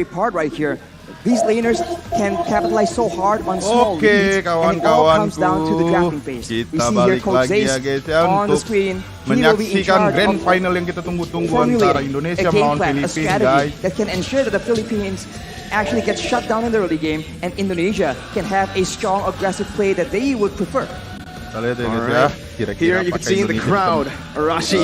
scary part right here. These laners can capitalize so hard on small leads, and it all comes down to the drafting phase. We see here Coach Zace on the screen. He will be in charge of Grandfinal yang kita tunggu-tunggu antara Indonesia melawan Filipina, guys. That can ensure that the Philippines actually get shut down in the early game, and Indonesia can have a strong, aggressive play that they would prefer. Here you can see in the crowd, Arashi.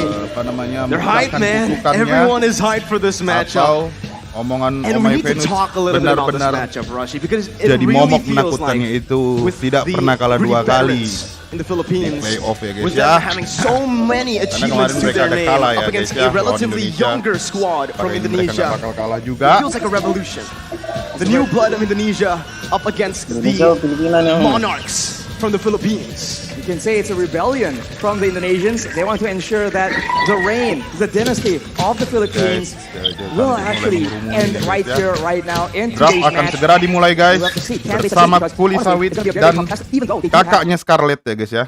They're hyped, man. Everyone is hyped for this matchup. Omongan And we need to talk a little bit about this matchup, Arashi, because it jadi really momok feels like menakutkannya itu with tidak the pernah kalah dua kali in the Philippines, playoff ya guys with ya. them having so many achievements to their name up against a relatively younger squad from Indonesia. It feels like a revolution. The new blood of Indonesia up against the monarchs from the Philippines. You can say it's a rebellion from the Indonesians. They want to ensure that the reign, the dynasty of the Philippines will actually end right here, right now in today's Draft akan match. segera dimulai, guys, bersama Kuli Sawit dan kakaknya Scarlett ya guys ya.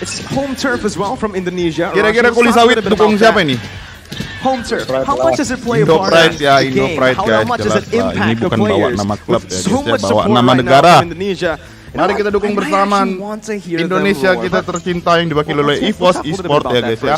It's home turf as well from Indonesia. Kira-kira Kuli Sawit dukung siapa ini? Home turf. How much does it play a Indo part Pride in ya, the Indo game? Pride How guys, much does jelas it lah. Ini impact the bukan bawa players? nama klub With ya so guys ya, much bawa support nama right negara. now from Indonesia. Mari kita dukung bersama Indonesia kita tercinta yang diwakili oleh Iesf Esport ya guys ya.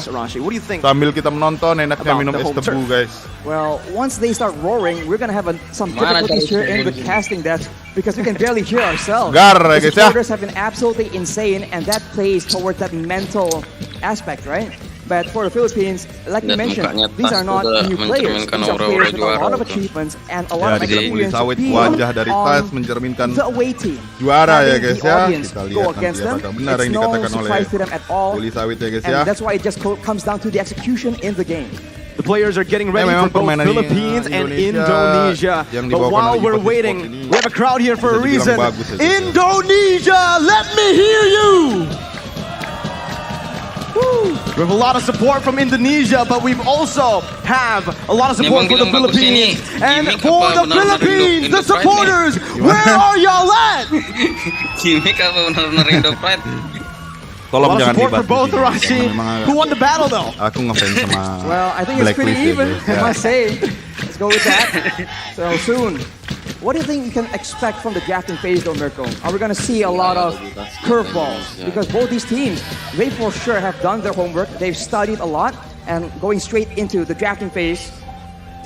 Sambil kita menonton enaknya minum es tebu guys. Well, once they start roaring, we're gonna have some difficulties here in the casting desk because we can barely hear ourselves. Gar ya The guys ya. supporters have been absolutely insane, and that plays towards that mental aspect, right? But for the Philippines, like you mentioned, these are not new players. These are players with a lot of achievements and a lot of experience being wajah dari on TAS mencerminkan the away team. juara ya guys The ya. audience Kita go lihat nanti against them. apakah benar yang It's no dikatakan oleh surprise to them at all. Kuli Sawit ya guys And ya. that's why it just comes down to the execution in the game. The players are getting ready for both Philippines and Indonesia. But while we're waiting, we have a crowd here for a reason. Indonesia, let me hear you! We have a lot of support from Indonesia, but we've also have a lot of support for the Philippines. And for the Philippines, the supporters, where are y'all at? Gimik apa benar-benar Indo Pride? Tolong jangan support for dibahas both, di sini. Arashi. Memang Who won the battle though? Aku ngefans sama Well, I think it's pretty Blacklist ya, even, guys. I must say. Let's go with that. So soon. What do you think we can expect from the drafting phase though, Mirko? Are we going to see a lot of curveballs? Because both these teams, they for sure have done their homework. They've studied a lot, and going straight into the drafting phase,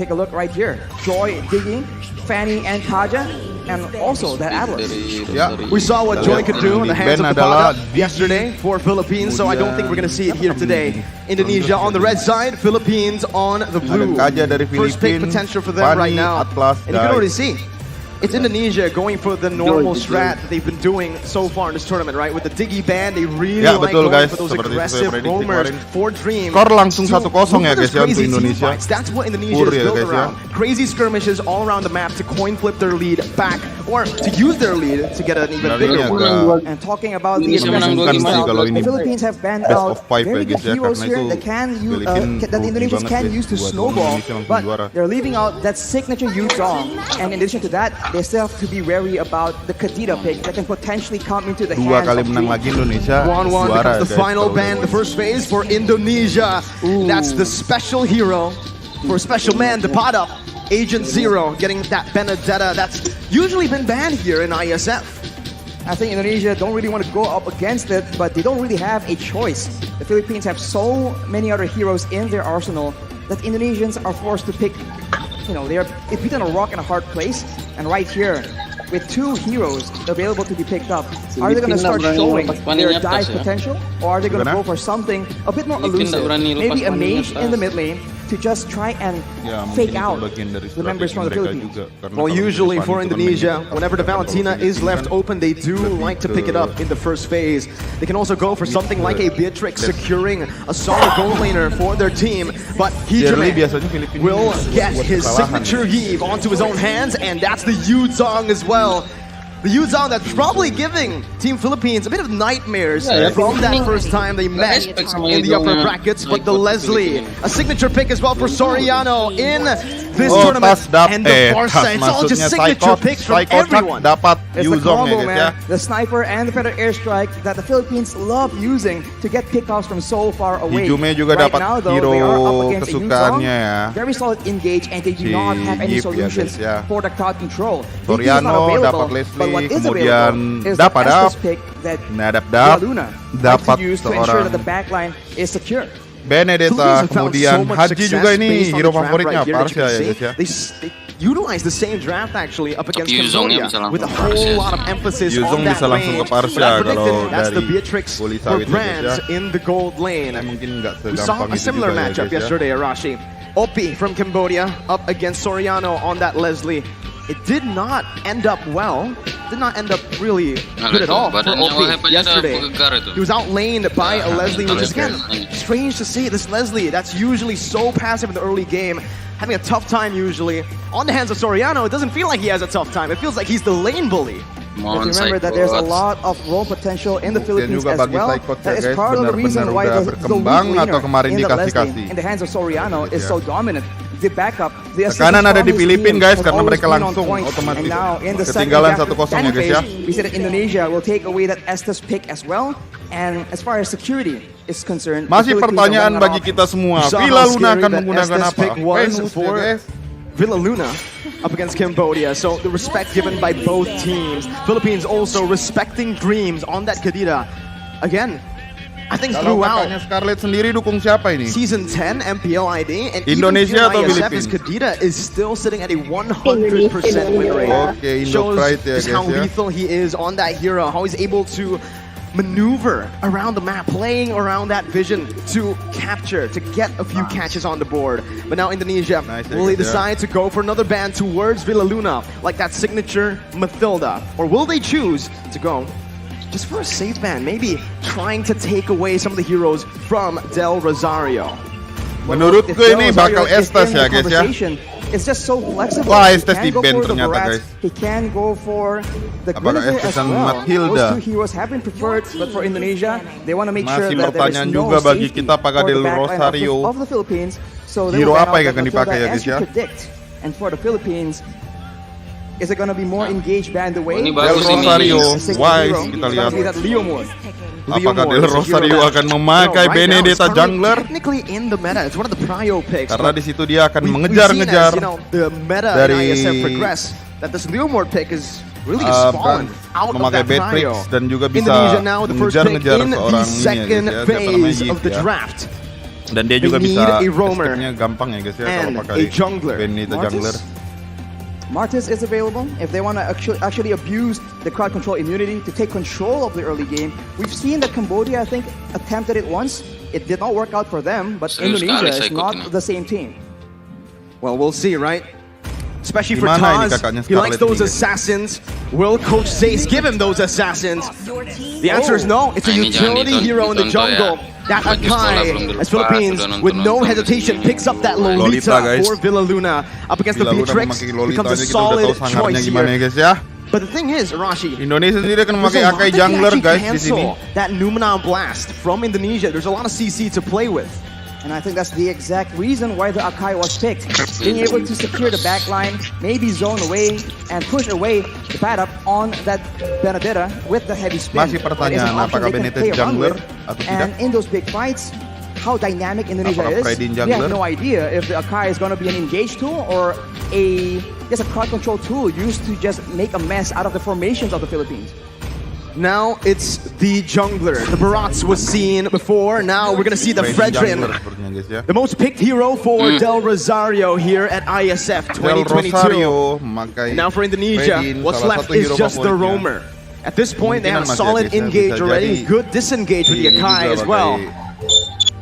take a look right here. Joy digging, Fanny and Kaja, and also that Atlas. Ya. We saw what Joy could do in the hands of the adalah Pada yesterday for Philippines, so I don't think we're going to see it here today. Indonesia on the red side, Philippines on the blue. Kaja dari First pick Filipina, potential for them right Fanny, now. Atlas, And you can guys. already see. It's Indonesia going for the normal strat that they've been doing so far in this tournament, right? With the Diggy band, they really Ya, like betul, going guys. for those Seperti aggressive sesuai prediksi roamers kemarin. for Dream. Skor langsung to 1-0 ya look for guys those ya untuk crazy Indonesia. teamfights. That's what Indonesia Pur is ya, built guys, ya. around. Crazy skirmishes all around the map to coin flip their lead back, or to use their lead to get an even bigger one. And talking about the Indonesia menang aggressive 2-5. style, Kalau ini the Philippines have banned best out of 5 very ya, good guys, ya, heroes karena here itu that can use, Filipina that the Indonesians rugi can banget use to buat snowball, Indonesia langsung but juara. they're leaving out that signature Yu Zhong. And in addition to that, they still have to be wary about the Kadita pick that can potentially come into the Dua hands kali of menang Dream. lagi Indonesia 1-1 juara becomes the guys. final ban, the first phase for Indonesia. That's the special hero for special man, the Pada. Agent Zero getting that Benedetta that's usually been banned here in Iesf. I think Indonesia don't really want to go up against it, but they don't really have a choice. The Philippines have so many other heroes in their arsenal that Indonesians are forced to pick. You know, they're between a rock and a hard place. And right here, with two heroes available to be picked up, are they going to start showing their dive potential, or are they going to go for something a bit more elusive? Maybe a mage in the mid lane to just try and fake out the members from the Philippines. Well, usually for Indonesia, whenever the Valentina is left open, they do like to pick it up in the first phase. They can also go for something like a Beatrix, securing a solid gold laner for their team. But Hijime will get his signature heave onto his own hands, and that's the Yu Zhong as well. The Yu Zhong that's probably giving Team Philippines a bit of nightmares from that first time they met in the upper brackets. But the Leslie, a signature pick as well for Soriano in this Oh, tournament tas and the Barca. It's all just signature picks from everyone. Dapat It's the Yuzong combo, ya guys ya. man. The sniper and the feather airstrike that the Philippines love using to get pickoffs from so far away. Hijume juga Right dapat now, though, hero they are up against a kesukaannya Yuzong. ya. Very solid engage, and they do Si not have any Iesf ya, solutions guys, ya. for the crowd control. VP is not Toriano available, dapat but Leslie, what is kemudian available is dapat the Estes pick that Nadap Luna dapat to use to ensure that seorang the backline is secure. Benedetta, Philippines have found kemudian so much Haji success juga ini based on hero the draft favoritnya right here that you Parsia can ya see. guys ya. They utilize the same draft actually up against Yuzongnya Cambodia bisa with a langsung ke whole Parsia lot of sih. emphasis Yuzong on that bisa langsung ke range. Parsia But I predicted kalau that's the dari Beatrix Goli for Sawit ya, Brands guys ya. in the gold lane. Mungkin nggak We saw segampang a itu similar juga ya, matchup guys ya. yesterday, Arashi. Opie from Cambodia up against Soriano on that Leslie. It did not end up well. Did not end up really good at all for Badannya Opie Wahab aja udah yesterday. bergegar itu. He was outlaned by a Leslie, which is again Leslie. strange to see. This Leslie, that's usually so passive in the early game, having a tough time usually. On the hands of Soriano, it doesn't feel like he has a tough time. It feels like he's the lane bully. But remember that there's a lot of role potential in the Philippines juga as bagi well. Psychot ya, That is guys, part of the reason benar-benar why udah the berkembang weak atau winger kemarin in the dikasih-kasih. Leslie in the hands of Soriano is Ya. so dominant. The backup, the Tekanan ada di assist Filipina, team guys, has karena always mereka been on langsung point. otomatis And now in the second ketinggalan half 1-0 ya, guys ya. phase, we see that Indonesia will take away that Estes pick as well. And as far as security is concerned, the Masih Philippines are pertanyaan running bagi off. kita semua. We saw Villa how Luna scary akan that menggunakan Estes apa? pick was Venus ya, for guys. Villa Luna up against Cambodia. So the respect given by both teams. Philippines also respecting dreams on that Kadira. Again, I think Kalau throughout kakaknya Scarlett sendiri dukung siapa ini? Season 10 MPL ID and Indonesia atau even here Philippines? ISF, Kadira is still sitting at a 100% win rate. Oke, Indo Shows Pride ya, just how guys ya. lethal he is on that hero, how he's able to maneuver around the map, playing around that vision to capture, to get a few catches on the board. But now Indonesia, Nice, will they yeah. decide to go for another ban towards Villa Luna, like that signature Mathilda? Or will they choose to go just for a safe ban, maybe trying to take away some of the heroes from Del Rosario? Menurutku If ini Del bakal Rosario is Estes in ya, the guys ya. conversation, it's just so flexible. Wah, He Estes can di go ban for the ternyata, Barats, guys. He can go for the Apakah Guinevere Estes as dan well. Mathilda? Those two heroes have been preferred, but for Indonesia, they want to make sure Masih that there is pertanyaan no juga bagi safety kita, apakah for the Del backline Rosario of the Philippines. So they hero will ban apa out yang that akan dipakai Mathilda ya, as guys you ya? predict. And for the Philippines, is it going to be more engaged band the way? Ini Del bagus ini. Rosario, Sixth wise, hero, kita it's gonna lihat. be that Leo Moore. Apakah Leo Moore Del is a hero Rosario that, akan memakai right now, is Benedetta currently jungler? Technically in the meta, it's one of the prio picks. Karena but di situ dia akan we've mengejar-ngejar seen as, the meta dari in ISF progress, that this Leo Moore pick is really just fallen out of memakai that Beatrix prio. dan juga bisa Indonesia now the first pick mengejar-ngejar in the seorang second ini ya, guys ya, siapa namanya, phase of Iesf the ya. draft. Dan dia juga They bisa need a roamer escape-nya gampang ya guys ya kalau and pakai a jungler. Benedetta Martis? jungler. Martis is available if they want to actually abuse the crowd control immunity to take control of the early game. We've seen that Cambodia, I think, attempted it once. It did not work out for them, but Serius Indonesia sekali is saya not ikutin. the same team. Well, we'll see, right? Especially for Gimana ini Taz, kakaknya he likes Scarlett those ini, guys? assassins. Will Coach Zace give him those assassins? The answer is no. It's a Nah, ini jangan utility hero in the ditonton ya. jungle. That Baju sekolah Akai, belum dilepas, as Philippines, udah with no nonton hesitation, sini. picks up that Lolita, Lolita guys. for Villa Luna. Up against Villa the Luna Beatrix, memakai Lolita becomes a ini kita udah solid tahu sangarnya choice gimana ya here. guys ya. But the thing is, Arashi, Indonesia sendiri akan there's memakai a lot Akai that can jungler actually guys di sini. cancel that Numina blast from Indonesia. There's a lot of CC to play with. And I think that's the exact reason why the Akai was picked. Being able to secure the back line, maybe zone away, and push away the pad up on that Benedetta with the heavy spin. Masih pertanyaan, That is an option apakah they can Benedetta play around jungler with. atau And tidak? in those big fights, how dynamic Indonesia Apakah is, Freddy we jungler? have no idea if the Akai is going to be an engage tool or just a crowd control tool used to just make a mess out of the formations of the Philippines. Now it's the jungler. The Barats was seen before. Now we're gonna see the Freddy Fredrin. jungler sepertinya guys ya. The most picked hero for Del Rosario here at ISF Del 2022. Rosario memakai Now for Indonesia, Freddy, what's salah left satu is hero just the favoritnya. roamer. At this point, they have a Kemungkinan masih solid bisa engage already. jadi Good disengage with the ini Akai juga as well. pakai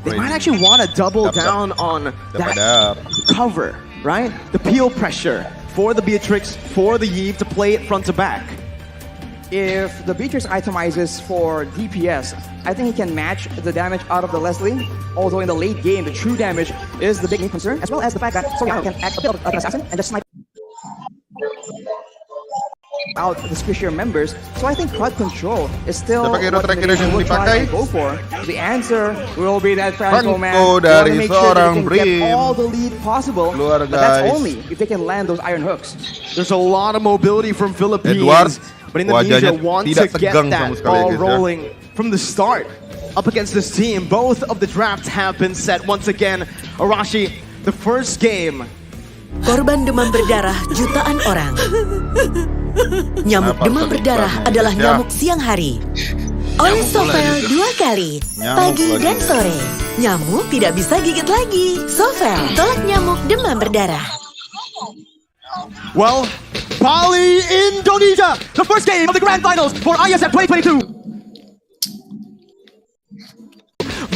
They Freddy. might actually want to double Dap-dap. down on Dapat that cover, right? The peel pressure for the Beatrix, for the Iesf to play it front to back. If the Beatrix itemizes for DPS, I think he can match the damage out of the Leslie. Although in the late game, the true damage is the big main concern, as well as the fact that Soriano can act a bit of an assassin and just snipe out the squishier members. So I think crowd control is still Siapa hero what terakhir Indonesian yang will try dipakai? and go for. The answer will be that Franco man. Franco They wanna dari make sure that seorang they can get Brim. all the lead possible. Keluar, But that's guys. only if they can land those iron hooks. There's a lot of mobility from Philippines, Edward, but Indonesia wajahnya want to tidak get tegang sama that sekali, ball guys, ya. rolling from the start. Up against this team, both of the drafts have been set once again. Arashi, the first game. Korban demam berdarah jutaan orang. Nyamuk Apa demam berdarah sebutnya, adalah guys, ya? nyamuk siang hari. Oleh Nyamuk pula Sovel juga. 2 kali, Nyamuk pagi lagi. dan sore. Nyamuk tidak bisa gigit lagi. Sovel, tolak nyamuk demam berdarah. Well, Bali, Indonesia, the first game of the Grandfinals for Iesf 2022.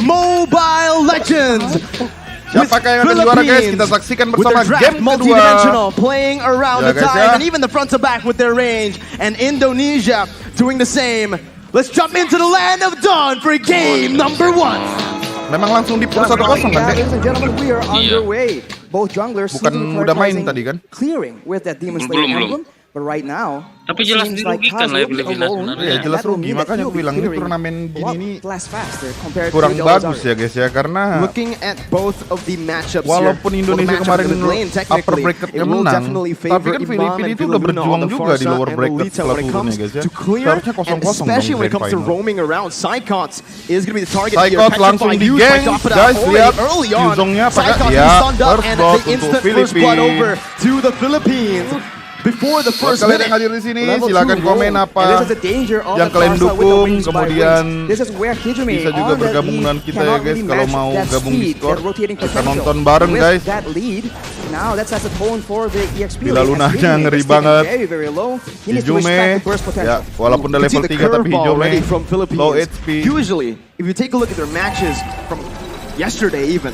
Mobile Legends. Siapakah yang akan juara, guys? Kita saksikan with bersama their draft game kedua. multidimensional, playing around Ya, the guys, time ya. and even the front to back with their range. And Indonesia doing the same. Let's jump into the land of dawn for game number 1. Memang langsung di push 1-0 kan, Yeah, Dek? ladies and gentlemen, we are Iya. underway. Both junglers Bukan seem to be udah main prioritizing tadi, kan? clearing with that Demon Slayer Belum. emblem. But right now, Tapi jelas seems like dirugikan Kaz lah ya will be Filipina alone, sebenarnya. Iya, and jelas that will rugi. mean that Makanya he'll aku be bilang, ini clearing turnamen a gini lot nih less faster compared kurang to bagus Rosario. ya, guys ya, karena Looking at both of the matchups walaupun here, Indonesia well, the kemarin matchup in the lane, upper technically, bracketnya it will menang, definitely tapi favor kan Imam Filipina and itu udah Filipina berjuang on the juga far di lower side, and bracket Lolita setelah when it turunnya, comes guys ya. to clear, Seharusnya and 0-0 dong especially when it grand comes to final. roaming around. Sycots is going to be the target here. Sycots langsung Petrified di Youth by geng, Dapper guys, already lihat early on. Yuzongnya apakah? Sycots Ya, being stunned up, first and blood the untuk instant first blood Filipina. over to the Philippines. Before the Buat first kalian yang minute. hadir di sini, Level silakan 2 komen roll. apa And this is the danger of yang the kalian Barca with the dukung, wings by kemudian wings. This is where Hijime bisa juga on the bergabung lead dengan kita ya, cannot guys. really Kalau match mau that gabung di speed, Discord, that rotating kita potential. nonton bareng, With guys. that lead, now that sets the tone for the EXP. Bila lead, as Lunanya Hijime ngeri is taken banget. very, very low. He needs to Hijome, respect the burst potential. ya walaupun udah You can level see the 3 tapi curveball Hijome already from Philippines. low HP. Usually, if you take a look at their matches from yesterday even,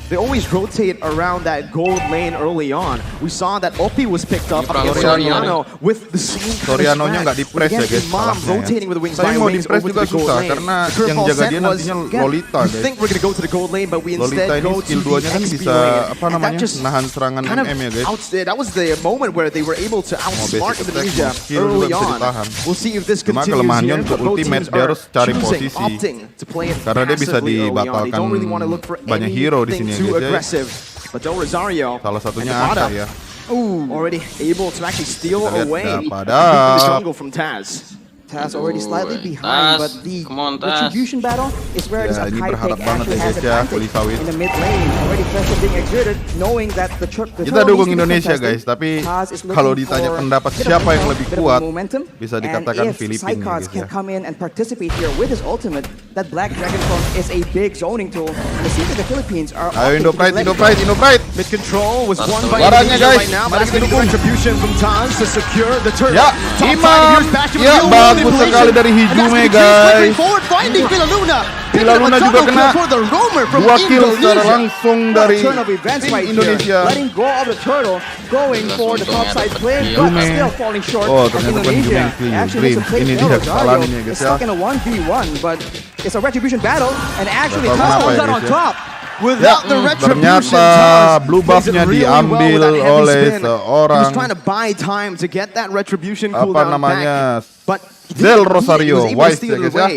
they always rotate around that gold lane early on. We saw that Oppi was picked up against Soriano. Soriano with the same kind of Sorianonya strat. nggak di-press ya, Again, guys, Imam salahnya ya. rotating with the wings Saya by mau wings di-press over juga to the gold susah, lane. karena The curveball yang jaga set dia was, nantinya again, Lolita, we guys. think we're gonna go to the gold lane, but we Lolita instead ini go to skill the 2-nya kan XP bisa, lane. apa And that namanya, just nahan serangan kind of MM ya, guys. that was the moment where they were able to outsmart basic Indonesia attack, skill early juga bisa on. ditahan. We'll see if this Cuma continues kelemahannya here, untuk but both ultimate, teams dia are harus cari choosing, posisi. opting to play it Karena dia bisa passively early on. They dibatalkan don't really want to look for banyak hero di anything sini ya, too guys, ya. aggressive. But Del Rosario Salah satunya and Nevada Asa ya. already able to actually steal Kita lihat away Nevada. the jungle from Taz. Taz already slightly Taz, behind, but the come on, Taz. retribution battle is where this Ya, ini Akai berharap pick banget actually ya, has guys, ya, advantage Puli Sawit. in the mid lane. Already pressure being exerted, knowing that the Kita turtle dukung needs to be Indonesia, contested. guys, tapi Taz is looking kalau ditanya for pendapat bit of siapa yang momentum, lebih bit of kuat, momentum, bisa and dikatakan if Filipina, Sycots guys, can ya. come in and participate here with his ultimate, that Black Dragon Clone is a big zoning tool. And it seems that the Philippines are Ayo opting Indo to Pride, let Indo it Pride, Indo Pride. Mid control was won by Barangnya, Indonesia guys. right now. Mari That's kita going to be dukung. retribution from Taz to secure the turret. Ya, Top Imam. side, here's back to Ya, real bagus manipulation. sekali dari And that's Hijime, gonna change guys. quickly forward, finding Filaluna. Picking up a Filaluna juga double kena. kill for the roamer from 2 kill secara Indonesia. langsung What a dari turn of events tim right Indonesia. here. Letting go of the turtle, going for the top side play, but Jume. still falling short. Oh, And ternyata bukan Indonesia Jume yang actually clean. needs to play Ini Del dia kesalahan Rosario. ini, guys, It's ya. stuck in a 1v1, but it's a retribution battle, and actually Gak tahu Taz kenapa comes ya, out on guys, ya. top. Without the retribution, ternyata Taz blue plays it buffnya really well with diambil that heavy oleh spin. He seorang, was trying to buy time to get that retribution apa cooldown namanya, back, but he Del didn't. Rosario, He was able to wise steal ya, it guys, ya. away.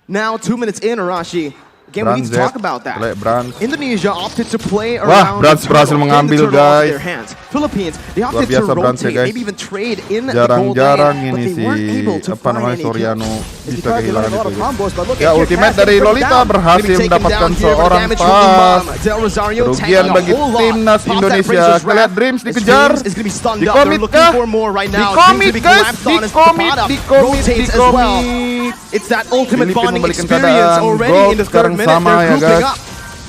Now 2 minutes in, Arashi. Again, we need to Brand talk about that. Brand. Indonesia opted to play Wah, around Brand the berhasil turtle, mengambil, getting the turtle off guys. their hands. Philippines, they Luar opted to biasa Brand ya, rotate, guys. maybe even trade in the gold lane, Jarang-jarang but ini they weren't able si to apa find namanya any Soriano kills. It's bisa because they kehilangan learned a lot of itu. combos, but look Ya, at ultimate Taz dari getting put Lolita down. berhasil Gonna be taken mendapatkan down here, but seorang damage from pas. Imam. Del Rosario Kerugian tanking a bagi whole lot. timnas Pops that Indonesia. Razor's Kita lihat wrap. Dreams His dikejar. Dreams is gonna be stunned Di up. They're commit looking kah? for more right Di now. commit, Dreams to be guys. collapsed on as Di commit, Nevada di commit, rotates di as well. commit. It's that ultimate Filipina bonding membalikan experience keadaan. already Gold in the sekarang third minute. sama They're ya, grouping guys. up.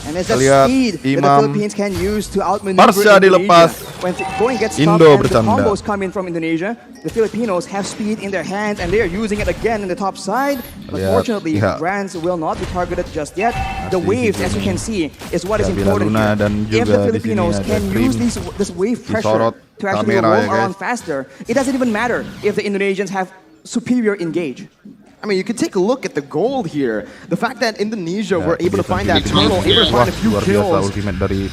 And it's that Lihat speed that the Imam. Philippines can use to outmaneuver Barca dilepas. Indonesia. When going gets tough Indo and the bercanda. combos come in from Indonesia, the Filipinos have speed in their hands and they are using it again in the top side. But Lihat, fortunately, ya. Brands will not be targeted just yet. The Masih waves, as you Hijime. can see, is what is Ya, Bila important Luna here. dan If juga the di sini Filipinos ada can Dream. use this wave pressure Disorot to actually kamera roam ya, guys. around faster, it doesn't even matter if the Indonesians have superior engage. I mean, you can take a look at the gold here. The fact that Indonesia were able to find that turtle, able to find a few kills,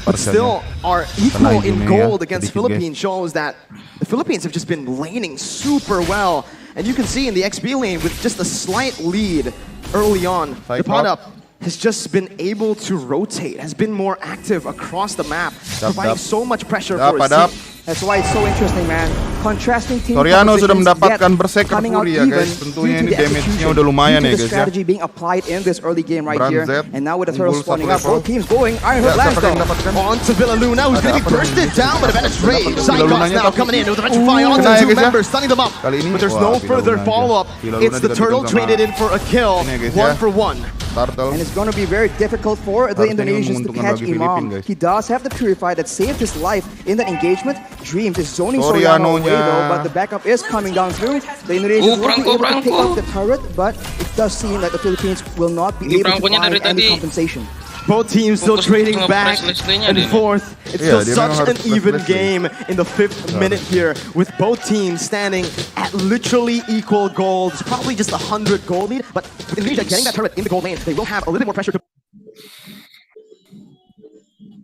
but still are equal in gold against Philippines shows that the Philippines have just been laning super well. And you can see in the XP lane with just a slight lead early on, the Padap has just been able to rotate, has been more active across the map, providing so much pressure for his team. That's why it's so interesting, man. Contrasting team Soriano sudah compositions, mendapatkan yet berserker coming out fury ya even guys. Tentunya due to ini the damage-nya execution, udah lumayan due to ya the guys ya. strategy being applied in this early game right here. Brand Z, And now with the turtle unggul spawning satu up, both level. teams going. Ironheart lands though. On to Villaluna, who's going to be bursted down, but advantage rage. Psychos now coming in with a fire onto kena ya, two guys ya. members, stunning them up. Kali ini, But there's wah, no further Villaluna follow-up. aja. Villaluna It's the juga turtle ditunggu sama traded in for a kill, ini ya, guys 1 ya. for 1. Turtle. And it's going to be very difficult for the Harusnya Indonesians to menguntungkan catch bagi Filipina, Imam. guys. He does have the Purify that saved his life in that engagement. Dreams is zoning Soriano Soriano away nya. though, but the backup is coming down through. The Indonesians will be able to pick up the turret, but it does seem like the Philippines will not be able to Perangkonya find dari any tadi. compensation. Both teams still Fokus trading nge-press back listnya and dia nih. forth. It's Iya, still dia memang such an harus even press game in the 5th minute here, with both teams standing at literally equal goals. Probably just 100 gold lead, but Indonesia getting that turret in the gold lane, they will have a little bit more pressure to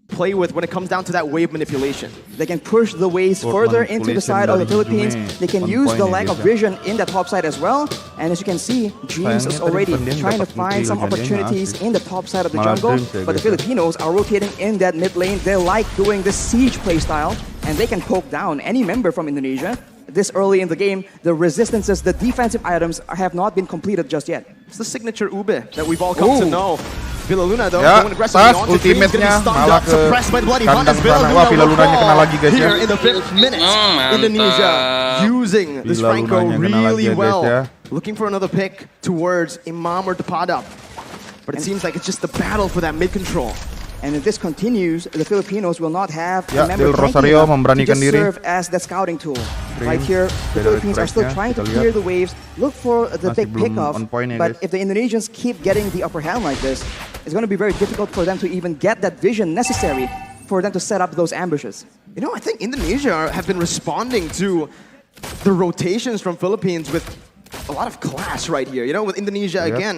play with when it comes down to that wave manipulation. They can push the waves Forward further into the side of the manipulation Philippines. dari They can Jume. use the On lack point of ya, guys, vision in that top side as well. And as you can see, Dreams is Sayangnya already tadi Fandian trying to dapat find some kill, jadinya opportunities asik. in the top side of the Malah jungle. Dreams ya, But the guys ya. Filipinos are rotating in that mid lane. They like doing this siege playstyle, and they can poke down any member from Indonesia. This early in the game, the resistances, the defensive items have not been completed just yet. It's the signature Ube that we've all come to know. Villaluna though, Ya, going aggressively pas on to Dreams, gonna be ultimate-nya stunned malah up, ke suppressed by the bloody kandang Hunters. sana. Wah, Villalunanya kena lagi guys ya. Here in the 5th minute, mantap. Indonesia using this Franco Villalunanya kena lagi really ya, guys well. ya. Looking for another pick towards Imam or Depadap. But it seems like it's just the battle for that mid control. And if this continues, the Filipinos will not have Ya, a member Del tanky Rosario enough to memberanikan just diri. serve as that scouting tool. Right here, the dari Philippines are still strike-nya, trying to kita clear lihat. the waves, look for the Masih big belum pickoff. on point ya, But guys. if the Indonesians keep getting the upper hand like this, it's going to be very difficult for them to even get that vision necessary for them to set up those ambushes. You know, I think Indonesia have been responding to the rotations from Philippines with a lot of class right here. You know, with Indonesia Yep. again,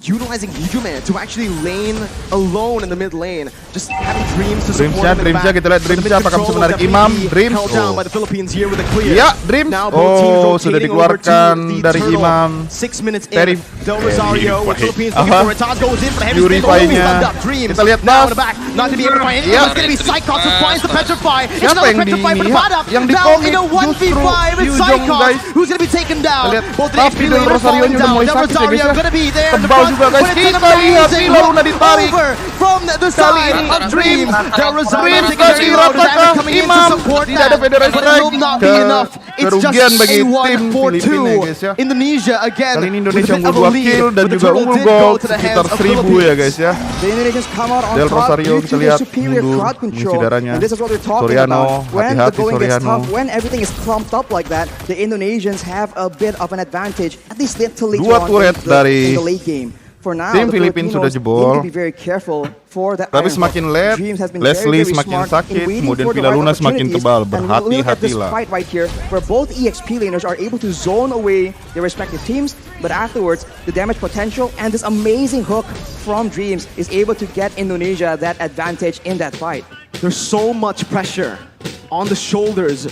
utilizing Hijuman to actually lane alone in the mid lane, just having Dreams to support Dreams-nya, him in the Dreams-nya, back. kita lihat But the Dreams-nya, mid apakah bisa control menarik will Imam? definitely be Dreams, held down oh. by the Philippines here with a clear. Ya, Dreams. Now both teams Oh, sudah rotating over to dikeluarkan the dari turtle. Imam. 6 minutes in, Very- Del Rosario with Philippines looking Aha. for it. Taz goes in for the heavy spin, but Purify-nya. stunned up. Dreams Kita lihat now pas. in the back, not to be able to find anything. Ya. It's going to be Psychos who finds the Petrify. It's Siapa another yang di Petrify for the ini, ya? Padap. Yang di Now komik in a 1v5 with justru Yujong, Psychos, guys. who's going to be taken down. Kita lihat, Both the tapi XP Del laner Rosario falling udah down. mulai Del sakit ya, guys, Rosario ya. going to be there in the Tebal front, juga, guys. but it's an Kita lihat amazing Villaluna hook ditarik. over from the side ini of Dreams. Del Rosario Dreams taking a kasih reload, rata Damage ke coming in to Imam. support Tidak ada that, Federation but it will Strike. not be enough. It's just Kerugian bagi a 1 tim for Filipina, 2. guys, ya. Indonesia again Kali ini with Indonesia a bit unggul of a 2 lead, kill dan but the juga turtle unggul did go gold to the hands sekitar of 1000 ya Philippines. guys ya. The Indonesians come out on Del top Rosario due kita to their lihat superior mundur crowd mengisi control. darahnya. And this is what we're talking Soriano, about. When the hati-hati going gets Soriano. tough, when everything is clumped up like that, the Indonesians have a bit of an advantage, at least till later Dua on turret in the late game. For now, tim the Filipina sudah Filipinos jebol. need to be very careful for that Tapi iron semakin hook. late, Dreams has been Leslie very semakin smart sakit, in waiting kemudian for the Villaluna right semakin opportunities. tebal. And look at this Berhati-hatilah. fight right here, where both EXP laners are able to zone away their respective teams, but afterwards, the damage potential and this amazing hook from Dreams is able to get Indonesia that advantage in that fight. There's so much pressure on the shoulders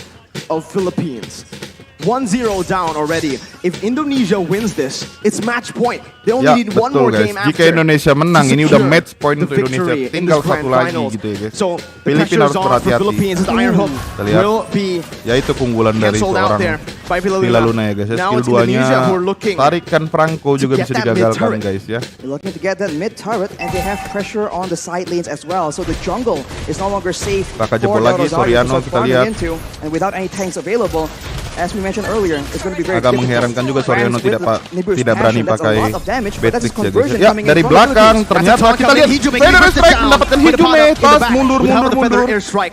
of Philippines. 1-0 down already. If Indonesia wins this, it's match point. They only Ya, need one betul more guys. game after. Jika Indonesia menang, to ini udah secure match point the untuk Indonesia. victory in Tinggal this satu lagi Grandfinals. gitu ya guys. So the Filipina pressure is harus on for berhati-hati. Philippines. The Iron Hook Kita lihat. will be Yaitu keunggulan dari cancelled out seorang there by Villaluna ya guys ya. Now Skill it's Indonesia 2-nya who are looking tarikan Franco juga get bisa that digagalkan mid-turret. guys ya. They're looking to get that mid turret, and they have pressure on the side lanes as well. So the jungle is no longer safe Kakak for jebol Del lagi, Rosario to Soriano start kita farming lihat. into, and without any tanks available, as we mentioned earlier, it's going to be very Agak difficult. mengherankan juga Soriano Rams with tidak Nibu's berani passion, that's pakai a lot of damage, but that's his Beatrix ya guys. conversion Ya, coming in dari from the belakang Philippines. ternyata kita lihat Federation Strike mendapatkan Hijume, tas mundur.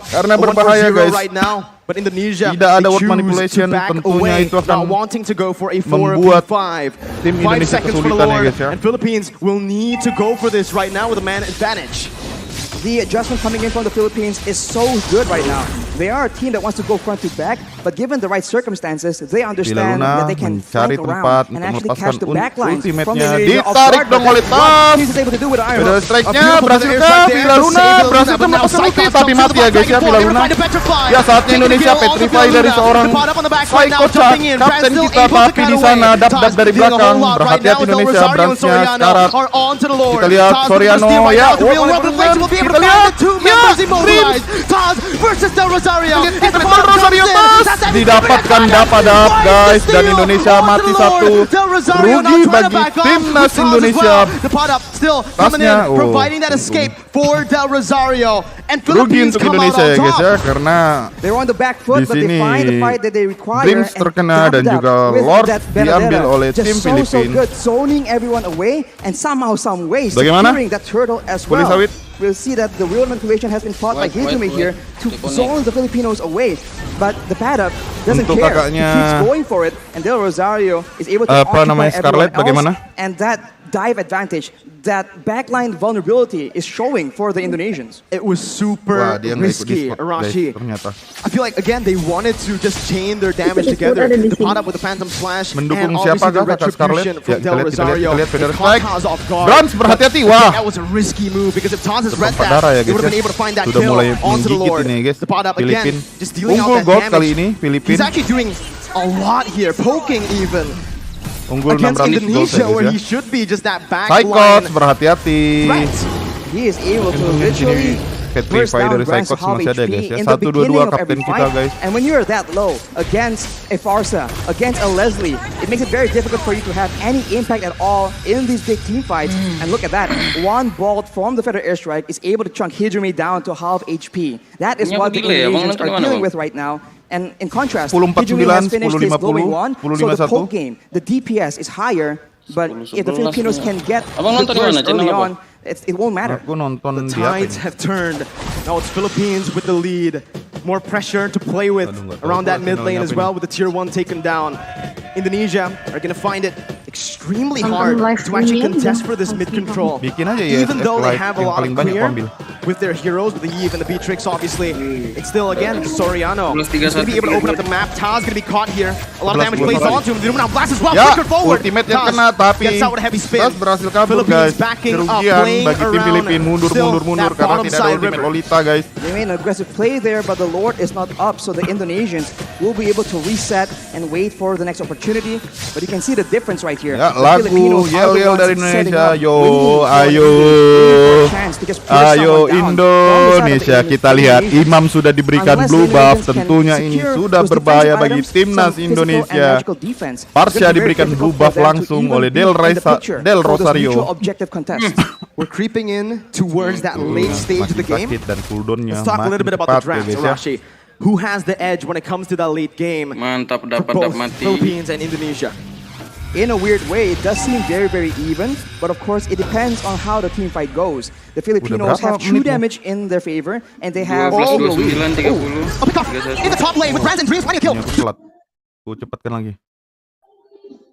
Karena berbahaya guys. But Indonesia Tidak ada word choose manipulation, to back tentunya away, itu akan not wanting to go for a membuat 4v5. tim 5 Indonesia seconds for the kesulitan ya Lord, guys ya. and Philippines will need to go for this right now with a man advantage. The adjustment coming in from the Philippines is so good right now. They are a team that wants to go front to back, but given the right circumstances, they understand that they can flank around and actually catch the back lines from the Indonesia off guard. He's able to do with Iron Udah Hook. strike-nya berhasil kah? Villa Luna berhasil ke melepas ulti, tapi mati ya guys ya Villa Luna. Ya saatnya Indonesia petrify dari seorang Psycho Chat, kapten kita, tapi di sana dap-dap dari belakang. Berhati-hati Indonesia, Bransnya sekarat. Kita lihat Soriano ya. Kita lihat ya, Dreams versus Del Rosario. Del Rosario mas didapatkan dapat guys, dan Indonesia mati satu. Rugi bagi timnas Indonesia. Tasnya providing that escape for Del Rosario, and rugi Philippines untuk come out Indonesia on ya guys top. ya, karena They were on the back foot, di but they sini find the fight that they require. Dreams terkena dan juga Lord diambil oleh tim So Filipina. good, zoning everyone away and somehow, some way Bagaimana? securing that turtle as Boleh well. sawit? We'll see that the real manipulation has been fought by Hijumi here to zone the Filipinos away, but the Paddock doesn't Untuk care. kakaknya, He keeps going for it, and Del Rosario is able to apa occupy namanya, Scarlett, everyone else, bagaimana? and that dive advantage, that backline vulnerability is showing for the Indonesians. It was super Wah, dia nggak ikut risky, di spot, Arashi. guys, ternyata. I feel like again they wanted to just chain their damage together. The pot up with the Phantom Slash Mendukung and siapa obviously the kah kakak retribution Scarlett? from Ya, Del Rosario. kita lihat Federer It caught strike. Taz off guard. Brans berhati-hati, But wah. that was a risky move because if Taz has read Tumpah that, darah ya, they would have guys, been able to find that sudah kill mulai onto the menggigit Lord. ini guys. The pot up again, Filipin just dealing out unggul that gold damage. kali ini Filipin. He's actually doing a lot here, poking even Unggul 6 against running gold Indonesia, ya where he guys ya. should be just that back Psychots line berhati-hati. threat. He is able to literally burst Petrify down dari Brand's Psychots half masih ada guys HP ya. in the 1-2-2 beginning of kapten every kita fight. guys. And when you're that low against a Farsa, against a Leslie, it makes it very difficult for you to have any impact at all in these big team fights. And look at that, one bolt from the Federal Airstrike is able to chunk Hijumi down to half HP. That is what the Indonesians are dealing with right now. And in contrast, 10-49, Hijumi has finished his 10-50, glowing one, so the 10-51. poke game, the DPS is higher, but if the 10-11 Filipinos can get Abang the nonton di burst mana? Channel early apa? on, it won't matter. Aku nonton The di apa tides ini? have turned. Now it's Philippines with the lead. More pressure to play with Aduh, nggak tahu around that pula mid lane channelnya as apa well ini. with the tier 1 taken down. Indonesia are going to find it extremely hard live to actually streaming contest ya. for this mid control. Bikin aja ya, Even though they live have a yang lot paling of banyak clear aku ambil. with their heroes, with the Iesf and the Beatrix obviously, it's still again Soriano. Plus He's going to be able to open up the map. Taz going to be caught here. A lot of damage plays 11. onto him. The Illuminati blast as well. Ya, Flicker forward. ultimate yang Taz kena tapi gets out with a heavy spin. Taz berhasil kabur Philippines guys. backing up, Kerugian playing bagi tim around Filipin, mundur still karena that tidak bottom ada side ultimate river. Lolita guys. They made an aggressive play there, but the Lord is not up, so the Indonesians will be able to reset and wait for the next opportunity. But you can see the difference right here. Ya, The lagu Filipinos are the yel-yel ones dari setting Indonesia. up, Yo, waiting for ayo. a chance to just push Ayo someone down from the side of the Indonesia, kita lihat Indonesians. Imam sudah diberikan Unless blue the buff, Indonesians can tentunya ini secure sudah those berbahaya defensive bagi items, timnas some physical and Indonesia. magical defense. It's Parsia gonna be very diberikan blue difficult for buff them to langsung even oleh be in the picture Del for those Rosario. mutual objective contests. We're creeping in towards that late stage of the game. Sakit dan cooldownnya Let's talk a little bit about the draft, guys ya. Arashi. Who has the edge when it comes to that late game Mantap, for dapat both mati. Philippines and Indonesia? In a weird way, it does seem very, very even, but of course, it depends on how the team fight goes. The Filipinos berapa have true menit, damage in their favor, and they have 12, 29, 30. Oh, pick off in the top lane with Brands and Dreams finding a kill. Ini aku telat. Aku cepatkan lagi.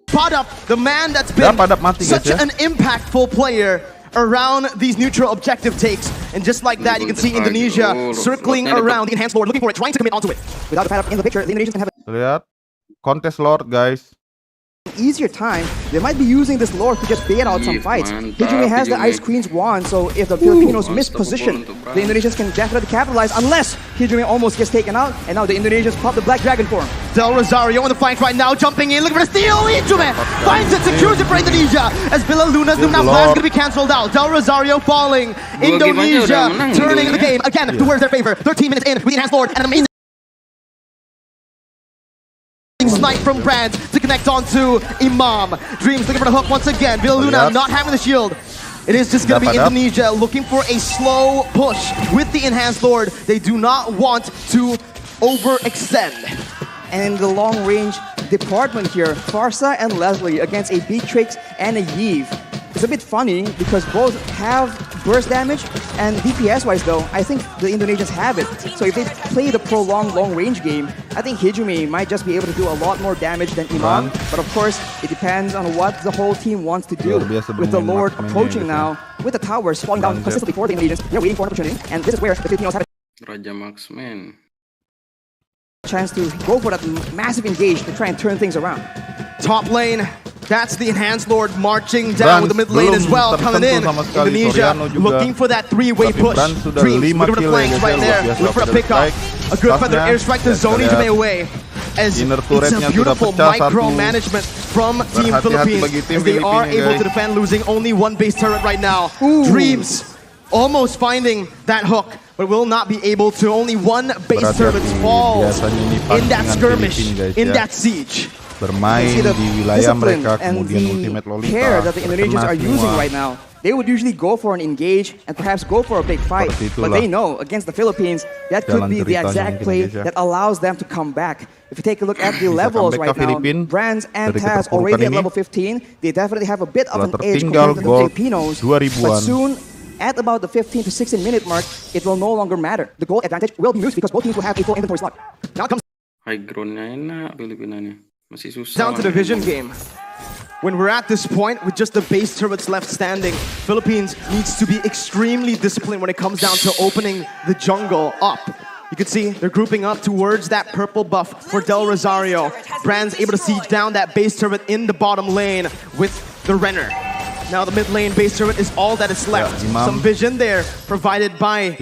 Pot up, the man that's Ya, been Padap mati guys such ya. an impactful player around these neutral objective takes. And just like that, you can see Indonesia circling around the enhanced lord, looking for it, trying to commit onto it. Without the Paddock in the picture, the Indonesians can have Lihat contest Lord guys. an easier time. They might be using this lore to just bait out some fights. Mantap, Hijumi has the Hijumi. Ice Queen's wand, so if the Filipinos miss unstoppable position, untuk Brand. the Indonesians can definitely capitalize unless Hijumi almost gets taken out, and now the Indonesians pop the Black Dragon for him. Del Rosario in the fight right now, jumping in, looking for the steal. Ijume finds it, secures it for Indonesia. As Villa Luna's Lumina Blast going to be cancelled out. Del Rosario falling. Dua game aja udah Indonesia menang turning gitu the ya. game again towards their favor. 13 minutes in with the enhanced lord and an amazing snipe from Brand to connect onto Imam. Dreams looking for the hook once again. Villa Luna not having the shield. It is just going to be Dapat up. Indonesia looking for a slow push with the enhanced lord. They do not want to overextend. And in the long range department here, Farsa and Leslie against a Beatrix and a Iesf. It's a bit funny because both have burst damage, and DPS-wise though, I think the Indonesians have it. So if they play the prolonged long-range game, I think Hijumi might just be able to do a lot more damage than Imam. But of course, it depends on what the whole team wants to do. Luar biasa With the bermain Lord marksman approaching dia, now, with the towers falling down consistently for the Indonesians, they're waiting for an opportunity, and this is where the Filipinos have it. Raja Marksman. chance to go for that massive engage to try and turn things around. Top lane, that's the Enhanced Lord marching down with the mid lane as well, coming in. Indonesia looking for that three-way push. Dreams, looking for the flanks right there, looking for a pickup. A good feather airstrike to Zoni to make away. As it's a beautiful micro-management from Team Philippines, as they are able to defend, losing only one base turret right now. Dreams almost finding that hook, but will not be able to. Only one base turret falls in that skirmish, in that siege. Bermain di wilayah mereka, kemudian ultimate Lolita care that the Indonesians are using right now. They would usually go for an engage and perhaps go for a big fight, but they know against the Philippines that could be the exact play that allows them to come back. If you take a look at the levels right now, Brands and Taz already at level 15. They definitely have a bit of an edge compared to the Filipinos, but soon at about the 15 to 16 minute mark, it will no longer matter. The goal advantage will be used because both teams will have a full inventory slot. Now it comes High ground-nya enak Filipinanya. Masih susah. down to the vision game. When we're at this point with just the base turrets left standing, Philippines needs to be extremely disciplined when it comes down to opening the jungle up. You can see they're grouping up towards that purple buff for Del Rosario. Brand's able to siege down that base turret in the bottom lane with the Renner. Now the mid lane base turret is all that is left. Some vision there provided by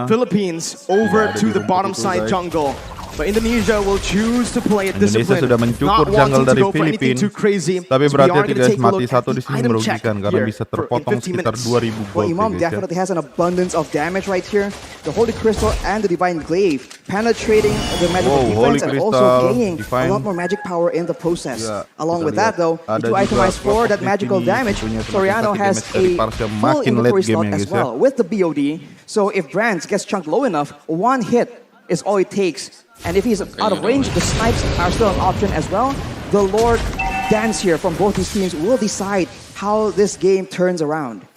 Philippines over to the bottom side jungle. But Indonesia will choose to play it disciplined, sudah not mencukur jungle wanting to dari go for anything Filipina. too crazy. Tapi So we are berarti going to guys, take a mati look satu at di the sini item check merugikan karena here bisa for terpotong 15 sekitar minutes. 2000 Well, gold Imam guys ya. definitely has an abundance of damage right here. The Holy Crystal and the Divine Glaive penetrating the magical Holy defense and Crystal, also gaining Divine. a lot more magic power in the process. Ya, Along kita with that lihat. though, Ada to juga itemize for that Clock magical di sini, damage, tentunya semakin Soriano sakit has damage dari a Parsha full makin inventory late game slot ya as guys well ya. with the BOD. So if Brands gets chunked low enough, one hit is all it takes. And if he's out of range, the snipes are still an option as well. The Lord Dance here from both these teams will decide how this game turns around.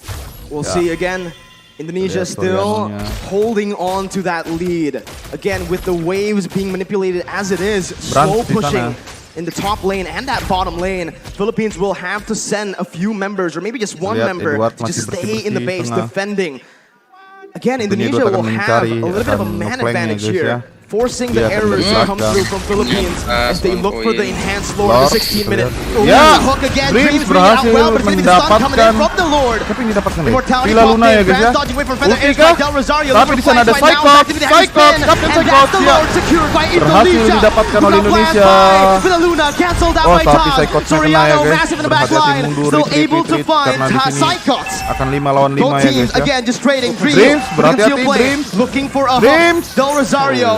We'll see again. Indonesia still holding on to that lead. Again, with the waves being manipulated as it is, slow pushing in the top lane and that bottom lane. Philippines will have to send a few members, or maybe just one member, to just stay in the base defending. Again, Indonesia will have a little bit of a man advantage here, forcing the errors to come through from Philippines as they look for the enhanced Lord in the 16-minute. Hook again, Dreams berhasil well, but it's going to be the stun coming in from the Lord. Tapi ini dapatkan Immortality Villa Luna ya guys ya. dodging away from feather Ulti airstrike, kah? Del Rosario Tapi di sana ada Cyclops, Captain Cyclops ya. Berhasil didapatkan oleh Indonesia. Villa Luna canceled out by tapi Todd. Cyclops kena ya Soriano guys. massive in the back Berhati-hati line, mundur, still able to retreat, find karena di sini Cyclops. akan 5 lawan 5 Both ya teams guys ya. again just trading. Dreams, berhati-hati Dreams. Looking for a hook. Del Rosario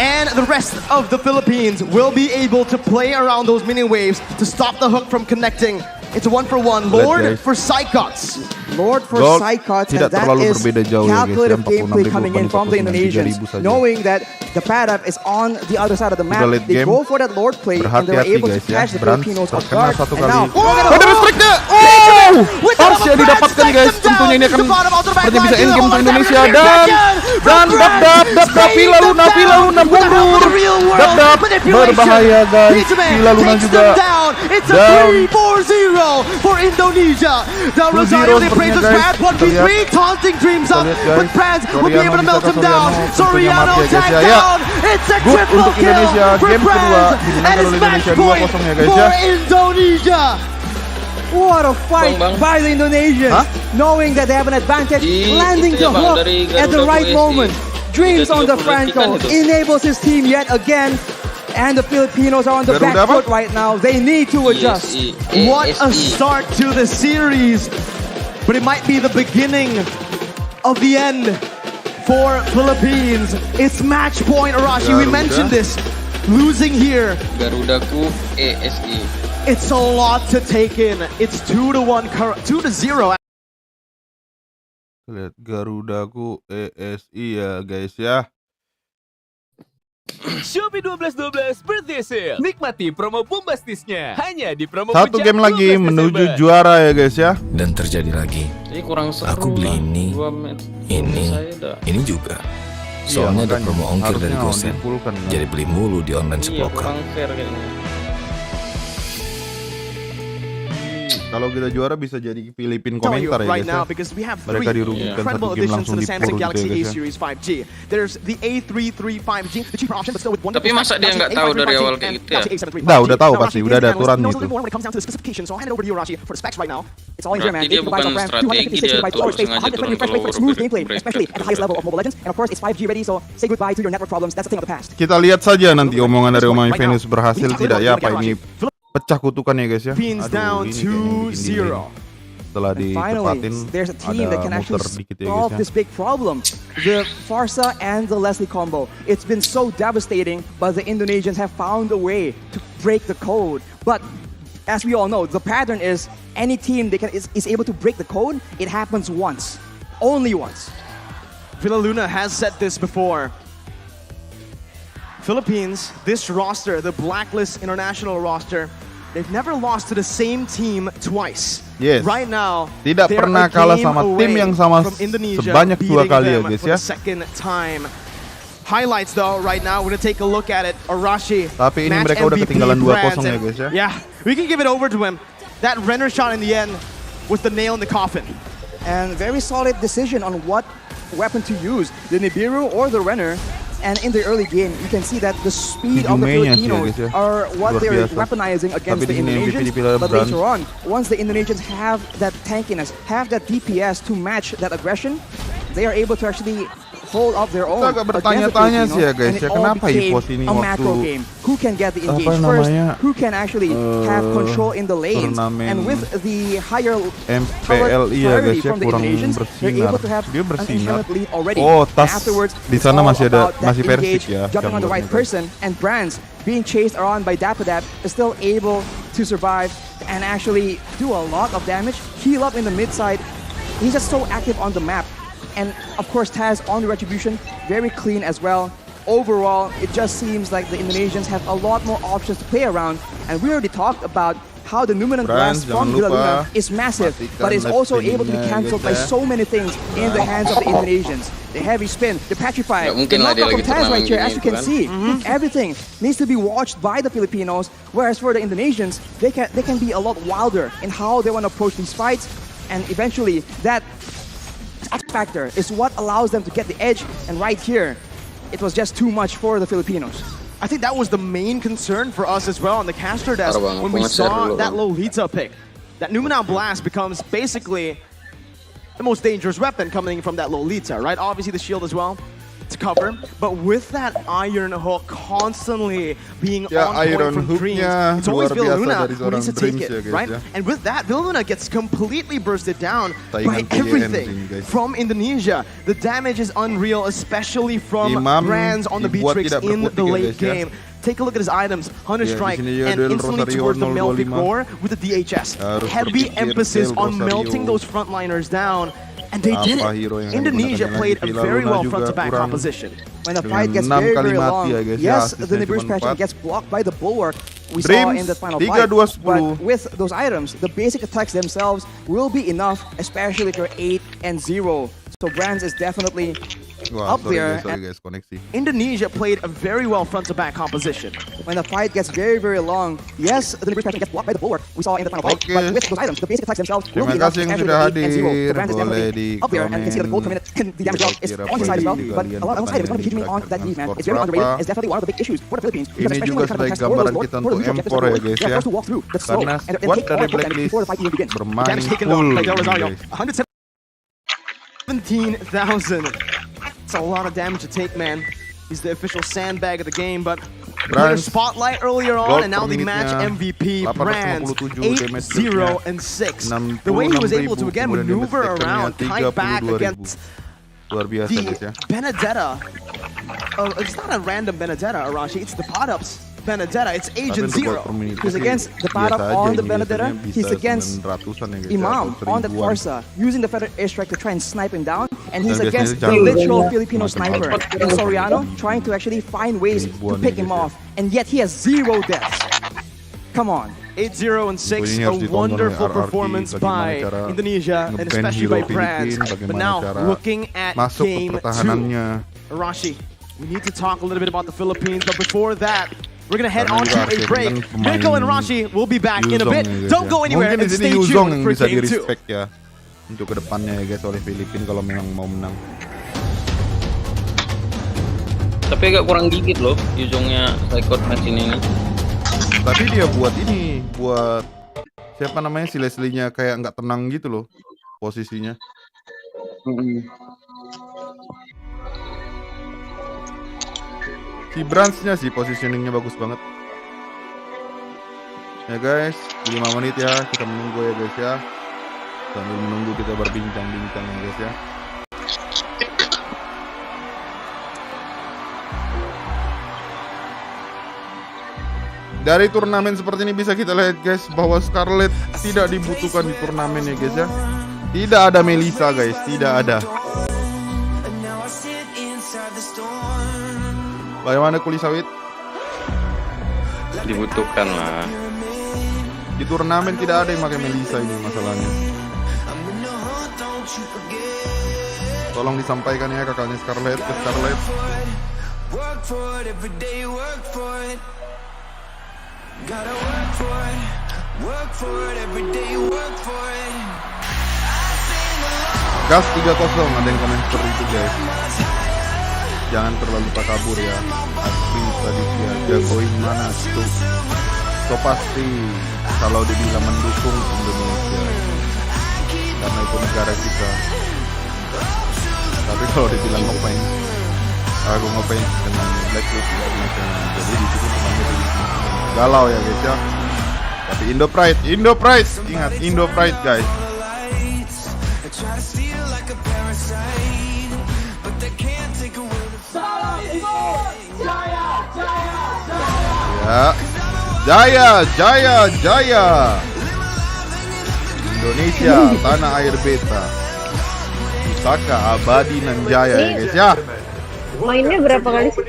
and the rest of the Philippines will be able to play around those mini waves to stop the hook from connecting. It's a 1-for-1. Lord for Psychots. Lord for Gold Psychots, tidak and that terlalu is berbeda jauh ya guys ya. calculated gameplay coming in from the Indonesians, knowing that the pad-up is on the other side of the map. They go for that Lord play, and they're able to catch the Filipinos off guard. And now, ada restriknya. Oh, Parsha didapatkan guys. Tentunya ini akan sepertinya bisa endgame untuk Indonesia dan dap Villa Luna mundur. Dap berbahaya guys. Villa Luna juga It's a 3-4-0 for Indonesia. Del Rosario, they praise his pad. 1v3, taunting Dreams up, but Brands will be able to melt him down. Soriano tagged down. It's a triple kill for Brands, and it's match point for Indonesia. what a fight by the Indonesians, knowing that they have an advantage, landing the hook at the right moment. Dreams on the Franco enables his team yet again. And the Filipinos are on the back foot right now. They need to adjust. What a start to the series. But it might be the beginning of the end for Philippines. It's match point, Arashi. We mentioned this. Losing here. Garudaku ESI. It's a lot to take in. It's 2-1, 2-0. Lihat Garudaku ESI ya guys ya. Shopee 1212 Birthday Sale. Nikmati promo bombastisnya hanya di promo Satu game lagi menuju juara ya guys ya. Dan terjadi lagi. Ini kurang seru. Aku beli ini juga. Soalnya ada promo ongkir dari Gosen. Jadi beli mulu di online Iya, Seploka. kurang fair kayaknya. Kalau kita juara bisa jadi Filipin Telling you komentar ya right guys now ya. because we have Mereka three dirugikan incredible satu game additions to langsung the di Samsung pur Galaxy gitu ya, A guys ya. series 5G. There's the A33 5G, the cheaper option, but still with one. Tapi masa dia nggak tahu dari awal kayak gitu ya? Udah tahu pasti, udah ada aturan gitu. When it comes down to the specifications, so I'll hand it over to you, Rashi, for the specs right now. It's all easier, man. Berarti dia 8 gigabytes of bukan RAM, strategi, 256 dia gigabytes storage space, sengaja 120 refresh rate for turun smooth kalau gameplay, break especially at the highest level of Mobile Legends. And of course, it's 5G ready, so say goodbye to your network problems. That's a thing of the past. Kita lihat saja nanti omongan dari Omang Venus berhasil tidak ya, apa ini pecah kutukan ya guys ya. Philippines down ini kayaknya 2-0. setelah And ditepatin finally, there's a team that can ada actually muter dikit ya solve guys ya. this big problem. The Farsa and the Leslie combo. It's been so devastating, but the Indonesians have found a way to break the code. But as we all know, the pattern is any team is able to break the code, it happens once. Only once. Villa Luna has said this before. Philippines, this roster, the Blacklist International roster, they've never lost to the same team twice. Yes. Right now, Tidak they're pernah a kalah game sama away tim yang sama from Indonesia sebanyak 2 beating kali ya them guys for ya. the second time. Highlights though, right now, we're gonna take a look at it. Arashi, Tapi ini match mereka udah MVP ketinggalan 2-0 Brands, ya and guys ya. Yeah, we can give it over to him. That Renner shot in the end was the nail in the coffin. And very solid decision on what weapon to use, the Nibiru or the Renner. And in the early game, you can see that the speed of the Hidungnya sih ya, Filipinos guys ya. are what Luar they're biasa. weaponizing against Tapi the di sini MVP Indonesians. dipilih But Brands. later on, once the Indonesians have that tankiness, have that DPS to match that aggression, they are able to actually hold up their own. Kita agak against the bertanya-tanya sih ya, Filipinos, guys, and it ya, all kenapa became Iesf ini a macro waktu game. Who can get the engage apa first? namanya, Who can actually have control in the lanes? turnamen And with the higher MPLI ya priority guys ya, from the kurang Indonesians, they're bersinar. able to have Dia an bersinar. inherent lead already. Oh, tas Afterwards, di it's sana all masih ada, about that masih persik engage, ya. jumping on the right jambornya. person, and Brands being chased around by Dapadab is still able to survive and actually do a lot of damage, heal up in the mid side. He's just so active on the map. And of course, Taz on the Retribution, very clean as well. Overall, it just seems like the Indonesians have a lot more options to play around. And we already talked about how the Numinant Brands, Blast from jangan Villa lupa Luna is massive, matikan but it's also able to be left cancelled by spinnya, so many things in the hands of the Indonesians. The heavy spin, the Petrify, Nggak the mungkin lah dia knockout from lagi Taz turnamen right here, gini as you itu can kan. see. Everything needs to be watched by the Filipinos, whereas for the Indonesians, they can be a lot wilder in how they want to approach these fights, and eventually that X factor is what allows them to get the edge, and right here, it was just too much for the Filipinos. I think that was the main concern for us as well on the caster desk Parah banget, when we pengecer saw dulu, that Bang. Lolita pick. That Numenal Blast becomes basically the most dangerous weapon coming from that Lolita, right? Obviously the shield as well to cover, but with that Iron Hook constantly being Ya, on point Iron from Dreams, Hook-nya it's always luar Villa biasa Luna dari who seorang needs to take Dreams it, ya, guys, right? ya. And with that, Villa Luna gets completely bursted down Taingan by PGN everything sini, guys. from Indonesia. The damage is unreal, especially from Imam Brands on the dibuat Beatrix tidak in the berkutik ya, late guys, ya. game. Take a look at his items. Hunter Ya, di Strike sini juga and duel instantly Rosario towards the 025. Melpic Roar with the DHS. Harus Heavy berpikir emphasis detail on Rosario. melting those frontliners down. And they did Apa it. hero yang Indonesia digunakannya played a lagi? Villa very Luna well juga front-to-back kurang. composition. When the Dengan fight gets 6 very, kali very mati long, ya, guys. Ya, yes, asisnya the Nibiru cuma special 4. gets blocked by the Bulwark we saw Dreams, in the final 3, fight. 2, 10. But with those items, the basic attacks themselves will be enough, especially if you're 8-0. So Brands is definitely Wah, up there. sorry guys, koneksi. Indonesia played a very well front-to-back composition. When the fight gets very, very long, yes, the Nibiru special gets blocked by the Bulwark we saw in the final fight. Oke. But with those items, the basic attacks themselves will Terima be enough, kasih yang especially sudah with 8-0. So hadir. Brands is Boleh definitely di up there, and you can see that the gold per minute and the damage drop is Kira-kira on his side as well. poin But di a lot of items going to be hitting on that dengan lead, man. skor It's very underrated. berapa. It's definitely one of the big issues for the Philippines. Ini Because especially juga when it comes sebagai to test gambaran for kita the untuk neutral M4 ya, guys, they're ya. forced to walk through the slope Karena and squad take dari all the hook and Blacklist before the fight even begins. bermain Damage taken full down by Del Rosario. guys. 117,000. It's a lot of damage to take, man. He's the official sandbag of the game, but clear Brands, spotlight earlier gold on, and now per the match minutenya, MVP, Brands, 857 8-0-6. The way he was able to again maneuver around, kite back against luar biasa guys ya. the Benedetta. It's not a random Benedetta, Arashi. It's the pot-ups Benedetta. It's Tapi Agent untuk Zero. gold per minute He's sih against the biasa bottom aja on ini, the Benedetta. biasanya He's bisa against 900-an ya, guys ya, Imam atau on the 1000-an. Farsa, using the feather airstrike to try and snipe him down, and he's Dan against biasanya the jangan literal lupa Filipino makan sniper alpat. in Soriano, trying to actually find ways to Ribuan pick ya, him guys ya. off, and yet he has 0 deaths. Come on. 8-0-6, Ini harus a ditonton wonderful oleh RRQ, performance bagaimana by cara Indonesia and nge-ban especially hero by Brands. Filipin, But bagaimana now, cara looking at masuk ke game 2, pertahanannya. Arashi, we need to talk a little bit about the Philippines, but before that, We're gonna head on to a break. Mirko and Rashi will be back in a bit. Don't go anywhere and stay tuned for bisa game 2. di-respect ya untuk kedepannya ya guys oleh Filipina kalau memang mau menang. Tapi agak kurang gigit loh ujungnya record match ini. Tapi dia buat siapa namanya si Leslie-nya kayak nggak tenang gitu loh posisinya. Si Branch-nya sih positioningnya bagus banget. Ya guys, 5 menit ya kita menunggu ya guys ya. Sambil menunggu kita berbincang-bincang ya guys ya. Dari turnamen seperti ini bisa kita lihat guys bahwa Scarlet tidak dibutuhkan di turnamen ya guys ya. Tidak ada Melissa guys, tidak ada. Bagaimana Kuli Sawit? Dibutuhkan lah. Di turnamen tidak ada yang pakai Melissa ini masalahnya. Tolong disampaikan ya kakaknya Scarlet ke Scarlet. Gas 3-0 ada yang komen seperti itu guys. Jangan terlalu takabur ya. Asli tadi dia jagoin mana tuh. So pasti kalau dibilang mendukung Indonesia karena itu negara kita. Tapi kalau dibilang ngefans, aku ngefans dengan Blacklist internasional. Jadi di situ temannya galau ya guys ya. Tapi Indo Pride, ingat Indo Pride guys. Ya, Jaya. Indonesia, tanah air beta. Pusaka abadi nan jaya ya guys ya. Mainnya berapa kali sih?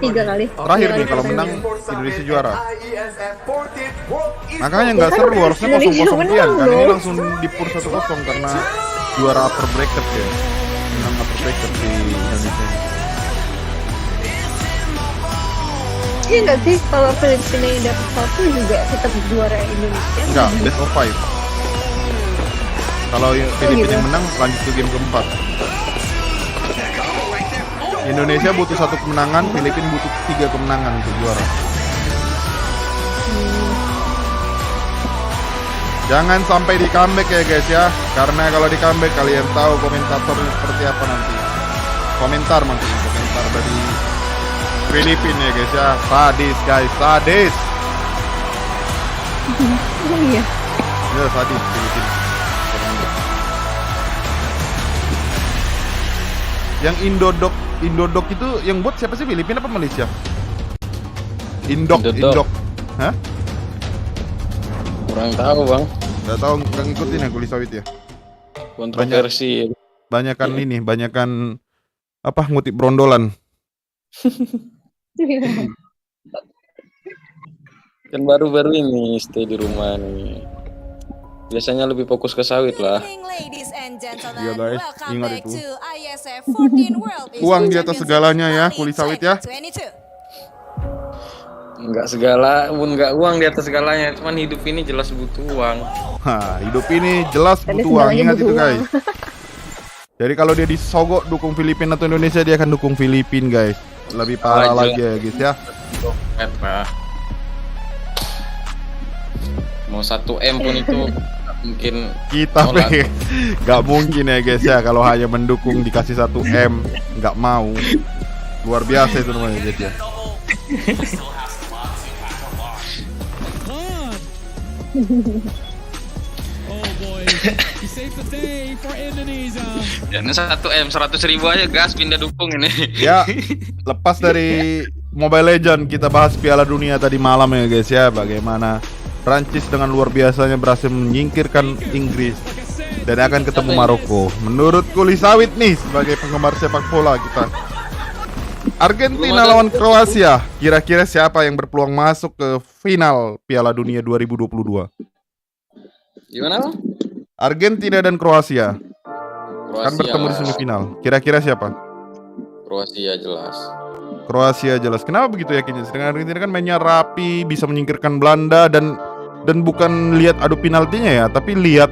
3 kali. Terakhir nih kalau menang Indonesia juara. Makanya nggak seru, harusnya 0-0 pian kan ini langsung dipur 1-0 karena juara upper bracket ya. Menang upper bracket di Indonesia. Iya nggak sih kalau Filipina yang dapat 1 juga tetap juara Indonesia? Enggak, best of 5. Kalau Filipina yang menang lanjut ke game keempat. Indonesia butuh 1 kemenangan, Filipina butuh 3 kemenangan untuk juara. Jangan sampai di comeback ya guys ya, karena kalau di comeback kalian tahu komentatornya seperti apa nanti. Komentar dari Filipina ya guys ya, sadis guys, sadis. Oh iya. Ya sadis Filipina. Yang Indodok itu yang buat siapa sih, Filipina apa Malaysia? Indok. Hah? Kurang tahu bang. Gak tahu, nggak ngikutin ya Kuli Sawit ya. Kontroversi. Banyakan apa ngutip brondolan. Kan baru-baru ini stay di rumah nih. Biasanya lebih fokus ke sawit lah. Iya guys, ingat itu. Uang di atas segalanya ya, Kuli Sawit ya. Enggak segala, enggak uang di atas segalanya. Cuman hidup ini jelas butuh uang. Hidup ini jelas butuh uang, ingat itu guys. Jadi kalau dia disogok dukung Filipina atau Indonesia, dia akan dukung Filipina guys. Lebih parah lagi ya guys ya. Mau 1M pun itu mungkin kita nggak mungkin ya guys ya kalau hanya mendukung dikasih 1M nggak mau. Luar biasa itu namanya guys ya. Ya, ini 1M 100.000 aja gas pindah dukung ini. Ya, lepas dari Mobile Legend kita bahas Piala Dunia tadi malam ya guys ya, bagaimana Prancis dengan luar biasanya berhasil menyingkirkan Inggris dan akan ketemu Maroko. Menurut Kuli Sawit nih sebagai penggemar sepak bola kita, Argentina lawan Kroasia, kira-kira siapa yang berpeluang masuk ke final Piala Dunia 2022? Gimana bang? Argentina dan Kroasia kan bertemu di semifinal. Kira-kira siapa? Kroasia jelas. Kroasia jelas. Kenapa begitu yakinnya? Sedangkan Argentina kan mainnya rapi, bisa menyingkirkan Belanda dan bukan lihat adu penaltinya ya, tapi lihat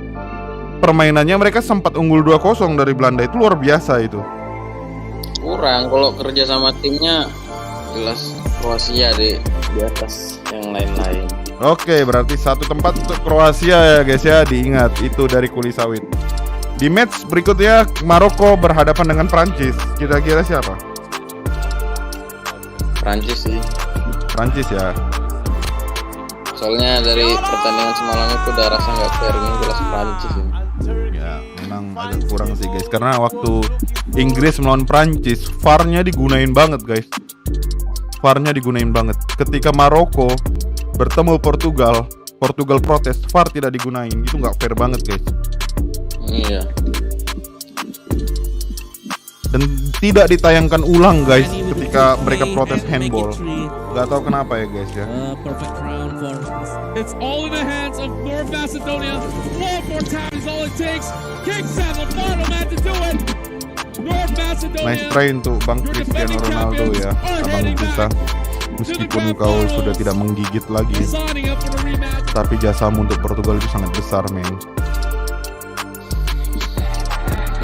permainannya mereka sempat unggul 2-0 dari Belanda, itu luar biasa itu. Kurang kalau kerja sama timnya jelas Kroasia di atas yang lain-lain. Oke, berarti satu tempat untuk Kroasia ya guys ya, diingat itu dari kulit sawit. Di match berikutnya Maroko berhadapan dengan Prancis. Kira-kira siapa? Prancis sih. Prancis ya. Soalnya dari pertandingan semalam itu udah rasa nggak fair, ini jelas Prancis ini. Ya, memang agak kurang sih guys, karena waktu Inggris melawan Prancis, VAR-nya digunain banget guys. VAR-nya digunain banget. Ketika Maroko bertemu Portugal protes, VAR tidak digunain. Itu nggak fair banget guys. Iya. Dan tidak ditayangkan ulang guys ketika mereka protes handball. Gak tahu kenapa ya guys ya. It's all in the hands of North Macedonia. One more time is all it takes. Kicks out the final man to do it. North Macedonia. Nice try untuk Bang Cristiano Ronaldo ya, abang kita. Meskipun kau sudah tidak menggigit lagi, tapi jasamu untuk Portugal itu sangat besar men.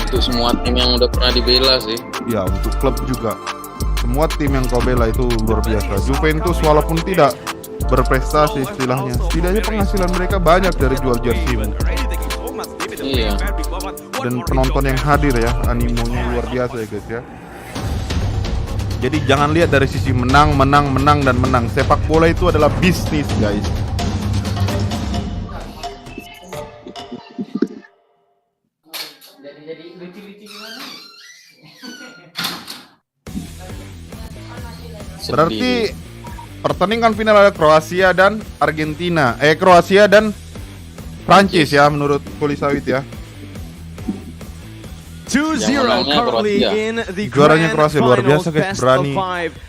Untuk semua tim yang udah pernah dibela sih. Ya, untuk klub juga. Semua tim yang kau bela itu luar biasa. Juventus walaupun tidak berprestasi istilahnya, setidaknya penghasilan mereka banyak dari jual jersey. Iya. Dan penonton yang hadir ya, animonya luar biasa ya guys ya. Jadi jangan lihat dari sisi menang. Sepak bola itu adalah bisnis guys. Berarti pertandingan final ada Kroasia dan Argentina. Kroasia dan Prancis ya menurut Kulit Sawit ya. 2-0 currently in the Juaranya Kroasia luar biasa Grandfinal, guys, berani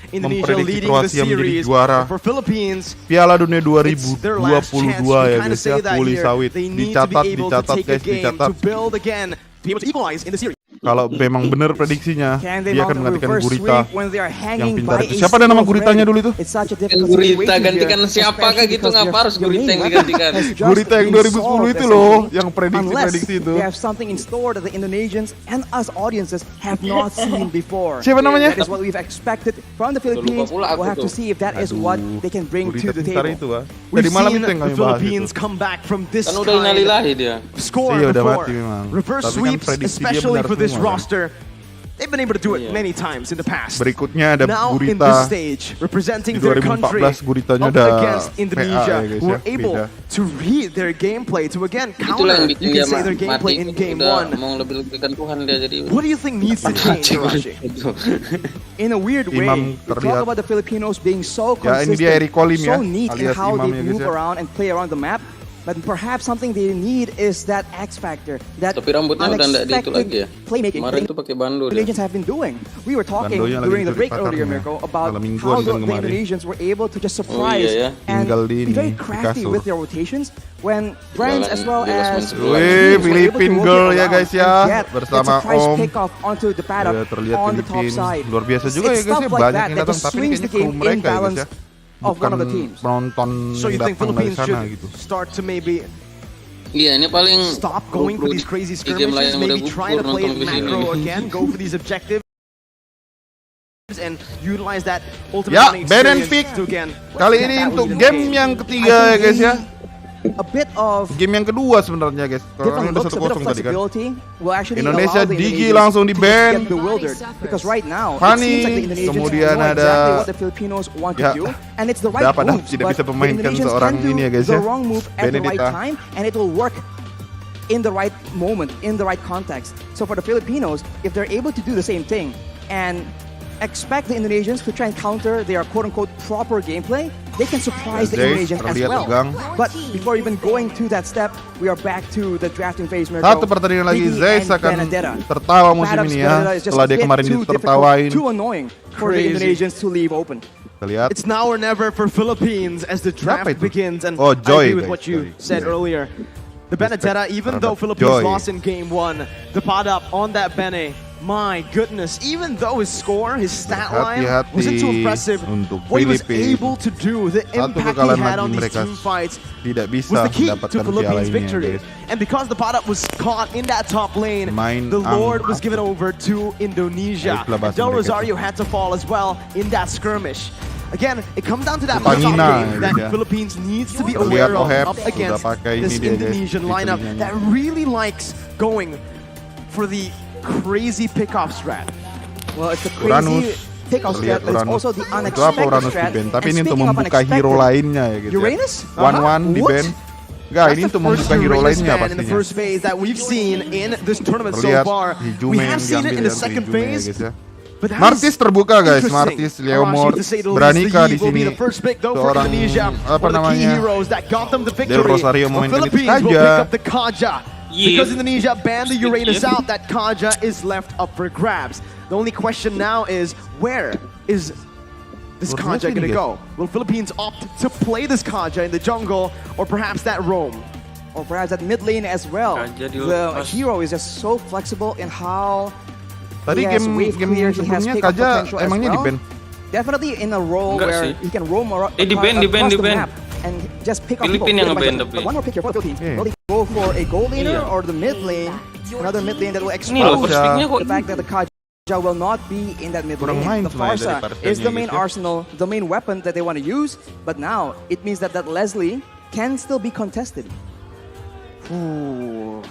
Indonesia memprediksi leading the Kroasia menjadi series. juara For Philippines, Piala Dunia it's their last 2022 chance. ya We kinda guys say ya. that Kulit here. Sawit They need to be able to dicatat take a guys, game dicatat. to build again, be able to equalize in the series. Kalau memang benar prediksinya, Can they dia mount akan a menggantikan reverse Gurita sweep when they are yang hanging pintar by itu. a Siapa ada nama single Guritanya thread? dulu itu? It's such a difficult Gurita situation gantikan here, siapa kah especially gitu, because ngapa harus your Gurita main yang weapon digantikan? has just Gurita yang been 2010 solved, itu loh, essentially. yang prediksi itu. They have something in store that the Indonesians and us audiences have not seen before. Siapa namanya? That is what we've expected from the Philippines. pula aku We'll have to tuh. see if that is what they can bring to Gurita the pintar table. itu ah. We've Tadi malam seen itu yang the kami bahas Philippines itu. come back from this Kan udah kind inalilahi dia. score Iya, udah before. mati memang. Reverse Tapi kan sweeps, prediksi dia especially benar for this semua, kan? roster. They've been able to do it many times in the past. Berikutnya ada Now in Gurita. this stage, representing Di their 2014 country Guritanya up ada against PA Indonesia, ya guys who ya, were able beda. to read their gameplay to again Itulah counter. yang bikin You dia can say their gameplay mati. in game Udah one. mau lebih-lebihkan Tuhan dia jadi. What do you think needs to change, Rashi? In a weird way, Imam we terlihat. talk about the Filipinos being so Ya, ini consistent, dia Eric Colim ya, so neat in alias how Imam they ya, guys move ya. around and play around the map. But perhaps something they need is that X factor, that Tapi rambutnya udah nggak di itu lagi ya. playmaking Kemarin tuh pakai bando dia. Indonesians have been doing. We were talking Bandonya lagi during the break dicuri earlier, pakarnya. Mirko, about Dalam mingguan how kan the kemarin. Indonesians were able to just surprise iya ya. and Tinggal di be very ini, di crafty kasur. with their rotations when brands as well Jelas as main sebelah. Wih, teams were able to Filipin rotate girl ya around guys ya, and get bersama that surprise Om. kickoff onto the paddock Ya, terlihat on the top Filipin. side. Luar biasa juga It's ya guys stuff ya, like banyak that yang that datang, just tapi ini swings the kayaknya kru game in mereka ya guys balance ya. of one Bukan of the teams. penonton So you yang think datang dari Philippines sana should gitu. start to maybe Iya, ini paling stop going for these crazy di game lain skirmishes, yang udah maybe try to gugur play it nonton ke sini. macro again, go for these objectives and utilize that ultimate Ya, running Ben and experience Pick. to again. Kali ini untuk game yang ketiga ya guys ya. A bit of Game yang kedua sebenarnya guys. Kalau different udah looks, a bit of 1-0 tadi kan. flexibility will actually Indonesia allow the Digi Indonesians langsung di to ban. get bewildered because right now Fanny, it seems like the Indonesians kemudian know ada- exactly what the Filipinos want Ya. to do and it's the right Dapat moves, tidak but bisa the memainkan Indonesians seorang can do ini ya guys the ya. wrong move at the right Benedetta. time and it will work in the right moment, in the right context. So for the Filipinos, if they're able to do the same thing and expect the Indonesians to try and counter their quote-unquote proper gameplay, they can surprise the Zay Indonesians as terlihat well. tegang. But before even going to that step, we are back to the drafting phase. Mirko. Satu pertandingan lagi, Digi Zay and akan Benedetta. tertawa musim Maddox ini Benedetta ya. is just Setelah a dia bit kemarin too ditertawain. difficult, too annoying for the Crazy. Indonesians to leave open. Kita lihat. It's now or never for Philippines as the draft Siapa itu? begins, and Oh, I Joy, agree with guys, what you Joy. said Joy. earlier. The Benedetta, even though terhadap Philippines Joy. lost in game one, the pad up on that Bene My goodness, even though his score, his stat line Hati-hati wasn't too impressive, untuk what he was Filipina. able to do, the Satu impact he kekalahan had lagi on these mereka team fights tidak was bisa the key mendapatkan to piala Philippines' ini, victory. guys. And because the Padat was caught in that top lane, Main the Lord angkat. was given over to Indonesia. Baiklah, bahasa Del mereka Rosario itu. had to fall as well in that skirmish. Again, it comes down to that Pangina, top game that ya. Philippines needs to be Lihat aware of Oheb up sudah against pakai this ini dia, guys, Indonesian lineup fiturnya. that really likes going for the crazy pickoff strat. Well, it's a Uranus. crazy pick-off Lihat strat, but it's Uranus. also the Itu apa unexpected Uranus strat. di ban? Tapi And ini untuk speaking of membuka hero unexpected, lainnya ya gitu. Uranus? Ya. 1-1 di What? ban. Enggak, That's ini the untuk first membuka hero Uranus lainnya ban in the pastinya. first phase that we've seen in this tournament so Lihat far. Hijume We yang have seen it diambil in the dari second Hijume ya, phase. guys ya. But that Martis is terbuka guys, interesting. Martis, Leomord, Arashi, to say the least, Branika the di Yi will sini. be the first pick though for Seorang Indonesia. apa One of the key namanya? heroes that got them the Del victory. Rosario The memainkan Philippines will Kaja. pick up the Kaja. Yi. Because Indonesia banned the Uranus out, that Kaja is left up for grabs. The only question now is, where is this Where's Kaja Leslie, going to guys? go? Will Philippines opt to play this Kaja in the jungle, or perhaps that roam? or perhaps at mid lane as well. Kaja The dilepas. hero is just so flexible in how Tadi he has game wave clear, he has sebelumnya pick-up Kaja potential as emangnya di well. ban. Definitely in a role Enggak where sih. he can roam around Di ban, di ban, across di the ban. map and just pick up Filipina people. yang nge-ban But tapi. one more pick here for the Philippines. Yeah. Will they go for a gold laner Iya. or the mid lane? Another mid lane that will Ini loh, expose first picknya kok the fact that the Kaja will not be in that mid Kurang main lane. The sebenarnya dari Farsa Parsianya is the main gitu. arsenal, the main weapon that they want to use. But now it means that Leslie can still be contested. Ooh.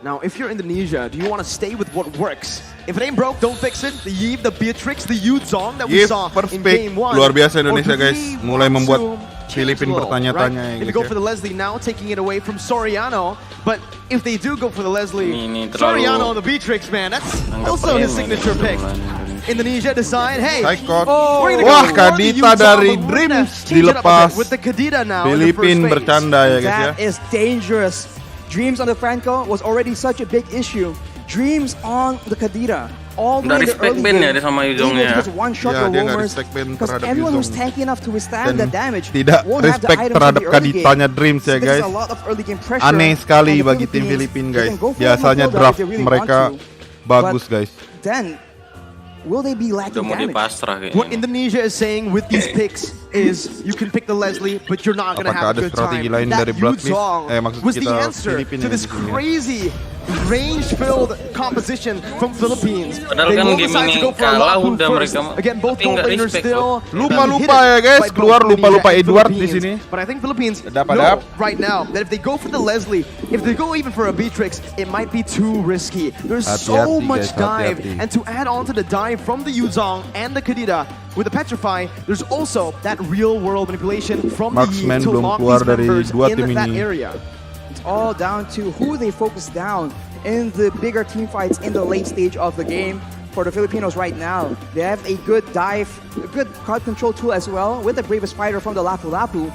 Now, if you're Indonesia, do you want to stay with what works? If it ain't broke, don't fix it. The Iesf, the Beatrix, the Yuzong that we Iesf saw first in pick. game 1. Luar biasa Or Indonesia, do guys. we Mulai want membuat to change Filipina the role, bertanya-tanya right? ya, If they guys go ya. for the Leslie now, taking it away from Soriano. But if they do go for the Leslie, Ini terlalu- Soriano, the Beatrix, man, that's Anggap also his remeh signature nih, pick. Indonesia. Indonesia decide, hey, Saikot. we're gonna Wah, go for the Kadita Yuzong, dari but we're gonna Dreams change it up a dilepas. bit with the Kadita now in the first Filipin phase. bercanda ya guys ya. That is dangerous. Dreams on the Franco was already such a big issue. Dreams on the Kadita. All the Udah way in the respect early ban game, ya dia sama able Yuzongnya. to just one-shot Ya, the dia nggak roamers. respect ban Because terhadap everyone was Yuzong. tanky enough to withstand Dan the damage. tidak Won't have the respect items terhadap from the early Kaditanya game. Dreams ya So there's guys. a lot of early game pressure Aneh sekali on the bagi tim Philippines. Filipin They guys. can go for Biasanya Matilda if draft they really mereka want to. bagus But guys. Then, will they be Udah lacking mau damage? dipasrah What kayaknya. Indonesia is saying with these picks is you can pick the Leslie, but you're not going to Apakah have a ada good strategi time. lain That dari Blacklist? Yuzong Maksud was the kita answer Filipina to ya this di sini ya. crazy range-filled composition from Philippines. Padahal They kan will game decide ini to go for a kalah Lapu udah first. mereka mah. Again, both Tapi gold nggak laners respect still kok. Lupa-lupa being ya, hidden guys. by both Keluar lupa-lupa Indonesia and Edward di Philippines. sini. But I think Philippines Adap. know right now that if they go for the Leslie, if they go even for a Beatrix, it might be too risky. There's so Hati-hati, much guys, dive, hati-hati. and to add on to the dive from the Yuzong and the Kadita with the Petrify, there's also that real-world manipulation from the Yi Marksman to belum lock keluar these dari members dua in tim that ini. area. It's all down to who they focus down in the bigger team fights in the late stage of the game. For the Filipinos right now, they have a good dive, a good crowd control tool as well with the Bravest Fighter from the Lapu Lapu.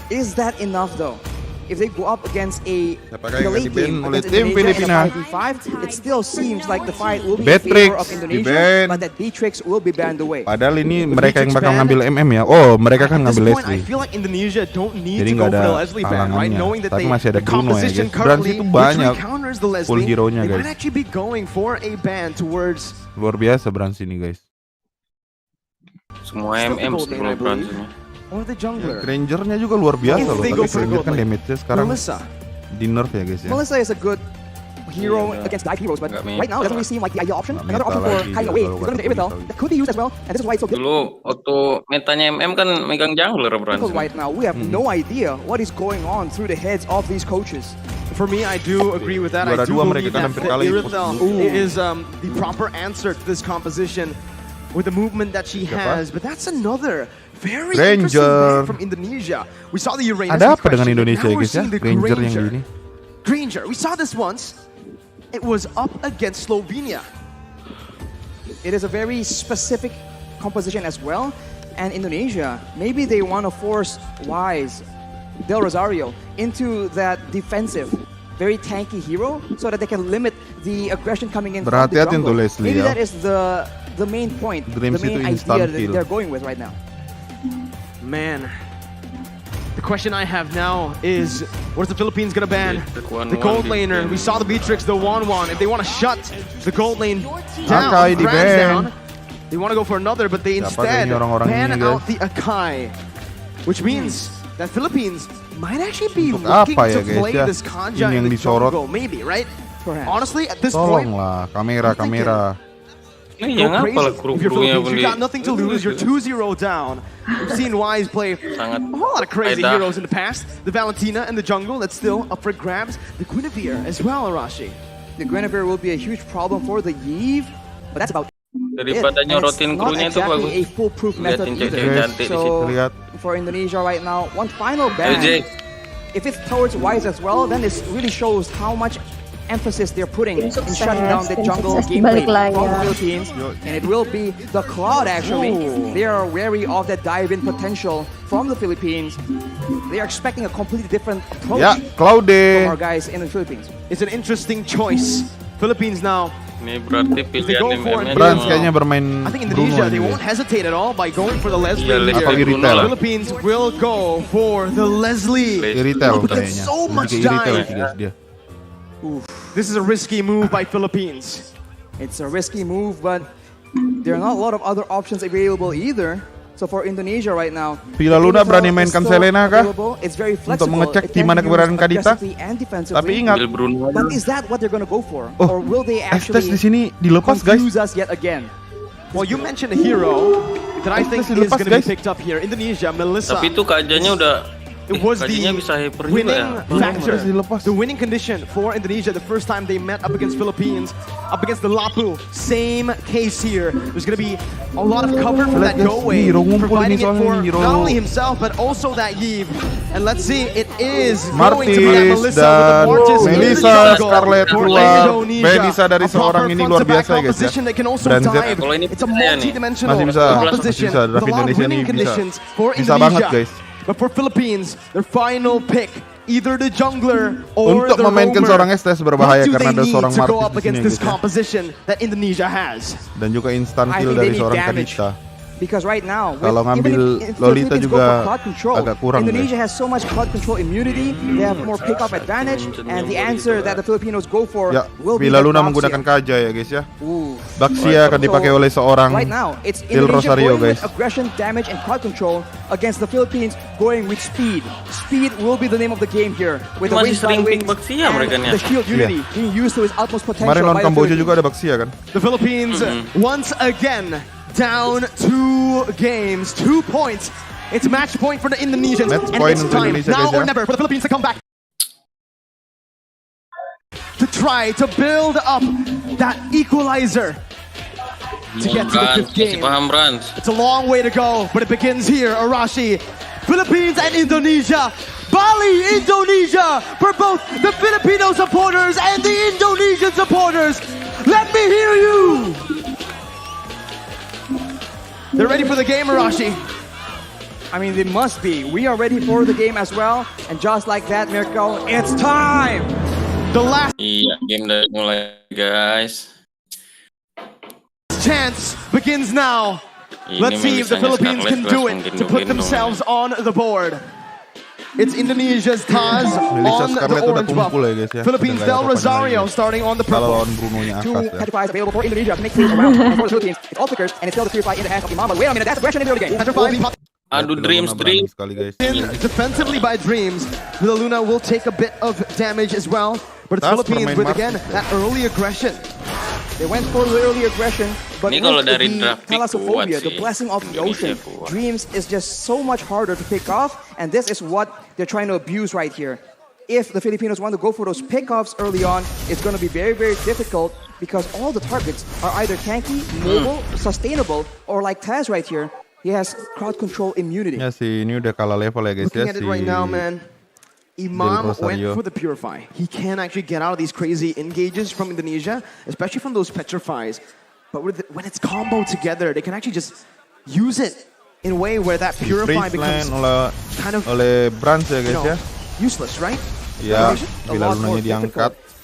Is that enough though? If they go up against a Apakah in the yang late di-ban game oleh against tim Indonesia in a Filipina? 5v5, it still seems like the fight will be in Beatrix favor of Indonesia, di-ban. but that Beatrix will be banned away. Padahal ini With mereka yang Beatrix bakal ban, ngambil MM ya. Oh, mereka kan At this ngambil point, I Leslie. feel like Indonesia don't need Jadi to go nggak for the ada Leslie ban, right? halangannya. Knowing that Tapi they, masih ada the Bruno ya, composition guys. Brans currently, itu which banyak counters the full Leslie, hero-nya, they guys. might actually be going for a ban towards Luar biasa Brans ini guys. Semua Still MM gold sih lane, kalau I believe. Bronze-nya. or the jungler. Rangernya juga luar biasa If loh. they Tapi go for Ranger gold kan lane. damage-nya sekarang Melissa, di nerf ya guys ya. Melissa is a good hero Yeah, against dive heroes, but nggak right now doesn't really seem like the ideal option. Another option for hiding away is going to Ibethel. That could be used as well, and this is why it's so Dulu waktu metanya MM kan megang jungler Bronze. difficult right now. We have no idea what is going on through the heads of these coaches. for me, I do agree with that. I Juara do dua believe mereka kan that hampir kalah di Irithel posisi is the proper answer to this composition with the movement that she has. But that's another very interesting Ranger. ban from Indonesia. We saw the Uranus. Ada in apa dengan question, but Indonesia now ya we're guys ya? seeing the Ranger yang gini. Granger. We saw this once. It was up against Slovenia. It is a very specific composition as well, and Indonesia, maybe they want to force Wise, Del Rosario, into that defensive, very tanky hero, so that they can limit the aggression coming in from the Berhati-hati jungle. untuk Leslie Maybe ya. that is the main point, Dreams the main itu instant idea that kill. they're going with right now. Man, the question I have now is, what is the Philippines gonna ban? The gold laner. We saw the Beatrix, the 1-1. If they want to shut the gold lane down, Brand's down, they want to go for another, but they instead ban out the Akai. Which means that Philippines might actually be looking to play this Kanja in the jungle, maybe, right? Honestly, at this point, kamera. go crazy. If you're Philippines, you got nothing to lose. You're 2-0 down. We've seen Wise play a whole lot of crazy heroes in the past. The Valentina and the jungle, that's still up for grabs. The Guinevere as well, Arashi. The Guinevere will be a huge problem for the Iesf, but that's about Daripada nyorotin krunya itu bagus. a foolproof method either. Cantik-cantik di situ. So for Indonesia right now, one final ban. If it's towards Wise as well, then it really shows how much emphasis they're putting in shutting down the jungle gameplay from the Philippines, and it will be the Cloud actually. They are wary of that dive-in potential from the Philippines. They are expecting a completely different approach Cloud from our guys in the Philippines. It's an interesting choice. Philippines now. Ini berarti pilihan Brans kayaknya bermain I think Indonesia, they won't hesitate at all by going for the Leslie. Philippines will go for the Leslie. Retail kayaknya. So much dia. This is a risky move by Philippines. It's a risky move, but there are not a lot of other options available either. So for Indonesia right now, Villa Luna berani mainkan Selena kah? It's very Untuk flexible. mengecek di mana keberadaan Kadita. Tapi ingat, but is that what they're gonna go for? Or will they actually di sini dilepas guys. confuse us yet again? Well, you mentioned a hero that I think is going to be picked up here. Indonesia, Melissa. Tapi itu kajanya udah It was the winning factor, dilepas. the winning condition for Indonesia the first time they met up against Philippines, up against the Lapu. Same case here. There's going to be a lot of cover for that go-away, providing it for not only himself, but also that Iesf. And let's see, it is going to be that Melissa with the Mortis. Melissa, Scarlet keluar. Melissa dari seorang ini luar biasa guys ya. It's a multi-dimensional composition with a lot of winning conditions for Bisa banget Indonesia. guys. But for Philippines, their final pick, either the jungler or untuk the memainkan roamer. seorang Estes berbahaya What do karena they ada seorang need to go Martis up di against sini this guys ya. composition that Indonesia has? Dan juga instant I kill think they dari need seorang damage. Kadita. Because right now, Kalau ngambil Lolita juga agak kurang. Indonesia has so much cloud control immunity. They have more pick-up advantage, and the answer that the Filipinos go for will be Villa Luna Baxia. menggunakan Kaja ya guys ya. Baxia akan dipakai oleh seorang Right now, it's Til Indonesia Rosario going guys. with aggression, damage, and crowd control against the Philippines going with speed. Speed will be the name of the game here. With the Masih wings sering wings pick Baxia mereka nih. the shield unity being used to its utmost potential. Kemarin lawan by the Kamboja Philippines. juga ada Baxia kan. The Philippines once again down 2 games, 2 points. It's match point for the Indonesians, Match and point it's untuk time Indonesia, now guys, or ya. never for the Philippines to come back to try to build up that equalizer to get to the 5th game. Paham Brans. It's a long way to go, but it begins here. Arashi, Philippines and Indonesia. Bali, Indonesia, for both the Filipino supporters and the Indonesian supporters. Let me hear you. They're ready for the game, Arashi. I mean, they must be. We are ready for the game as well. And just like that, Mirko, it's time! The last Iya, game udah mulai guys. chance begins now. Ini Let's see if the Melisanya Philippines Scarlet can do langsung it to gendong-gendong. put themselves on the board. It's Indonesia's Taz Melissa on the Scarlet udah orange buff. kumpul ya guys ya. Philippines Udah nggak Del ada Rosario apa-apanya starting on the lagi. Kalau purple. lawan Bruno-nya Two Akas ya. Petrifies available for Indonesia to make things around. And for the Philippines, it's all flickers, and it's still the Purify in the hands of Imam. But wait a minute, that's aggression in the early game. Petrified Aduh, Villa Dreams, Luna berani Dreams. sekali guys. defensively by Dreams. Villa Luna will take a bit of damage as well. But it's Tas Philippines bermain with again Martis. that early aggression. They went for the early aggression, but Ini with kalau dari the draft pick thalassophobia, kuat the sih. blessing of the Indonesia ocean, kuat. Dreams is just so much harder to pick off, and this is what they're trying to abuse right here. If the Filipinos want to go for those pickoffs early on, it's going to be very, very difficult because all the targets are either tanky, mobile, sustainable, or like Taz right here, he has crowd control immunity. Ya si ini udah kalah level ya guys ya Looking at si it right now, man. Imam went Rosario. for the Purify. He can actually get out of these crazy engages from Indonesia, especially from those Petrifies. But when it's combo together, they can actually just use it in a way where that Purify becomes kind of oleh Brans ya guys ya. useless, right? Ya, A Villa lot more Lunanya diangkat. difficult.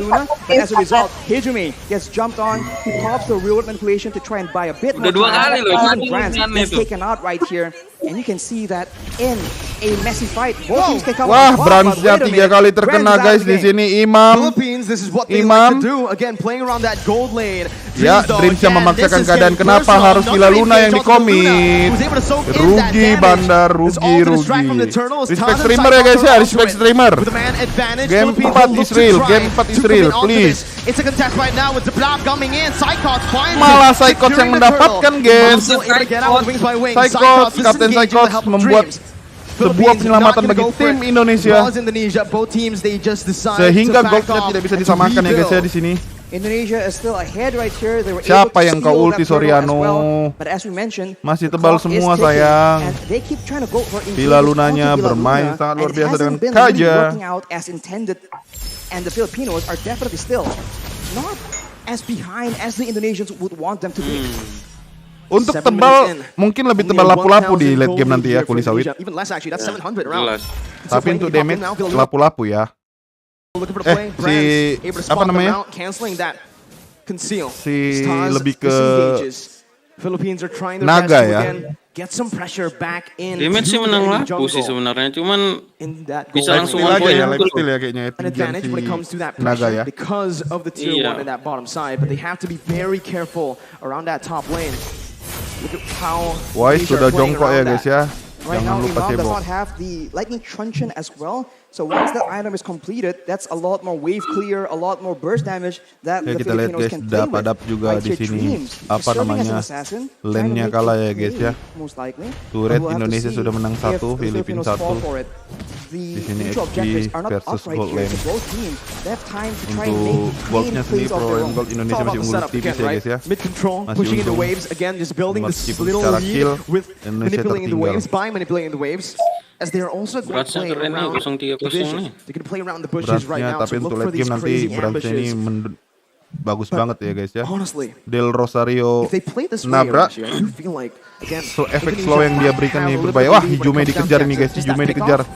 Luna, but as a result, Hijumi gets jumped on, he pops the real real world manipulation to try and buy a bit Udah more 2 time. kali loh, Even tadi Grant kan is itu. taken out right here, and you can see that in a messy fight, both teams can come Wah, out. Bransnya But wait a 3 minute, kali terkena Grant is out guys of the di game. sini. Imam. Philippines, this is what they Imam. like to do. Again, playing around that gold lane. Ya, Dreams yang memaksakan keadaan. Kenapa harus Villa Luna yang dikomit? Rugi Bandar, rugi. Respect streamer ya guys ya, respect streamer. Game 4 Israel, game 4 Israel, please. Malah Psychots yang mendapatkan guys. Psychots, Kapten Psychots membuat sebuah penyelamatan bagi tim Indonesia. Sehingga goldnya tidak bisa disamakan ya guys ya di sini. Indonesia is still ahead right here. They were Siapa able to yang kau steal ulti, that turtle as Soriano? well. But as we mentioned, Masih the tebal clock is semua, ticking, sayang. and they keep trying to go for Villa engagement Lunanya onto Villa bermain Luna, sangat luar and it biasa hasn't dengan been really Kaja. working out as intended. And the Filipinos are definitely still not as behind as the Indonesians would want them to be. Untuk tebal, mungkin lebih tebal lapu-lapu di late game nanti ya, Kuli Sawit. Jelas. Tapi untuk damage, lapu-lapu ya. Si apa namanya? Si lebih ke naga ya. Damage sih menang lapu sih sebenarnya, cuman bisa langsung Lifesteal aja poin ya, dulu. lifesteal ya kayaknya ya, tinggian si naga ya. Because of the tier 1 in that bottom side, but they have to be very careful around that top lane. Look at how Wise sudah jongkok ya guys ya. Right Jangan now, lupa Imam does cebok. not have the lightning truncheon as well. So once that item is completed, that's a lot more wave clear, a lot more burst damage that Oke, the kita lihat Filipinos guys, can play with. dap juga Right di here, sini. Dreams is Apa serving as an namanya? assassin, Lane-nya trying to make kalah it ya guys play, ya. most likely. Turret But we'll have to Indonesia see sudah menang if 1, the Filipina Filipinos fall 1. for it. The Di sini neutral XP objectives are not up versus right gold here, lane. so both teams they have time to try and Untuk make goldnya clean sendiri, plays of Pro their and own. Gold Indonesia masih unggul tipis ya guys ya. Mid control, Masih pushing in the untung. waves again, just building this Meskipun little secara lead kill, with Indonesia manipulating the tertinggal. waves, by manipulating the waves. As they are also going to Beratnya play keren nih, around 0-3-0 the vision. nih. They're going to play around the bushes right Beratnya, now tapi to look untuk for late these game nanti crazy beratnya ini ambushes. bagus banget ya guys ya. Honestly, Del Rosario if they play this way, nabrak. Arashi, I do feel like again, So efek Indonesia slow yang dia might berikan have nih a little berbahaya. bit Wah, of lead when Jume it comes down dikejar to nih guys, just that Jume pick dikejar. off.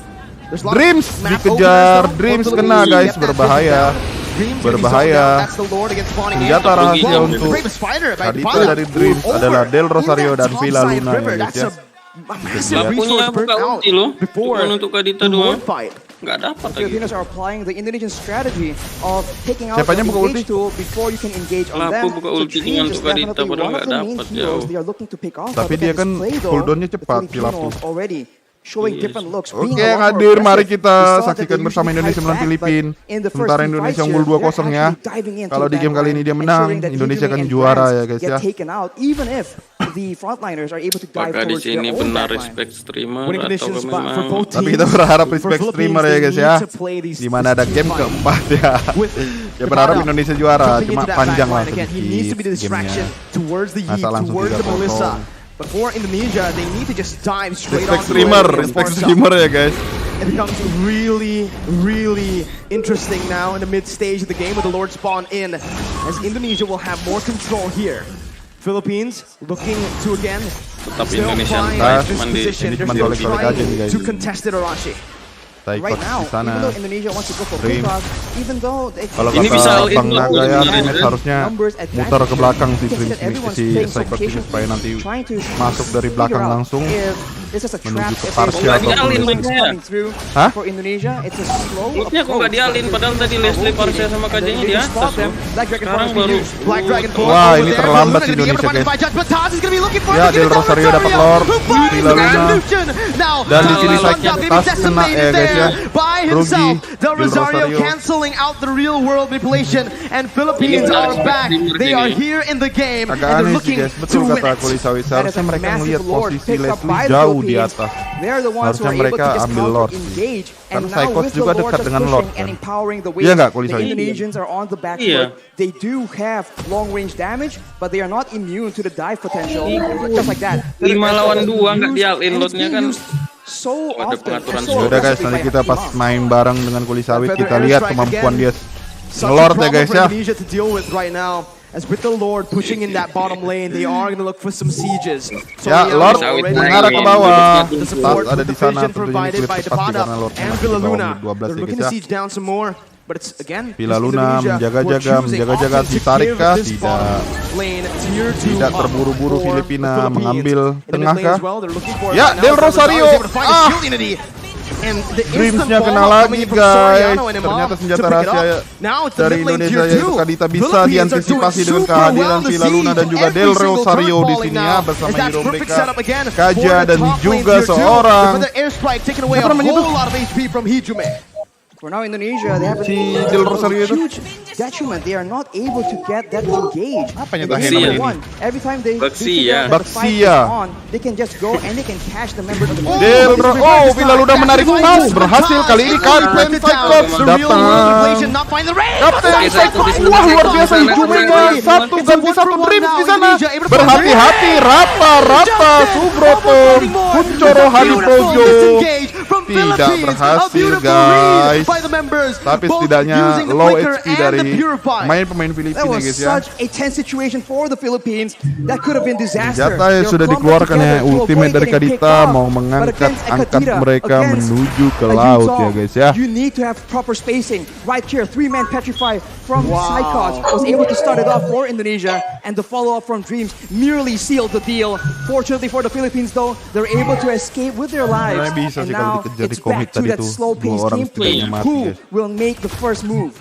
There's a lot of Dreams map dikejar, openers, though, Dreams for kena Philippines. guys, Get that berbahaya. vision down. Dreams gonna be Berbahaya. sold out. That's the Lord against spawning in. Senjata rahasia Wow, untuk the bravest fighter by Hadita Depada. dari Dreams Over adalah Del Rosario in that dan top Villa side Luna ya river. guys That's ya. a massive Lapunya resource buka burnt out ulti loh, before cuman untuk Kadita the doang. board fight. Nggak dapat lagi. Filipinos are applying the Indonesian strategy of taking out Siapanya the buka ulti? engage tool before you can engage on Lapu them. buka So ulti Dreams cuma is untuk Kadita, definitely padahal one of nggak the main dapat, heroes jauh. they are looking to pick off. Tapi But dia against kan play, though, cooldownnya the cepat, si Lapu. Filipinos already showing different looks. being Oke, a lot more hadir, mari aggressive. kita We saw that saksikan they bersama usually Indonesia fight melawan back, Filipina. but in the first Sementara two Indonesia fights unggul here, 2-0 ya. they're actually diving into Kalau di that game kali ini dia line, menang, ensuring that Indonesia Hidumi kan and juara Brands ya guys get ya. taken out, even if the frontliners are able to dive Apakah di towards their sini own benar backline. respect streamer Winning atau conditions for memang both Tapi teams. kita berharap For respect Philippines, streamer ya they guys need ya. to play these Dimana ada team game fight keempat ya. with Ya berharap Depada Indonesia juara, jumping cuma into that panjang lah backline again. He needs to be the sedikit distraction gamenya. towards the Yi, Masa langsung towards the 3-0. Melissa. But for Indonesia, they need to just dive straight Respect on streamer, respect streamer ya guys. It becomes really, really interesting now in the mid stage of the game with the Lord spawn in, as Indonesia will have more control here. Philippines looking to again tetap still Indonesia find entah. this cuman di position. Ini They're cuma still golek-golek aja nih, guys. trying to contest it, Arashi. Psychots Right now, di sana. even though Indonesia wants to go for Dream. pickoff, even though they Kalau Ini bisa kata all-in Bang loh, Naga ya, sebenarnya. Dreams harusnya numbers muter ke belakang si you can see Dreams that ini, everyone's si playing Psychots ini suffocation, supaya nanti trying to masuk dari figure belakang out langsung if this is a trap, menuju ke if Parsia there's ataupun dialin things mainnya. coming through Hah? for Indonesia. It's a slow Lootnya kok nggak dialin, padahal tadi Leslie Parsia sama KJ-nya di atas loh. Sekarang baru Black Dragon Wah, ini terlambat sih Indonesia guys. Ya, Del Rosario dapat Lord, Villa Luna. Dan di sini Tas kena ya guys ya. Rugi, Del Rosario. canceling out the real world manipulation, and Philippines are back. They are here in the game and Agak they're aneh sih looking guys, to betul win kata it. Kuli Sawit. That is Seharusnya a mereka massive melihat Lord posisi picked up by Leslie the jauh di Philippines. atas. They're the ones who Harusnya are able mereka to just ambil counter Lord. engage, and Karena now Psychots with the juga Lord dekat just dengan pushing Lord, and kan? empowering the Iya waves, nggak, Kuli the Sawit? Indonesians are on the back Iya. foot. They do have long range damage, but they are not immune to the dive potential. Just like that. 5 lawan 2 nggak Used, dialin and it's lootnya being kan. used so Ada often. pengaturan and so Yaudah guys, aggressively nanti by kita pas Imam. main bareng dengan Kuli Sawit, Feather kita lihat airstrike kemampuan again. dia Such a ngelord ya problem guys for ya. Indonesia to deal with right now. As with the Lord pushing in that bottom lane, they are going to look for some sieges. Ya, Soriano Lord already mengarah ke on bawah. the Tas support ada with di the sana, vision tentunya provided klip by pasti Depada karena Lordnya and masih di Villa bawah Luna. 12 They're ya looking guys to ya. siege down some more. But it's again Villa Luna menjaga-jaga ditarik kah? Tidak terburu-buru Filipina mengambil tengah kah? Ya, Del Rosario. Dreams-nya kena lagi guys. Ternyata senjata rahasia dari Indonesia yaitu Kadita bisa diantisipasi dengan kehadiran Villa Luna dan juga Del Rosario di sini ya bersama hero mereka Kaja dan juga seorang siapa namanya itu? For now, Indonesia, they have a Del Rosario itu huge detriment. They are not able to get that engage. apa nyetahin namanya ini? Every time they Baksia. on, they can just go and they can catch the member of the Villa Luna menarik tas berhasil kali ini Kapten Cyclops datang. Kapten Cyclops wah luar biasa hijaunya satu ganti satu Dreams di sana. Berhati-hati rata Subroto Kuncoro Hadiprojo tidak berhasil guys. Tapi setidaknya low HP dari pemain Filipina guys ya. Senjata yang sudah dikeluarkan ya, ultimate dari Kadita mau angkat mereka menuju ke laut ya guys ya. You need to have proper spacing. Right here, 3-man Petrify from Psychots was able to start it off for Indonesia, and the follow-up from Dreams merely sealed the deal. Fortunately for the Philippines though, they're able to escape with their lives. And now it's back to that slow-paced gameplay. Who will make the first move?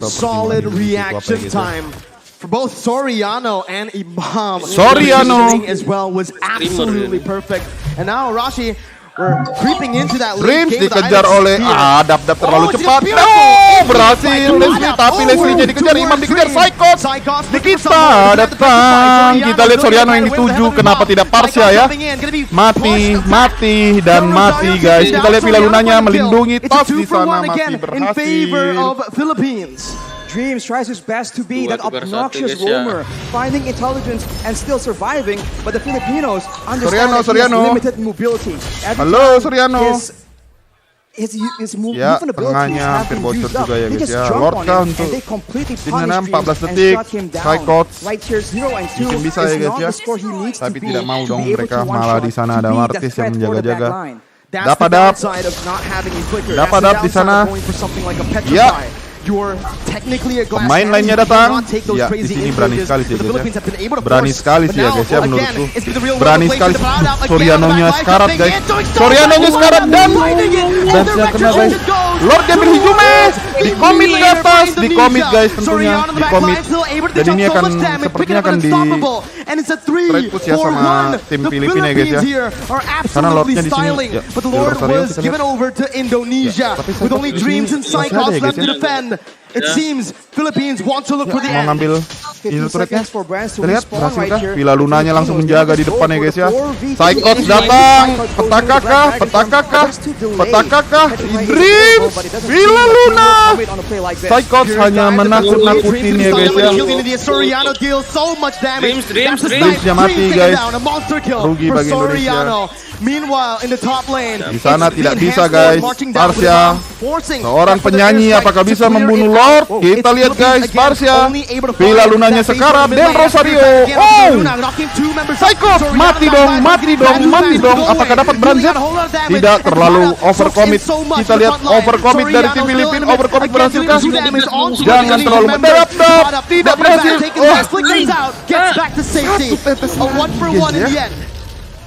Solid reaction time for both Soriano and Imam. Soriano as well was absolutely perfect. And now Rashi, we're creeping into that Dreams late game. dikejar oleh dap terlalu cepat. Berhasil Leslie, tapi Leslie-nya dikejar, Imam dikejar, Psychots Nikita datang. Kita lihat Soriano yang dituju, kenapa tidak Parsia ya? Mati guys. Kita lihat Villa Lunanya melindungi tas di sana, masih berhasil. Dreams tries his best to be that obnoxious roamer, finding intelligence and still surviving, but the Filipinos understand that he has limited mobility. Halo Soriano. His ya, tengahnya hampir bocor juga ya guys ya. Lordka untuk Dinana 14 detik. Psychots mungkin bisa ya guys ya. Tapi tidak mau dong mereka, malah di sana ada Martis yang menjaga-jaga. Dapat di sana. Ya. Pemain lainnya datang. Ya, di sini berani sekali sih guys ya. Berani sekali sih ya guys ya menurutku. Berani sekali. Soriano-nya sekarat guys. Soriano-nya sekarat dan kena guys. Lord diambil Hijume. Di-commit ke atas. Di-commit guys tentunya. Di-commit. Dan ini sepertinya akan di trade push ya sama tim Filipina ya guys ya. Karena Lordnya di sini. Ya, Rosario kita lihat. Tapi Cyclops di sini masih ada ya guys ya. It seems Philippines want to look for the end. Mengambil turretnya. Kita lihat berhasil kah? Villa Lunanya langsung menjaga di depan ya guys ya. Psychots datang. Petakakah? Dreams. Villa Luna. Psychots hanya menakut-nakutin ya guys ya. Dreamsnya mati guys. Rugi bagi Indonesia. Meanwhile, in the top lane, di sana tidak bisa guys. Parsia, seorang penyanyi, apakah bisa membunuh Lord? Kita lihat guys, Parsia, Villa Lunanya sekarat, Del Rosario. Psychots, mati dong. Apakah dapat Branzet? Tidak, terlalu overcommit. Kita lihat overcommit dari tim Filipina. Overcommit berhasilkah? Jangan terlalu mendarat. Tidak berhasil.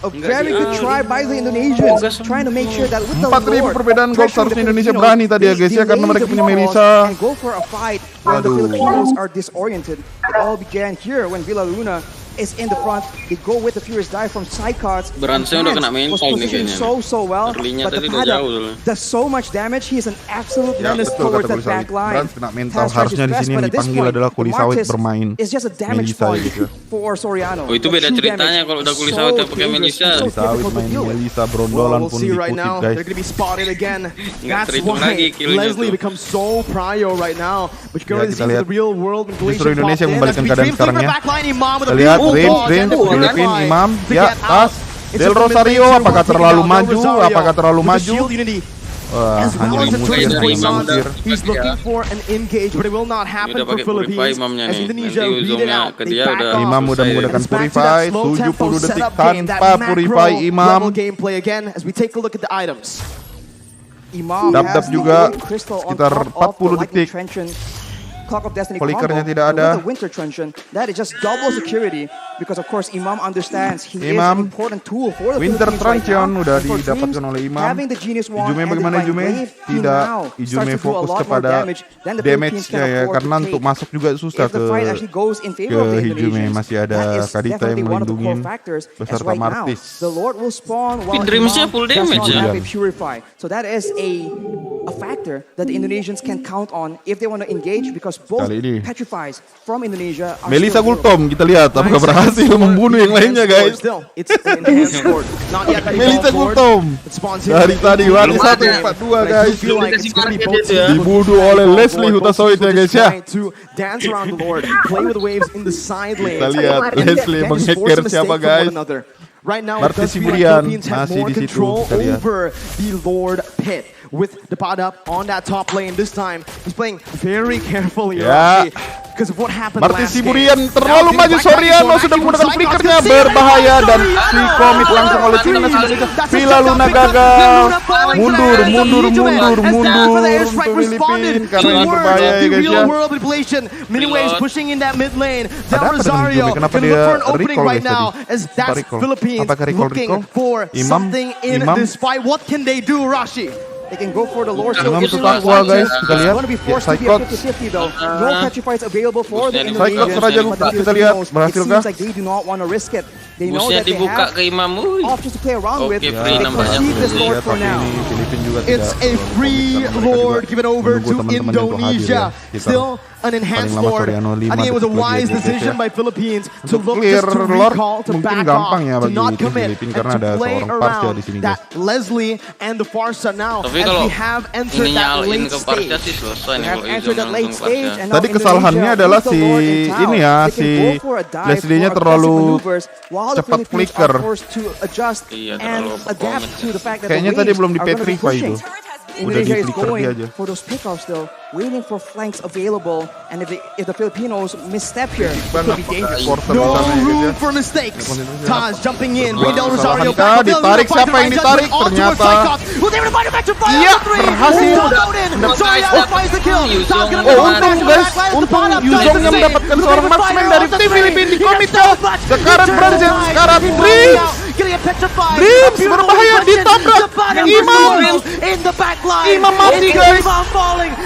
A very good try by the Indonesians, trying to make sure that with the 4.000 perbedaan gol seharusnya Indonesia berani tadi ya guys ya, karena mereka punya Melissa. And go for a fight when the Filipinos are disoriented. It all began here when Villa Luna is in the front. They go with the furious dive from Psychots. Beransnya udah kena mental nih kayaknya. So well, but the Pada does so much damage. He is an absolute menace towards that back line. Brans kena mental, harusnya di sini yang dipanggil adalah Kulisawit bermain It's just a damage point for Soriano. Oh, itu beda ceritanya kalau udah Kulisawit pakai Melissa. Kulisawit main Melissa, brondolan pun dikutip guys. That's why Leslie becomes so prio right now. But you can see the real world justru Indonesia membalikkan keadaan sekarang ya. Kita lihat Dreams, Filipina, Imam, ya, tas, Del Rosario, apakah terlalu maju? Wah, hanya mengusir. He's looking for an engage, but it will not happen for Philippines. As Indonesia read it out, they back off. Imam mudah menggunakan Purify, 70 detik tanpa Purify Imam. Gameplay again as we take a look at the items. Imam Dap-dap has the juga Void Crystal on sekitar top of the 40 Lightning detik. Truncheon. Clock of Destiny Flickernya combo, tidak but ada. with the Winter Truncheon, that is just double security because of course Imam understands he is Imam. an important tool for the Winter Philippines right Truncheon now. udah And for didapatkan Dreams, oleh Imam. having the Genius Wand Ijume and the bagaimana Divine Ijume? Wave, he Tidak, now starts Ijume to do a fokus lot more kepada damage than the Philippines can damage-nya ya, afford karena to untuk take. masuk juga susah If the fight actually goes in favor of the Ijume. Indonesians, Masih ada that is Kadita definitely yang one of the core melindungi factors. As beserta right now, Martis. the Lord will spawn while Dreamsnya Imam full does damage not ya. have a Purify. So that is a factor that the Indonesians can count on if they want to engage because both Kali ini. petrifies from Indonesia are Melissa still available. Gultom, kita lihat apakah berhasil membunuh yang lainnya guys. Still, it's an enhanced sword. Not yet that Melissa evolved sword. Gultom It spawns in dari with tadi the wadi But 142 I guys. do feel like it's gonna be both Dibunuh oleh Leslie Hutasoit ya guys ya. trying to dance around the Lord, play with the waves in the side lane. Kita lihat Leslie menghacker siapa guys. Right now, it Martis does feel like Siburian Philippines have masih more di situ, control kita lihat. over the Lord pit. With the pot up on that top lane this time, he's playing very carefully. Ya. Because of what happened Martis last Siburian game. terlalu maju, Soriano sudah menggunakan flickernya berbahaya dan si komit langsung oleh timnas Indonesia. Villa Luna gagal. Mundur untuk Filipina karena ini berbahaya ya guys ya. Many waves pushing in that mid lane. Ada Del apa dengan Rosario Ijume? Kenapa can dia look for an opening recall right guys now tadi? as that's Recall. Philippines Apakah recall? looking for something in this fight. What can they do, Rashi? They can go for the Lord Shield Imam if they tetap want kuat, guys. to. Kita lihat. It's going to be forced Ya, to be a Psychots. 50-50 though. No petrifies available for the Psychots Indonesians. Raja but Luka, the kita lihat. Filipinos, Berhasil it kah? seems like they do not want to risk it. They know Busnya that they dibuka have ke Imam. Uy. options to play around with. Oke, They free can nampaknya. proceed this Lord for Tapi now. ini Filipina juga It's tidak a free karena mereka Lord juga given over menunggu to teman-teman yang tuh hadir Indonesia. ya. Kita Still an enhanced paling lama Lord. Soriano I 5 think it was a detik lagi wise ya, guys, decision ya. by Philippines to Untuk look clear just to Lord recall, to mungkin back gampang off, ya to bagi not tim commit, Filipina and karena to ada play seorang Parsya around di sini that guys. Leslie and the Farsa now Tapi as kalau we have entered ini that nyalin late ke Parsya stage. sih selesai They nih have kalau entered that Indo late langsung stage Parsya. and now Tadi kesalahannya Indonesia adalah with the si Lord in town. ini ya, They can si go for a dive, Leslie-nya for terlalu aggressive maneuvers, while the cepat Philippines flicker. are forced to adjust Iya, and terlalu adapt performance. to the fact that Kayaknya the tadi waves belum di are gonna be petrify pushing. itu. Udah Indonesia di is flicker going dia aja. for those pickoffs though, waiting for flanks available, and if the Filipinos misstep here, it could be dangerous. Porter No di sana ya, guys, room ya. for mistakes. Taz jumping in. Buat Del kesalahan Rosario kah? Ditarik, siapa yang ditarik? Ternyata iya, berhasil. Untung guys, untung Yuzong yang mendapatkan seorang marksman dari tim Filipina di komite. Sekarang Branson, sekarang Dreams berbahaya ditabrak Imam. Imam mati guys.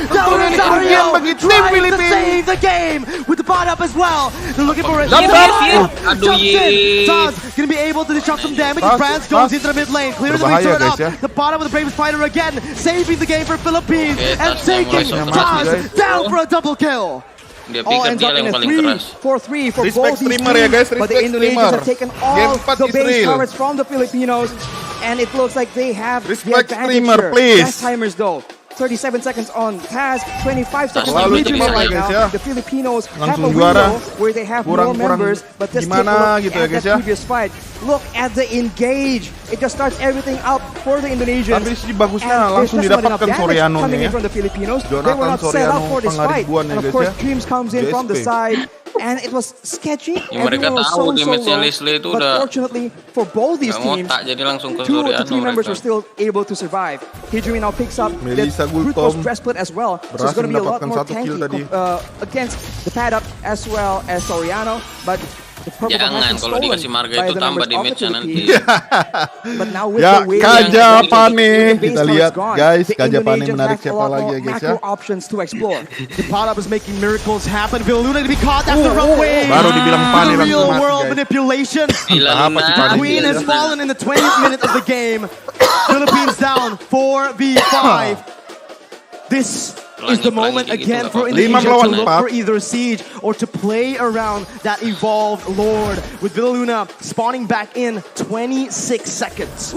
Tentunya ini kerugian bagi tim Filipina. Aduh ye. Gonna be able to disrupt some damage. Taz, Brands goes Taz. into the mid lane, clears the Berbahaya, turn up. guys, ya. The bottom of the Bravest Fighter again, saving the game for Philippines Oke, and Taznya taking mulai mati, Taz guys. down for a double kill. Dia All pikir ends dia up in yang a paling keras. 3-4-3 for Respect both these streamer ya, guys, teams, but the respect Indonesians streamer. have taken Game all 4 the base Israel. turrets from the Filipinos, and it looks like they have the Respect advantage streamer, here. please. Fast timers though. 37 seconds on Taz, 25 seconds on Lalu Ijume bisa, right guys, now. ya. The Filipinos have a Langsung window juara. where they have Kurang more members, but just take a gimana look gitu ya, at guys, that ya. previous fight. Look at the engage. It just starts everything up for the Indonesians. Tapi sih bagusnya And langsung there's just not enough didapatkan damage Soriano coming nya in ya. from the Filipinos. They Jonathan were not set Soriano, up for this fight. pengaribuan ya, And of guys, course, ya. Dreams comes in from the Iesf. side. And it was sketchy. Ya, mereka Everyone was tahu so damage-nya low. Leslie itu But udah fortunately for both these nggak teams, ngotak, jadi langsung ke 2 to Soriano 3 members mereka. were still able to survive. Hijumi now picks up Melissa the brute force Gultom breast split as well. So it's berhasil going to be a lot mendapatkan more 1 kill tanky tadi. against the pad up as well as Soriano. But the purple Jangan, has been kalau stolen dikasih marga by itu the tambah members of the damage-nya nanti. Philippines. But now with Ya, the wave Kaja and Pane. the base Kita cover lihat, is gone, guys, the Kaja Pane Indonesians menarik have a siapa lot lagi more ya, guys, macro ya. options to explore. The pot up is making miracles happen. Villaluna to be caught. That's the wrong way. Baru dibilang Pane The langsung real mati, world guys. manipulation. Gila Apa sih, Pane? Queen has fallen in the 20th minute of the game. Philippines down 4v5. This is the moment again for Indonesia to look for either siege or to play around that evolved Lord. With Villaluna spawning back in 26 seconds.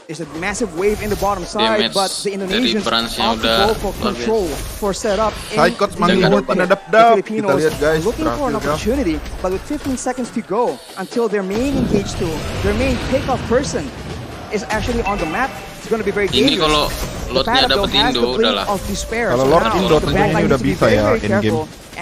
There's a massive wave in the bottom side, Damage but the Indonesians dari Bransnya opt to udah go for luar control, for setup. Psychots in manggil the pada pit. dap-dap. The Kita Filipinos lihat, guys, looking for an berhasil, guys. opportunity, but with 15 seconds to go until their main engage tool, their main takeoff person is actually on the map. It's going to be very Ini dangerous. kalau The Lordnya Pad Up dapet has Indo the blink udahlah. of despair. Kalau So Lord now Indo the tentunya backline ini udah needs to be bisa very, ya, very in game. careful.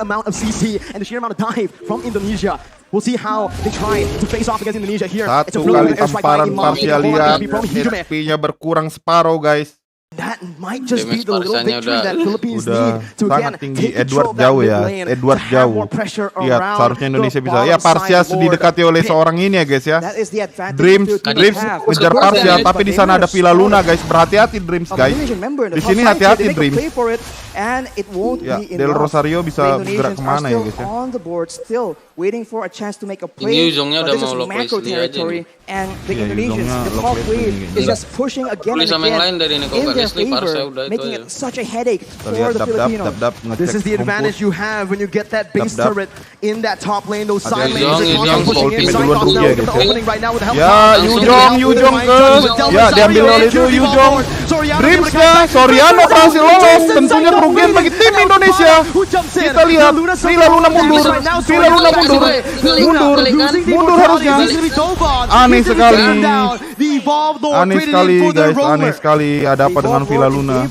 amount of CC and the sheer amount of dive from Indonesia. We'll see how they try to face off against Indonesia here. It's a Satu kali airstrike by tamparan Imam. Parsia lihat HP-nya berkurang separuh guys. That might just be Damage the little parsanya victory that Philippines udah need to sangat again tinggi. take control Edward of that jauh mid ya, lane, Edward to have jauh. more pressure Lihat, around seharusnya Indonesia the bisa. Ya, bottom Parsia side Lord. didekati oleh seorang ini ya guys ya. That is the advantage Dreams the Philippines have. ngejar Of course, Parsia, damage, tapi di sana ada Villa Luna guys. Berhati-hati Dreams guys. Di sini hati-hati Dreams. And it won't Ya, be Del enough. Rosario bisa The bergerak Indonesians kemana are ya still guys ya. on the board, still waiting for a chance to make a play. Ini Yuzongnya But udah this is mau lock macro list dia aja territory, and the Iya, Indonesians, Yuzongnya the lock top list wave ini, is iya. just pushing again Beli and sama yang lain again dari Nico in their Leslie, Parsa favor, udah itu making aja. it such a headache Kita for lihat the Filipinos. dap ngecek This is the advantage rumput. you have when you get that base Dap. turret in that top lane. Those side Hati-hati. lanes are Yuzong, constantly pushing in. Yuzong, Cyclops duluan now rugi ya, with the guys, ya. opening right now with the help Ya, of Yuzong ke. Ya, diambil oleh itu Yuzong. Dreamsnya, Soriano berhasil lolos. Tentunya kerugian bagi tim Indonesia. Kita lihat, Villa Luna mundur. Villa Luna mundur. Mundur harusnya. Aneh sekali. Aneh sekali guys, aneh sekali. Ada apa dengan Villa Luna?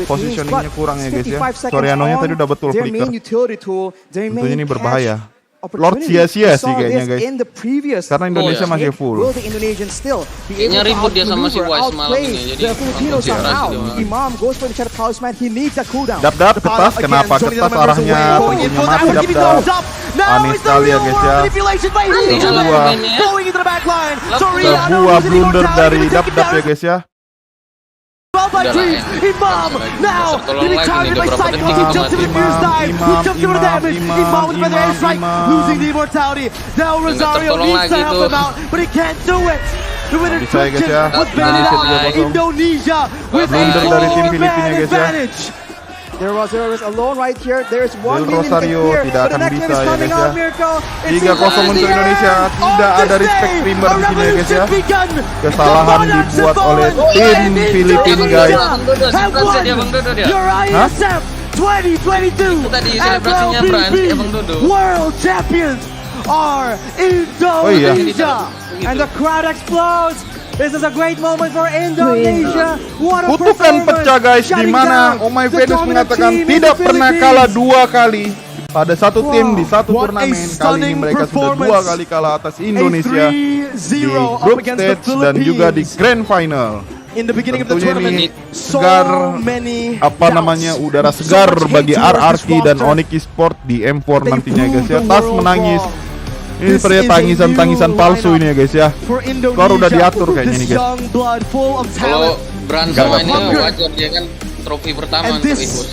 Positioningnya kurang ya guys ya. Sorianonya tadi udah betul flicker. Tentunya ini berbahaya. Lord sia-sia sih kayaknya guys. Karena Indonesia masih full. Kayaknya ribut dia sama si Wise malam ini. Jadi Imam goes for the shadow talisman. He needs a cooldown. Dap ketas, kenapa ketas arahnya? Tentunya mati dap. Aneh sekali ya guys ya. Sebuah blunder dari dap ya guys ya. Imam now getting targeted by Cyclops. He jumps to the fierce dive. He jumps to the damage. Imam with the airstrike, losing the immortality. Now Rosario needs to help him out, but he can't do it. The winner was Bella Indonesia with Blunder dari tim a Filipina guys ya. advantage. There was alone right here. There's one Del million Rosario here, tidak but the akan next bisa one is ya coming guys ya. out, Mirko. 3-0 untuk Indonesia. Tidak ada respect streamer di sini ya guys ya. Kesalahan dibuat oleh tim Filipina guys. Your Iesf 2022 Mlbb World Champions are Indonesia. And the crowd explodes. This is a great moment for Indonesia. What a Kutukan pecah guys, di mana Oh My Venus mengatakan tidak pernah kalah 2 kali pada satu tim di satu turnamen. Kali ini mereka sudah 2 kali kalah atas Indonesia di group stage dan juga di Grandfinal. Tentunya ini segar, udara segar bagi RRQ dan Onyx Esport di M4 nantinya guys ya. Tas menangis. Ini ternyata tangisan palsu ini ya guys ya. Skor udah diatur kayaknya nih guys. Kalau Brand sama ini wajar, dia kan trofi pertama untuk Indo.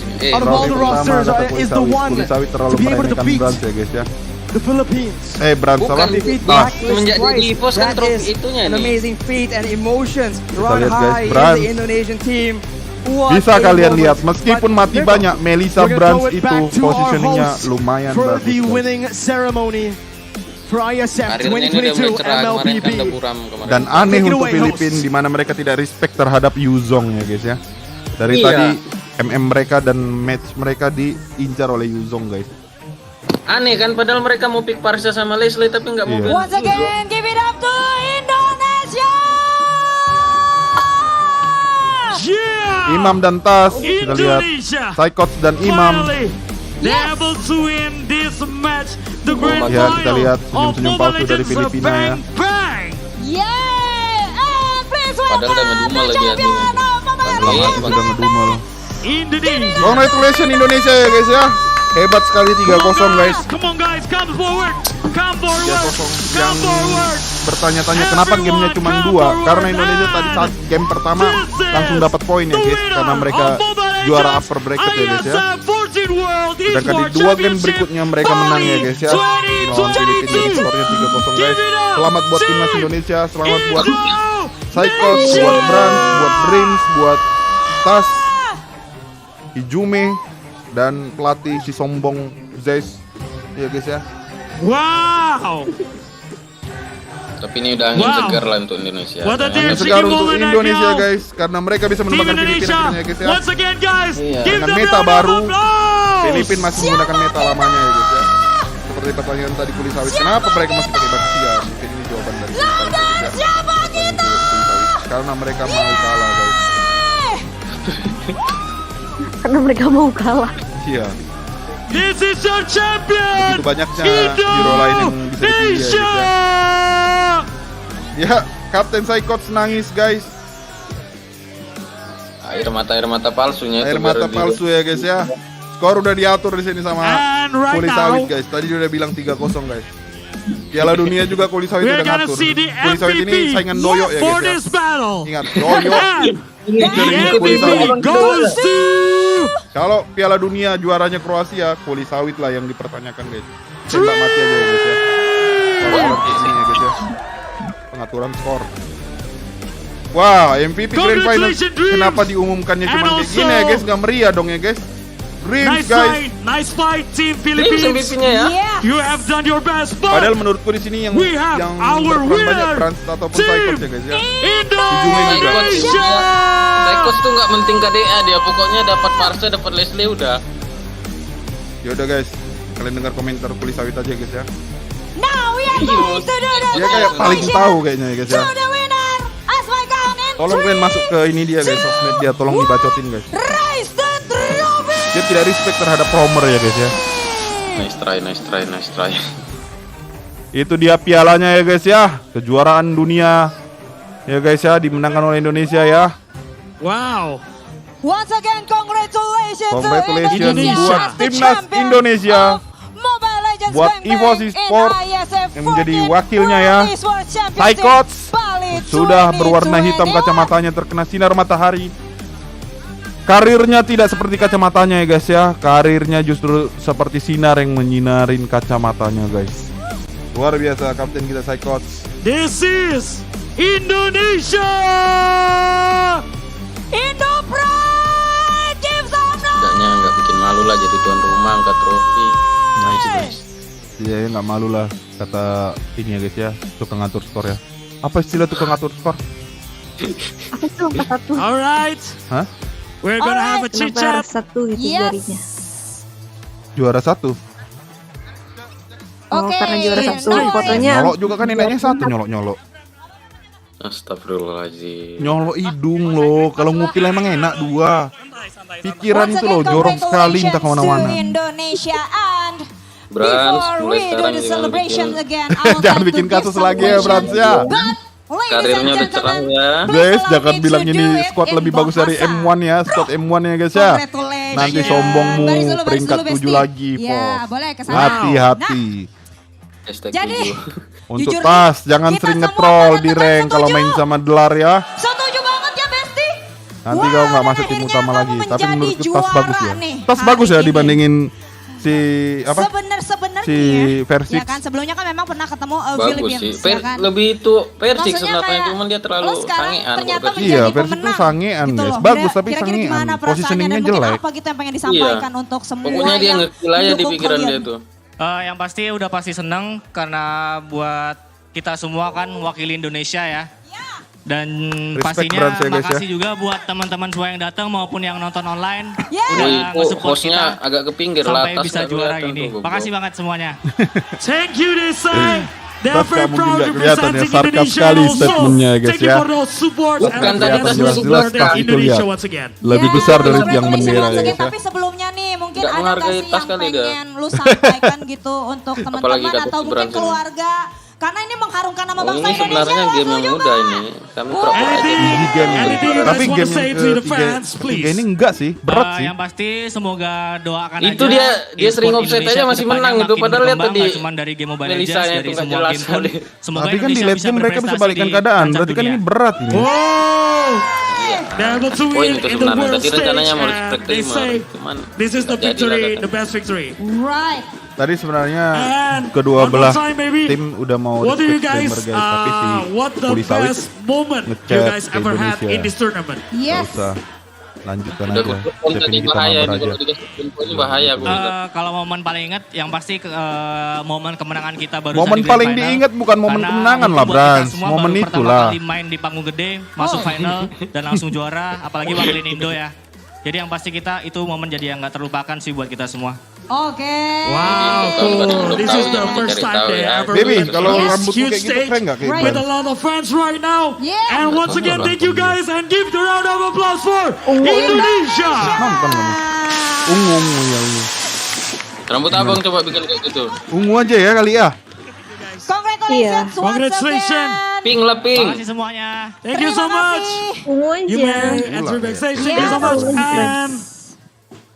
Kulit sawit terlalu meremehkan Brand ya guys ya. The Philippines. Brand salah. Semenjak di Iesf kan trofi itunya an nih. amazing feat and emotions. Run lihat, guys, high Brand. in the Indonesian team. What Bisa a kalian moment. lihat meskipun But mati Mirko, banyak, Melissa We're gonna Brands throw it itu back to our positioningnya host lumayan for bagus. the guys. winning ceremony for Iesf Karirnya ini udah mulai 2022 cerah, kemarin kan udah Mlbb. buram kemarin. Dan aneh Take it untuk away, Filipina host. di mana mereka tidak respect terhadap Yuzong ya guys ya. Dari Iya. tadi MM mereka dan match mereka diincar oleh Yuzong guys. Aneh kan, padahal mereka mau pick Parsa sama Leslie tapi nggak mau Iya. pilih Once again, give it up to Indonesia! Imam dan Tas, kita lihat Cyclops dan Imam. able to win this match, the grand Ya, kita final lihat of senyum-senyum Mobile palsu dari Legends Filipina ya. Bang Bang. Yeah! And please Padahal udah ngedumel lagi hati. Lama sudah ngedumel. Indonesia. Congratulations Indonesia ya guys ya. Hebat sekali 3-0 guys. Come on guys, come forward. Come forward. 3-0 Come yang forward. bertanya-tanya kenapa gamenya cuma 2. Karena Indonesia tadi saat game pertama langsung dapat poin ya guys. Karena mereka juara upper bracket ya guys ya. Sedangkan di 2 game berikutnya mereka menang ya guys ya. Melawan Filipina jadi skornya 3-0 guys. Selamat buat timnas Indonesia. Selamat buat Cyclops, buat Brand, buat Dreams, buat Tas, Ijume, dan pelatih si sombong Zeus ya guys ya. Wow. Tapi ini udah angin segar lah untuk Indonesia. What a Angin segar untuk Indonesia guys, karena mereka bisa menembakkan Filipina akhirnya ya guys ya. Once again guys, Iya. give Dengan them meta a round baru, of applause. Filipina masih menggunakan meta lamanya ya guys ya. Seperti pertanyaan tadi kulit sawit, kenapa mereka masih pakai Baxia? Mungkin ini jawaban dari kulit sawit ya guys ya. Karena mereka mau kalah guys. Karena mereka mau kalah. Iya. This is your champion. Begitu banyaknya hero lain yang bisa dipilih ya guys ya. Ya, Kapten Cyclops nangis guys. Air mata palsunya Air itu mata baru palsu ya guys ya. Skor udah diatur di sini sama Kuli Sawit guys. Tadi dia udah bilang 3-0 guys. Piala Dunia juga Kuli Sawit udah ngatur. Kuli Sawit ini saingan Doyo ya guys ya. Ingat Doyo. Kalau Piala Dunia juaranya Kroasia, Kuli Sawit lah yang dipertanyakan guys. Tembak mati aja ya guys ya. Ini ya guys ya. Pengaturan skor. Wah, MVP Grand Final kenapa diumumkannya cuma kayak gini ya guys? Gak meriah dong ya guys. Dreams guys. Nice fight, Team Philippines. MVP-nya ya. You have done your best, but Padahal menurutku di sini yang berperan banyak Trans ataupun Cyclops ya guys ya. Indonesia. Cyclops tuh nggak penting KDA dia, pokoknya dapat Parsa, dapat Leslie udah. Ya udah guys, kalian dengar komentar Kuli Sawit aja guys ya. Now we are going to do the Dia kayak paling tahu kayaknya ya guys ya. the winner as my count in Tolong kalian masuk ke ini dia guys, sosmed dia, tolong dibacotin guys. raise the trophy. Dia tidak respect terhadap promer ya guys ya. Nice try. Itu dia pialanya ya guys ya, kejuaraan dunia ya guys ya, dimenangkan oleh Indonesia ya. Wow. Once again, congratulations Congratulations to Indonesia buat as the timnas champion Indonesia, of Mobile Legends buat Bang Bang Iesf in Sport Iesf yang menjadi 14 wakilnya ya. World Esports Championship Cyclops Bali sudah berwarna hitam 2021. kacamatanya, terkena sinar matahari. Karirnya tidak seperti kacamatanya ya guys ya. Karirnya justru seperti sinar yang menyinarin kacamatanya guys. Luar biasa kapten kita Cyclops. This is Indonesia. Indo Pride gives up now. Tidaknya nggak bikin malu lah jadi tuan rumah angkat trofi. Nice. Iya ya, nggak malu lah kata ini ya guys ya, tukang ngatur skor ya. Apa istilah tukang ngatur skor? Apa tuh satu? Alright. Hah? We're gonna have a chit chat. Satu gitu jarinya. Juara 1. Oke, karena juara satu fotonya. Nyolok juga kan neneknya 1 nyolok. Astagfirullahaladzim. Nyolok hidung loh. Kalau ngupil emang enak 2. Pikiran itu loh jorok sekali minta kemana-mana. Indonesia and Brans, before mulai we do sekarang the jangan celebration bikin again, I would Jangan like to bikin give kasus some lagi ya, Brans, ya. But, ladies Karirnya and udah cerah gentlemen, ya. please Guys, allow jangan me bilang to ini do it squad in lebih bagus dari bahasa. M1 ya. Squad M1 ya guys ya. Congratulations. Nanti sombongmu Baris dulu, peringkat 7 Besti. lagi, Ya, Pos. boleh kesana. Hati-hati. Hashtag Jadi, 7. Untuk jujur Tas, nih, jangan kita sering semua nge-troll pada di tetap rank kalau setuju. main sama Delar ya. Setuju banget ya, Besti. Nanti Wah, kau nggak dan masuk tim akhirnya utama kamu lagi. Tapi menjadi menurutku Tas juara bagus ya. nih Tas hari bagus ya ini. dibandingin si apa? Sebenarnya Si Versix. ya kan sebelumnya kan memang pernah ketemu Bagus Philippines sih. ya kan. Lebih itu Persik Maksudnya sebenarnya, kayak, cuman dia terlalu lo sekarang sangean. ternyata kalau Persik. Iya, menjadi Persik tuh pemenang sangean, gitu guys. loh. Bagus, tapi Kira-kira sangean. gimana perasaannya Positioningnya dan mungkin jelek. apa gitu yang pengen disampaikan untuk semua Pokoknya dia yang nge-kill aja di mendukung pikiran kalian. dia tuh. Yang pasti udah pasti seneng karena buat kita semua kan wakili Indonesia ya. Dan Respect pastinya Brans ya, guys, makasih ya. juga buat teman-teman semua yang datang maupun yang nonton online. Yeah. Udah Wih, nge-support hostnya kita agak ke pinggir lah. sampai Tas bisa nggak juara kelihatan ini. tuh, goblok. Makasih banget semuanya. Thank you this side. They are Tas very kamu proud juga kelihatan ya, representing sarkas Indonesia sekali also. statementnya, guys, Thank you ya. for those support Bukan and tadi for the jelas-jelas support tas itu Indonesia lihat. once again. Lebih Ya, besar dari congratulations yang bendera once ya again. guys ya. Tapi sebelumnya nih mungkin Nggak ada menghargai kasih tas yang kali dia. pengen lu sampaikan gitu untuk Apalagi teman-teman kata atau mungkin Brans ini. keluarga. Karena ini mengharumkan nama Oh, bangsa ini Indonesia. sebenarnya game yang setuju mudah nggak? ini. Kami pura-pura aja. Anything Ini game you guys tapi want game to say to the fans, please? ketiga ini enggak sih, berat sih. Yang pasti semoga doakan Itu aja. dia e-sport sering offset Indonesia aja masih kedepannya menang itu. makin Padahal lihat berkembang, tadi. nggak cuma dari game Mobile Legends, Melisanya dari itu nggak semua jelas game pun. kali. Semoga Tapi kan di Indonesia late bisa game mereka bisa berprestasi balikan di keadaan. kancah Berarti kan dunia. ini berat ini. Wow! They're able to Poin win itu in the sebenarnya. world Tadi rencananya stage mau and respect they timer. say Cuman this is the nggak jadi lah victory, katanya. the best victory. Right. Tadi sebenarnya And kedua one more belah time, baby. tim udah mau What do you respect guys, gamer guys, tapi si what the Kuli Sawit best moment you ngechat guys ke ever had Indonesia. in this tournament? Nggak Yes. usah, lanjutkan Udah aja. kumpul tadi Devin kita bahaya mabar nih. aja. Kalau dikasih kumpul ini bahaya gue. Kalau momen paling inget yang pasti momen kemenangan kita baru Momen paling diingat bukan momen kemenangan lah, Brans. Momen itulah. Kali main di panggung gede, masuk final dan langsung juara, apalagi wakilin Indo ya. Jadi yang pasti kita itu momen jadi yang nggak terlupakan sih buat kita semua. Oke. Wow, cool. This is the first time they ever Baby, do kalau this rambutmu huge kayak gitu stage keren nggak kayak with a Brans? lot of fans right now. Yeah. And once again, thank you guys and give the round of applause for Ungu. Indonesia. Nonton kamu. Ungu ya ungu. Rambut abang coba bikin kayak gitu. Ungu aja ya kali ya. Congratulations once Congratulations. again. Ping lah ping. Makasih semuanya. Thank you so much. You may enter backstage. Thank you so much. And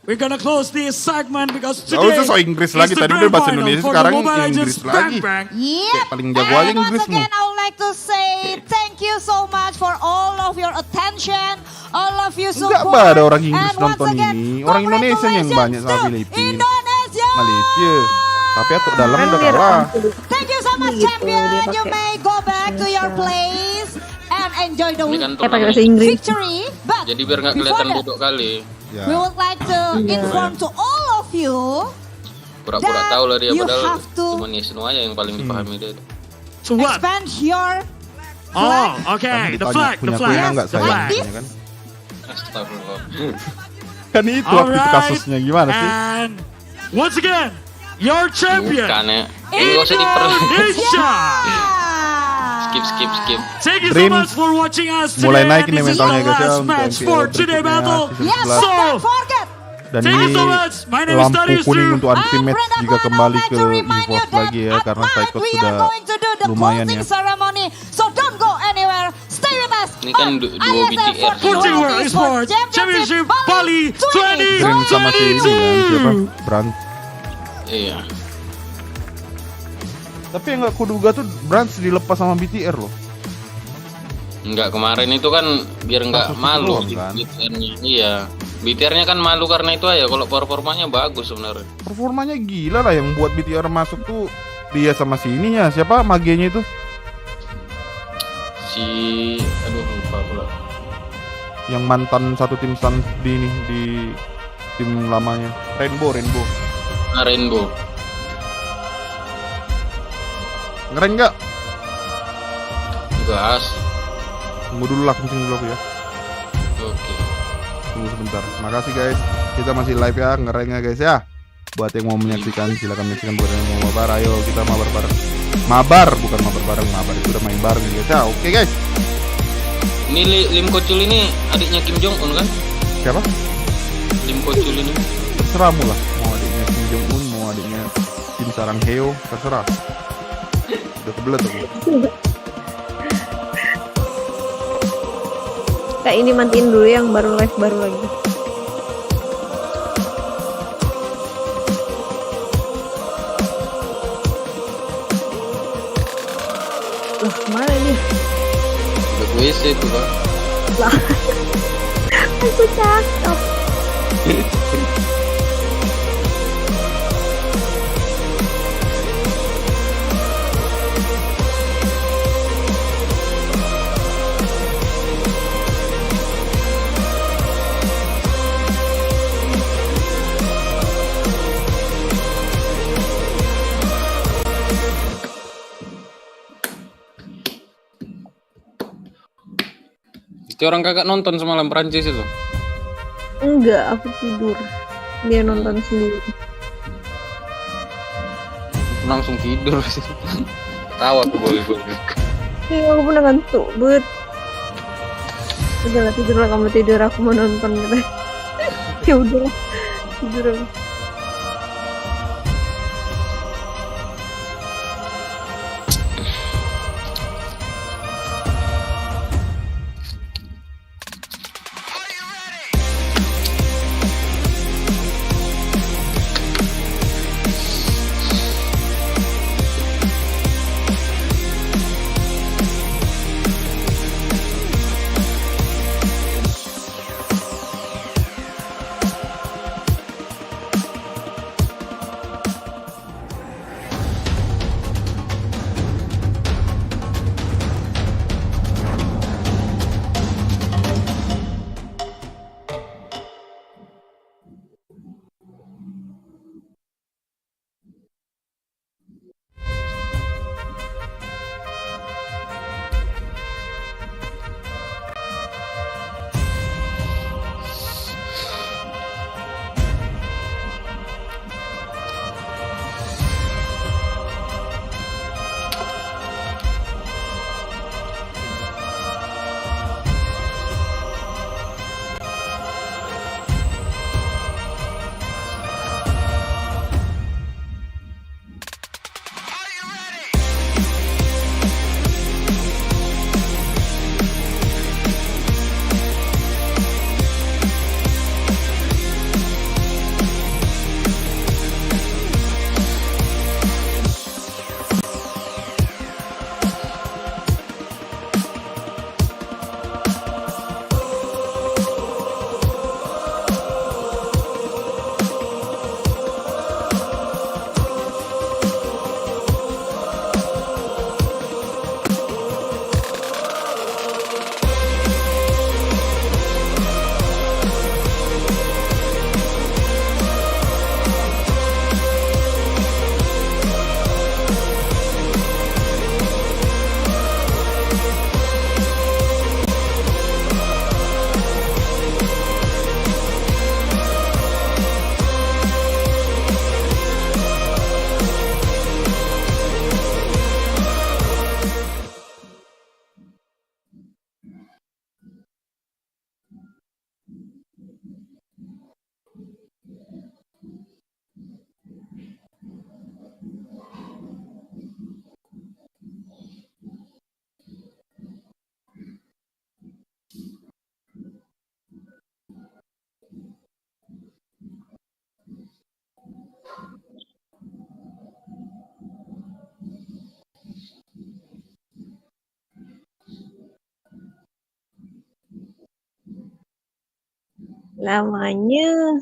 we're gonna close this segment because today usah so Inggris lagi, tadi udah bahasa Indonesia, sekarang Inggris lagi. Kayak paling jago aja Inggrismu. Again, I would like to say thank you so much for all of your attention, all of you support. Enggak ada orang Inggris nonton ini, orang Indonesia yang banyak sama Filipina. Indonesia. Malaysia. Tapi atau dalam udah kalah. Thank you so much, champion. You may go back to your place and enjoy the victory. But jadi biar nggak kelihatan bodoh kali. Ya. we would like to inform to all of you. Pura-pura tahu lah dia, you padahal have to cuma Yesnu aja yang paling dipahami dia. So what? expand your Oh, okay. The flag. The flag. Enggak The saya flag. kan. Astagfirullah. Kan itu waktu itu Alright. kasusnya gimana sih? And once again, your champion, Bukan ya. Ini gak usah diper. Indonesia. Skip. Thank you so Dream much for watching us today. mulai naik ini This is mentalnya the guys ya last untuk match MPL for today berikutnya battle. season Yes, 11. don't forget. Dan Thank you ini so much. My name is lampu Darius kuning Drew. untuk Ultimate And jika kembali ke to remind you Iesf that lagi ya at karena night Psycho we sudah are going to do the lumayan closing ya. ceremony. So don't go anywhere. Stay with us. Ini kan duo BTR. 14 World Esports Championship Bali Dream sama si ini kan siapa? 2022. Brand. Iya. Tapi yang gak kuduga tuh Brand dilepas sama BTR loh. Enggak, kemarin itu kan biar nggak Kasus malu doang, kan? BTR-nya. Iya. BTR-nya kan malu karena itu aja. Kalau performanya bagus sebenarnya. Performanya gila lah yang buat BTR masuk tuh dia sama si ininya siapa magenya itu Aduh lupa pula. yang mantan satu tim Sun di ini di tim lamanya Rainbow Rainbow. ngeren nggak? Gas. Tunggu dulu lah kencing dulu aku ya. Oke. Tunggu sebentar. Makasih guys. Kita masih live ya, ngeren ya guys ya. Buat yang mau menyaksikan silakan menyaksikan, buat yang mau mabar ayo kita mabar bareng. Mabar bukan mabar bareng, mabar itu udah main bareng guys ya. Oke guys. Ini Lim Kocul ini adiknya Kim Jong Un kan? Siapa? Lim Kocul ini. Terserah mu lah. Mau adiknya Kim Jong Un, mau adiknya Kim Sarang Heo, terserah. Udah kebelet aku. Kak ini matiin dulu yang baru live baru lagi. Loh, kemana nih? Udah ke WC itu kan. Lah. Aku cakep. Itu orang kakak nonton semalam Prancis itu. Enggak, aku tidur. Dia nonton sendiri. Langsung tidur sih. Tahu aku boleh. Iya, aku pernah ngantuk, but. Udahlah tidurlah kamu tidur, aku mau nonton gitu. Ya udahlah, tidur aku. Lamanya.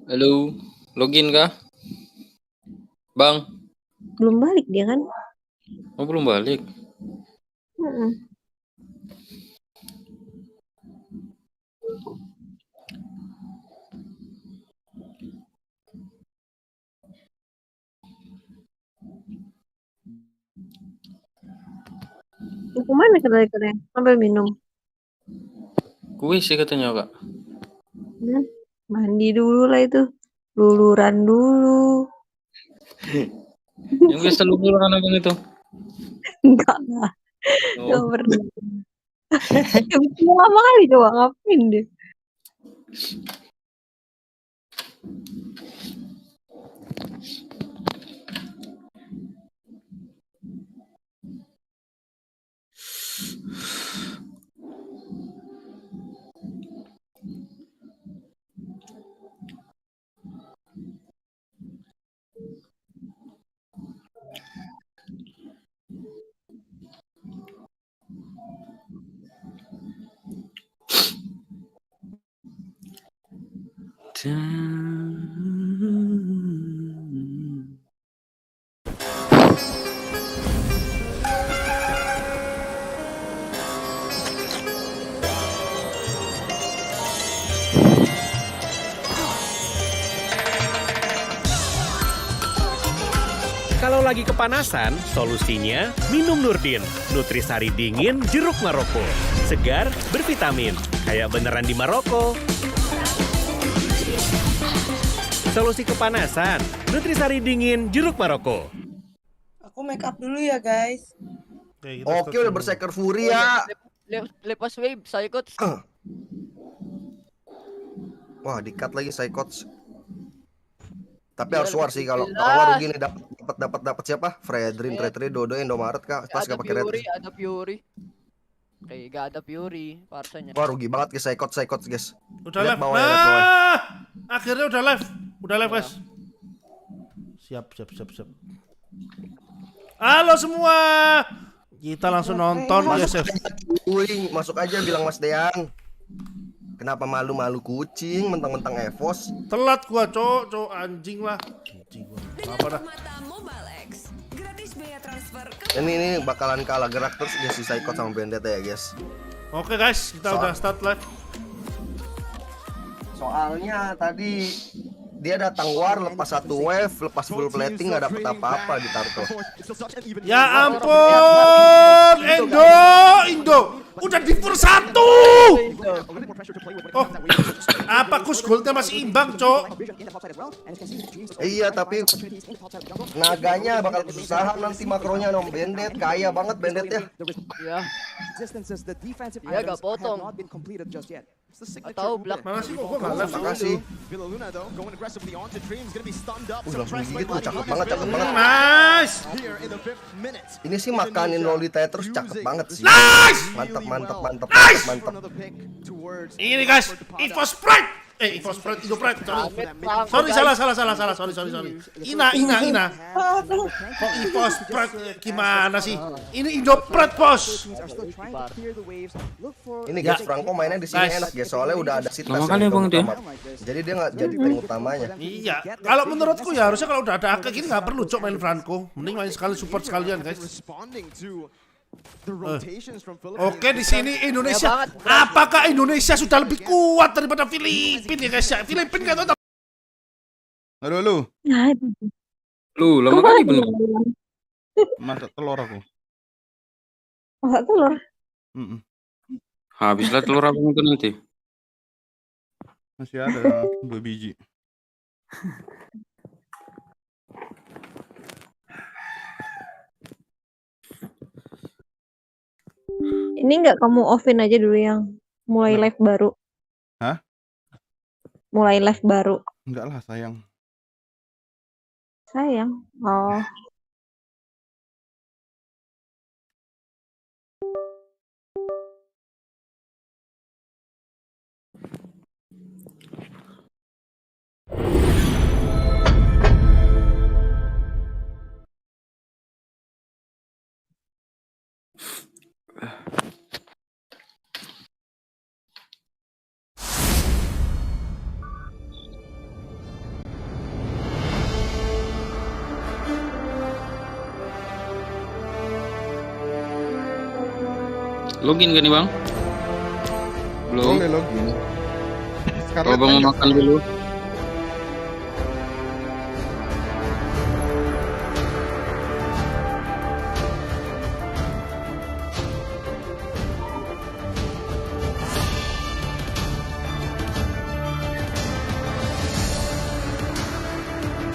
Halo, login kah? Bang, Belum balik dia kan? oh belum balik. Kemana kedai-kedai? Ambil minum. Kuis sih katanya kak. Mandi dulu lah itu. Luluran dulu. Yang biasa luluran abang itu? Enggak lah. Enggak pernah. Lama kali coba ngapain deh. Kalau lagi kepanasan, solusinya minum Nurdin. Nutrisari dingin jeruk Maroko. Segar, bervitamin. Kayak beneran di Maroko. Solusi kepanasan, Nutrisari dingin jeruk Maroko. Aku make up dulu ya guys. Oke, udah berseker Fury ya. Lepas wave, saya ikut. Wah, di-cut lagi Psychots. Tapi harus war sih kalau nggak rugi nih dapat siapa? Fredrin, Retri, Dodo, Indomaret kak. Pas nggak pakai Retri. Ada Fury. Kayak gak ada Fury parsanya. Wah rugi banget guys, Psychots guys. Udah live. Nah, akhirnya udah live. Udah live guys. Siap. Halo semua. Kita langsung nonton Iesf. Masuk aja bilang Mas Dean. Kenapa malu-malu kucing mentang-mentang Evos? Telat gua, cok anjing lah. Apa dah? Ini bakalan kalah gerak terus ya si Psycho sama Bandit ya guys. Oke guys, kita udah start live. Soalnya tadi dia datang war lepas satu wave, lepas full plating nggak dapet apa-apa di Tarto. Ya ampun, Indo, udah di first 1. Oh, apa kus goldnya masih imbang, cok? Iya, tapi naganya bakal kesusahan nanti makronya nom. Bandit kaya banget Bandit ya. Iya, gak potong. Tahu belak. Mana sih kok gua nggak live? Makasih. Villaluna though going aggressively onto Dreams, gonna be stunned up. Langsung gigit tuh, cakep banget. Nice. Here in the 5th minute. Ini sih makanin Lolita terus cakep banget sih. Nice. Mantap. Another pick towards Ini guys, Indo Sprite. Indo Sprite, sorry. Sorry. Ina. Kok Indo Sprite gimana sih? Ini Indo Sprite, bos. Ini guys, Franco mainnya di sini enak ya, soalnya udah ada sitas. Jadi dia nggak jadi tank utamanya. Iya, kalau menurutku ya harusnya kalau udah ada Ake gini nggak perlu cok main Franco. Mending main sekali support sekalian guys. Oke, di sini Indonesia. Apakah Indonesia sudah lebih kuat daripada Filipina ya guys ya? Filipina kan tahu. Aduh lu. Lu lama kali bener. Masak telur aku. Masak telur? Habislah telur aku mungkin nanti. Masih ada 2 biji. Ini nggak kamu offin aja dulu yang mulai live baru? Hah? Mulai live baru? Enggak lah sayang. Sayang? Oh. Login kan nih bang? Belum. Boleh login. Kalau bang mau makan dulu.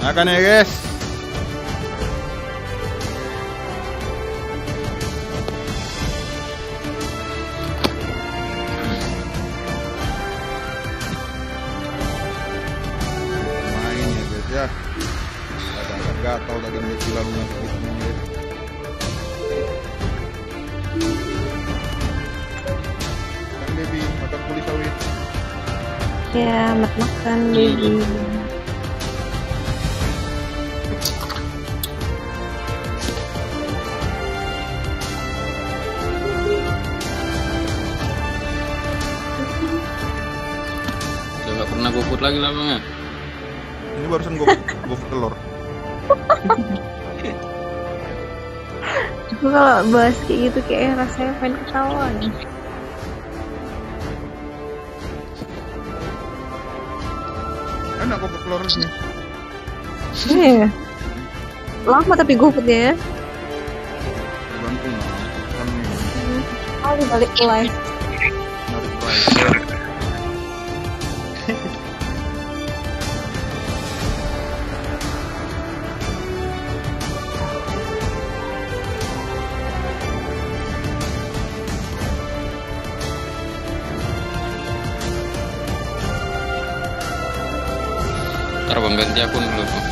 Makan ya guys. Ya, agak gatal tadi ngeliat Villaluna gitu guys. Mlbb, makan kuli sawit. Ya, makan baby. Udah nggak pernah GoFood lagi lah bang ya. Ini barusan gue telur. Aku kalau bahas kayak gitu kayak rasanya pengen ketawa nih. Enak kok telur ini. Iya. Lama tapi GoFoodnya ya. Bantu lah. Kali balik live. Narik live. Ntar bang ganti akun dulu bang.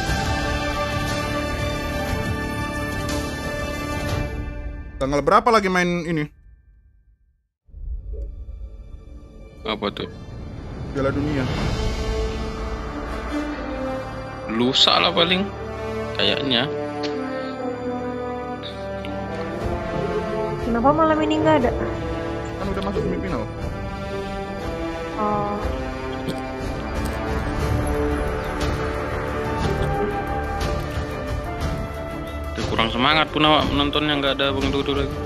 Tanggal berapa lagi main ini? Apa tuh? Piala Dunia. Lusa lah paling. Kayaknya. Kenapa malam ini nggak ada? Kan udah masuk semifinal. Oh. Udah kurang semangat pun awak menontonnya, nggak ada Bang Dudu lagi.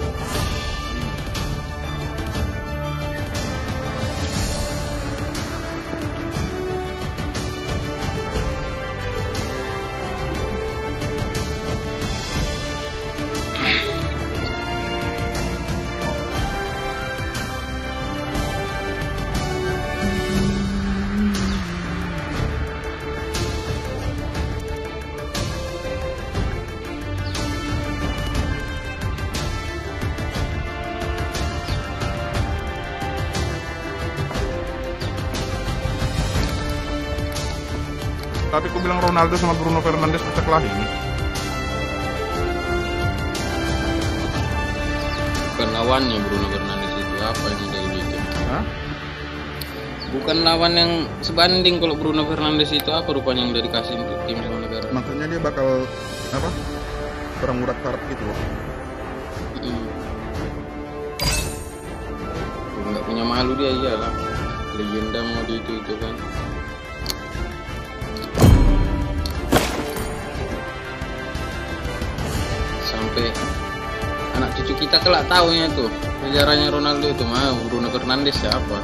Tapi aku bilang Ronaldo sama Bruno Fernandes pecah kelahi ini. Bukan lawannya Bruno Fernandes itu, apa yang udah dibikin? Hah? Bukan lawan yang sebanding. Kalau Bruno Fernandes itu apa rupanya yang udah dikasih untuk tim sama negara? Maksudnya dia bakal apa? Perang urat karep gitu loh. Nggak punya malu dia, iyalah. Legenda mau di itu kan. Sampai anak cucu kita kelak taunya tuh sejarahnya Ronaldo itu mah Bruno Fernandes siapa.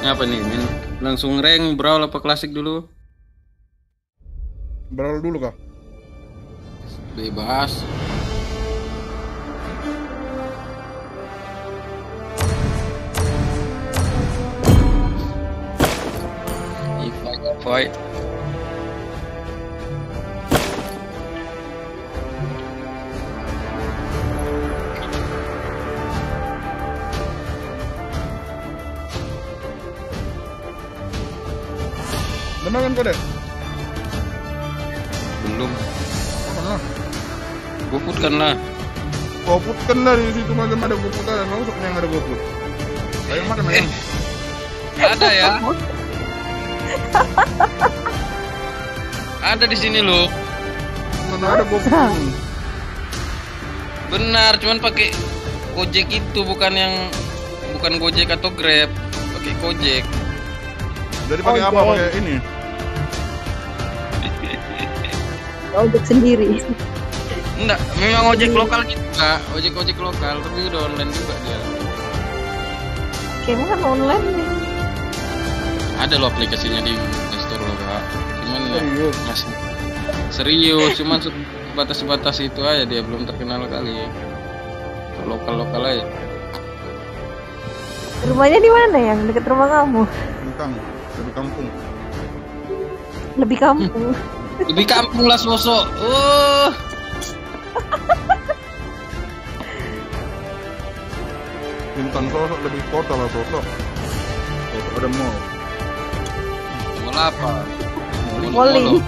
Apa nih, langsung rank brawl apa klasik dulu? Brawl dulu kah? Bebas. Fight. Benar kan kode? Belum. Mana? Goputkan lah. Goputkan lah di situ macam ada goputan. Masuknya yang ada goput. Ayo makan ayam. Ada ya? Ada di sini loh. Mana ada goput? Benar, cuman pakai Gojek itu bukan Gojek atau Grab, pakai Gojek. Jadi pakai apa? Pakai ini? Ojek sendiri. Enggak, memang ojek lokal gitu kak, ojek lokal, tapi udah online juga dia. Kayaknya kan online nih. Ada loh aplikasinya di Store loh kak, cuman masih serius, cuman batas itu aja, dia belum terkenal kali ya. Lokal aja. Rumahnya di mana yang dekat rumah kamu? Tentang lebih kampung. Lebih kampung. Lebih kampung lah sosok. Bintang sosok lebih kota lah sosok. Sosok ada mall. Mall apa? Polling.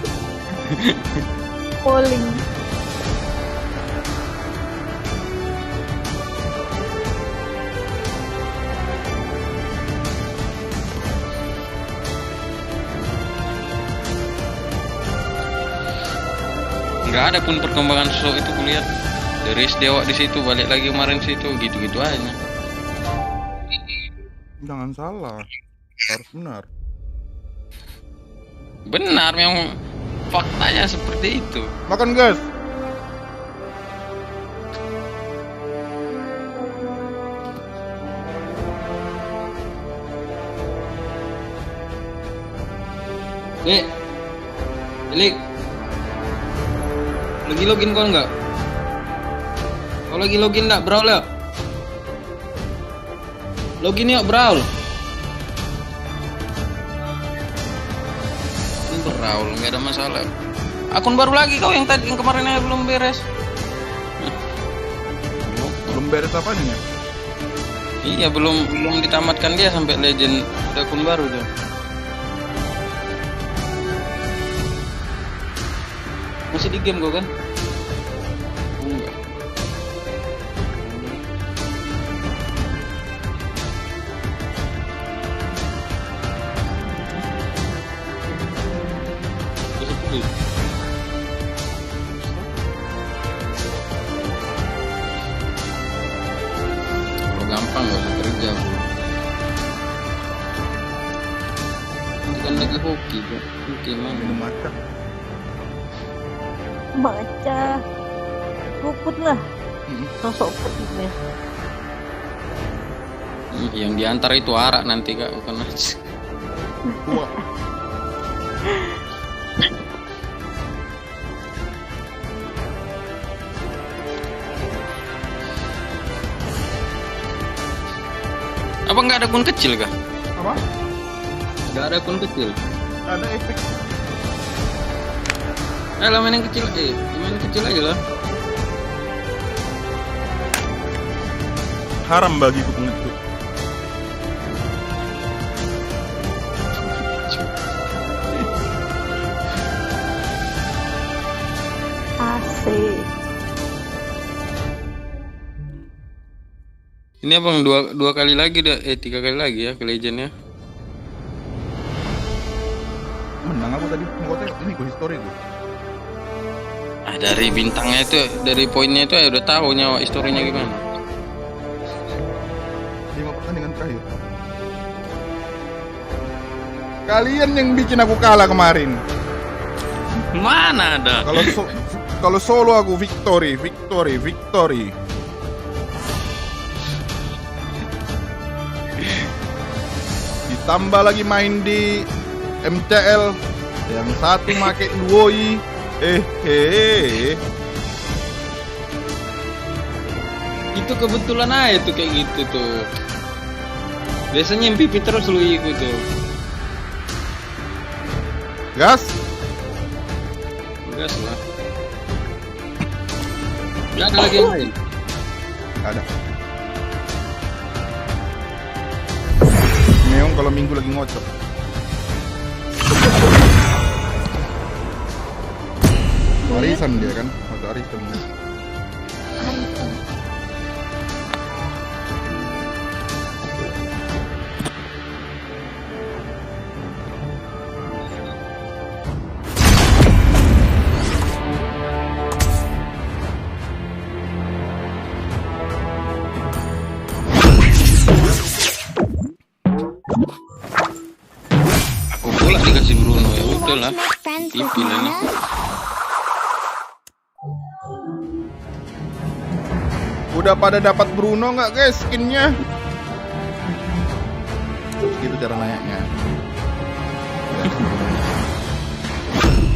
Polling. Nggak ada pun perkembangan sosok itu kulihat. Dari Dewa di situ balik lagi kemarin situ gitu-gitu aja. Jangan salah, harus benar. Benar, memang faktanya seperti itu. Makan guys. Elik. Lagi login kau enggak? Kau lagi login enggak, Brawl ya? Login yuk, Brawl. Brawl, nggak ada masalah. Akun baru lagi kau yang tadi yang kemarin aja belum beres. Belum beres apanya? Iya, belum ditamatkan dia sampai legend. Ada akun baru tuh. Masih di game kau kan? Enggak. Kalau gampang nggak usah kerja bu. Itu kan lagi hoki kan? Hoki mana? Maca. Baca. Ruput lah. Sosok putihnya. Yang diantar itu arak nanti kak, bukan aja. Wah. Apa nggak ada akun kecil kah? Apa? Nggak ada akun kecil. Ada efek. Lah main yang kecil, main kecil aja lah. Haram bagiku pengecut. Asik. Ini abang dua kali lagi, 3 kali lagi ya ke legend ya. Menang aku tadi, ngotnya ini gue history gue. Dari bintangnya itu, dari poinnya itu ya udah tahu nyawa historinya gimana. 5 pertandingan terakhir. Kalian yang bikin aku kalah kemarin. Mana ada? Kalau solo aku victory. Ditambah lagi main di MCL yang satu make duoi. Itu kebetulan aja tuh kayak gitu tuh. Biasanya MVP terus lu ikut tuh. Gas lah. Gak ada lagi yang lain? Gak ada. Meong kalau minggu lagi ngocok. Arisan dia kan, atau arisan. Aku pula dikasih Bruno ya udah lah. Dipilih. Udah pada dapat Bruno nggak guys skinnya? Gitu cara nanyanya.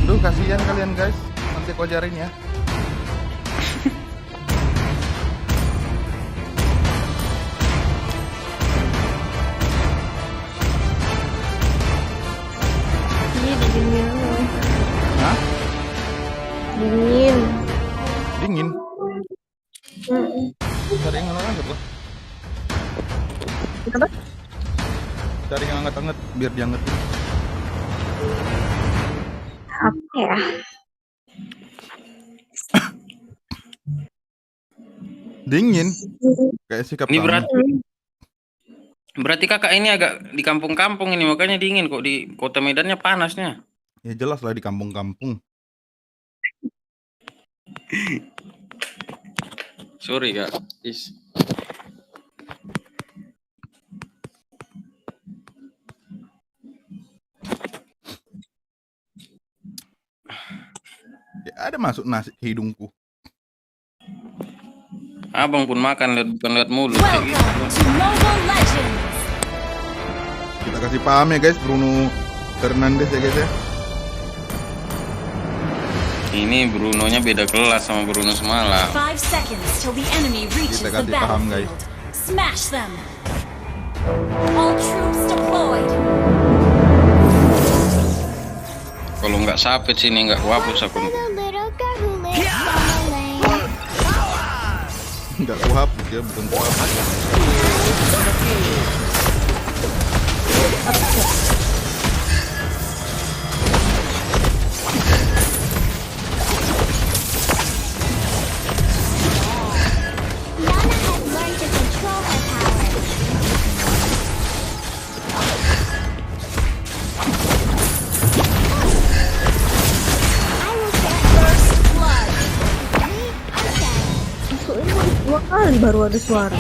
Duh kasihan kalian guys. Nanti aku ajarin ya. Hah? Dingin. Cari yang hangat-hangat lah. Kenapa? Cari yang hangat-hangat biar diangetin. Apa ya? Dingin. Kayak sikap Ini kamu. Berarti kakak ini agak di kampung-kampung ini makanya dingin kok, di kota Medannya panasnya. Ya jelas lah di kampung-kampung. Sorry kak. Ya, ada masuk nasi ke hidungku. Abang pun makan bukan lihat mulut kayak gitu. Kita kasih paham ya guys, Bruno Fernandes ya guys ya. Ini Brunonya beda kelas sama Bruno semalam. Kita kasih paham guys. Smash them. All troops deployed. Kalau nggak sapit sini nggak kuhapus aku. Nggak kuhapus ya, bukan kuhapus. Dua kali baru ada suara.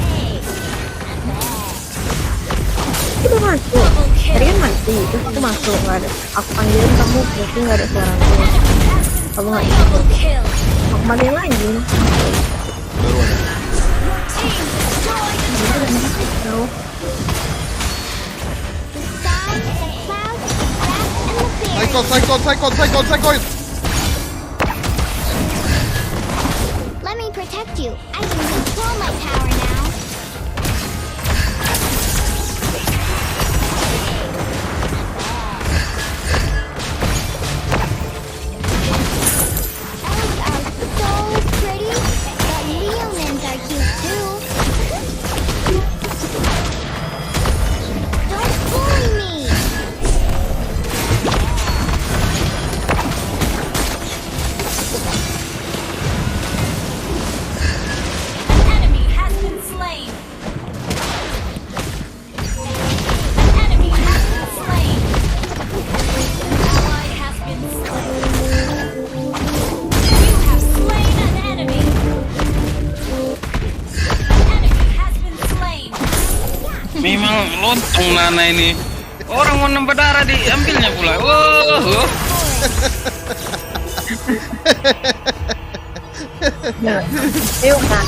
Udah masuk. Tadi kan mati, terus aku masuk nggak ada. Aku panggilin kamu, berarti nggak ada suara aku. Kamu nggak ikut. Aku panggil lagi. Baru ada. Psycho. Let me protect you. I can control my power now. Memang lontong Nana ini. Orang mau nambah darah diambilnya pula. Wow. Yuk, Kak.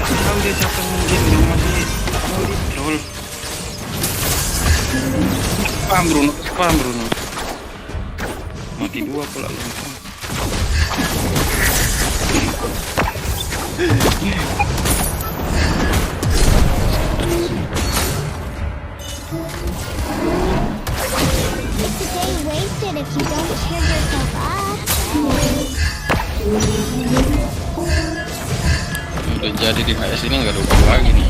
Tahu dia siapa mungkin masih lol. Paham Bruno. Mati dua pula lontong. If you don't cheer yourself up. Udah jadi di HS ini nggak lupa lagi nih.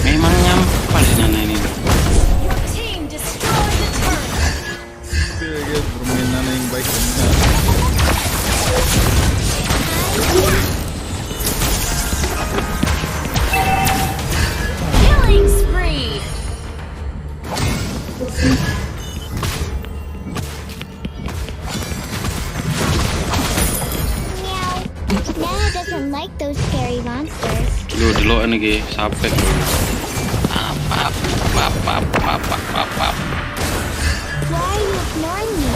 Memang nyampal sih Nana ini. Bermain Nana yang baik dan benar. Killing spree. Meow. Nana doesn't like those scary monsters. Dulu nih sampai. Why are you ignoring me?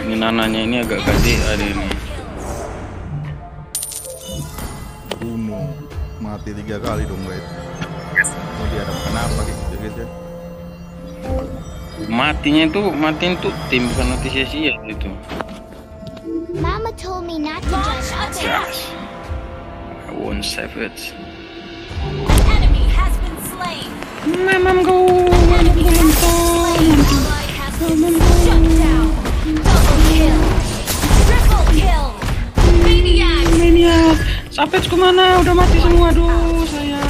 Ini Nananya ini agak gede ada ini. Bruno mati 3 kali dong guys. Mau dia ada kenapa gitu guys ya? Matiin tuh tim bukan mati sia-sia gitu. Mama told me not to judge others. Yes. I won't save it. Enemy has been slain. Memang go. Shut down. Double kill. Triple kill. Maniac. Sampai kemana? Udah mati semua. Aduh sayang.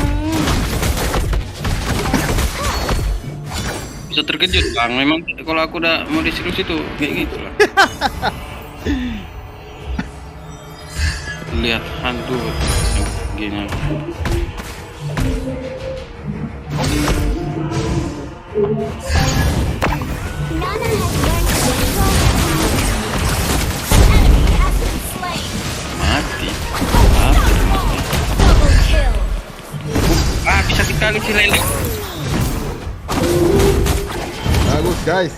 Bisa terkejut Bang. Memang kalau aku udah mau diserius itu kayak gitu lah. Lihat hantu gini. Mati. Bisa dikali si lele. Bagus guys.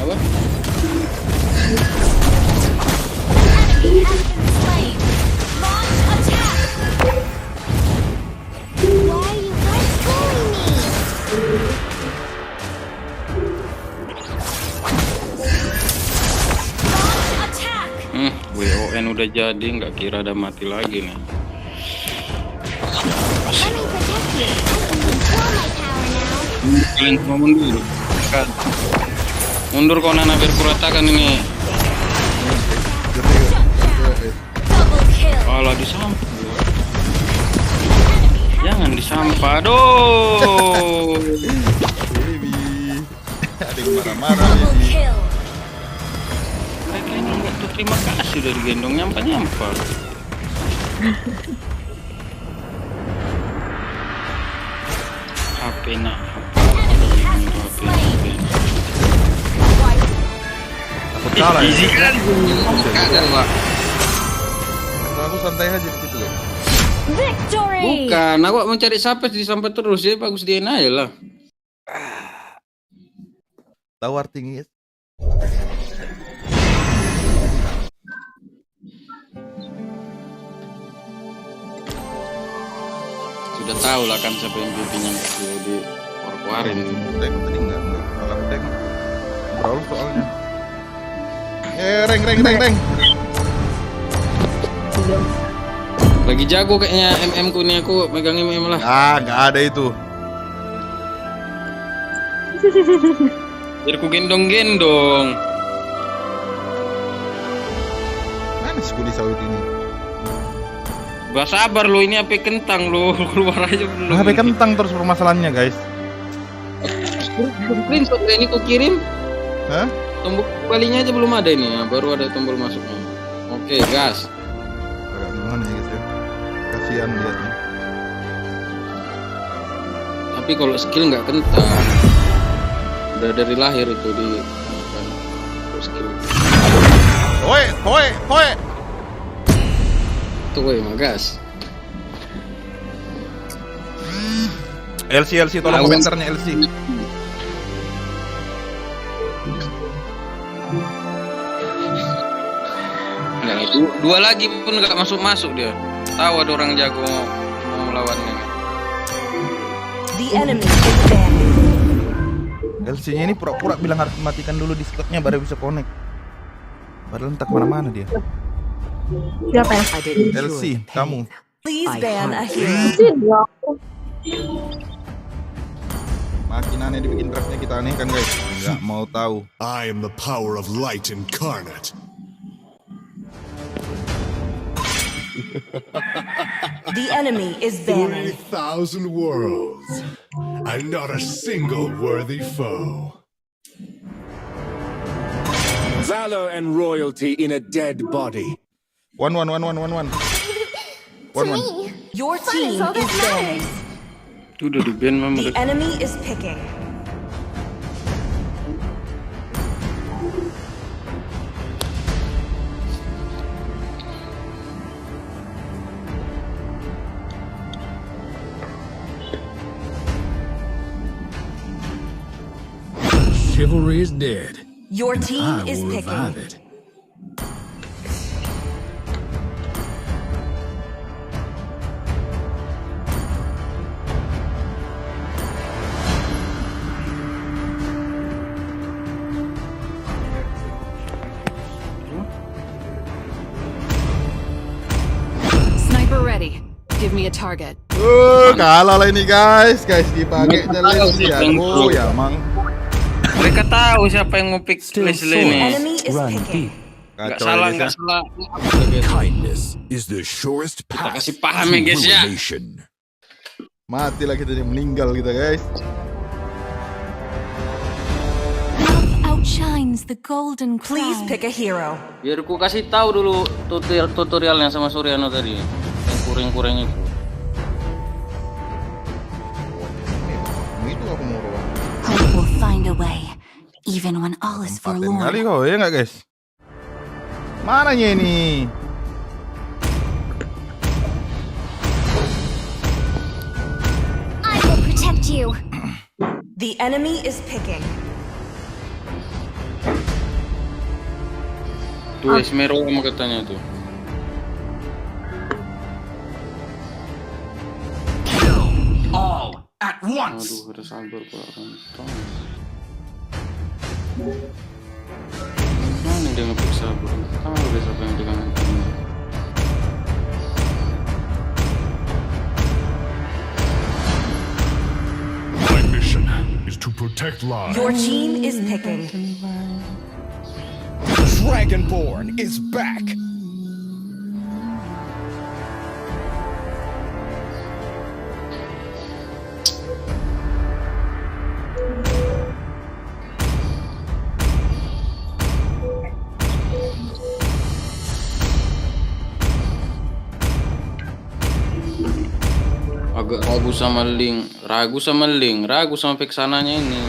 Apa? WON udah jadi, nggak kira ada mati lagi nih. Kalian semua mundur. Mundur kau Nana biar kuratakan ini. Alah disampah. Jangan disampah, aduh. Ada yang marah-marah ini. Mereka ini nggak tuh terima kasih udah digendong nyampah. HP nak. Takut kalah ya? Easy kan? Kagak Pak. Aku santai aja di situ ya. Victory. Bukan, aku mau cari sampai disampai terus ya, bagus dia aja lah. Tawar tinggi. Sudah tahu lah kan siapa yang pipinya di keluarin. Tengok tadi enggak salah tengok. Brawl soalnya. Reng. Lagi jago kayaknya MM ku nih, aku megang MM lah. Ah, nggak ada itu. Biar ku gendong-gendong. Mana sih kulit sawit ini? Gak sabar lo, ini HP kentang lo, keluar aja belum. HP kentang terus permasalahannya guys. Screenshot ini ku kirim. Hah? Tombol kembalinya aja belum ada ini ya, baru ada tombol masuknya. Oke, gas. Agak gimana ya guys ya? Kasihan liatnya. Tapi kalau skill nggak kentang, udah dari lahir itu di skill. Hoe. Tuh, mah gas. LC tolong komentarnya LC. Nggak, dua lagi pun nggak masuk dia. Tahu ada orang jago mau melawannya. The enemy is dead. LC-nya ini pura-pura bilang harus matikan dulu Discord-nya baru bisa connect. Padahal entah kemana-mana dia. Siapa ya? LC, kamu. Please ban a hero. Makin aneh dibikin draftnya kita aneh kan guys. Nggak mau tahu. I am the power of light incarnate. The enemy is banned. 3,000 worlds, and not a single worthy foe. Valor and royalty in a dead body. 1-1. Your team is banned. Itu udah di ban mama. The enemy is picking. Chivalry is dead. Your team I is will picking. revive it. Sniper ready. Give me a target. Kalah lah ini guys dipakai Leslie ya. Oh ya mang. Mereka tahu siapa yang mau pick Leslie ini. Enemy is picking. Nggak salah. Kindness is the surest Kita path kasih paham ya guys ya. Mati lah kita, meninggal kita guys. Outshines the golden crown. Please pick a hero. Biar ku kasih tahu dulu tutorialnya sama Suryano tadi. Yang kuring-kuring itu. Itu aku mau roang. Hope will find a way, even when all is Paten forlorn. kali kau ya nggak guys? Mananya ini? I will protect you. The enemy is picking. Tuh Esmero kamu katanya tuh. All at once. Aduh, harus sabar Pak. Mana dia ngepick sabar? Tahu dia siapa yang pegang ini. My mission is to protect lives. Your team is picking. Dragonborn is back. Agak ragu sama pick sananya ini.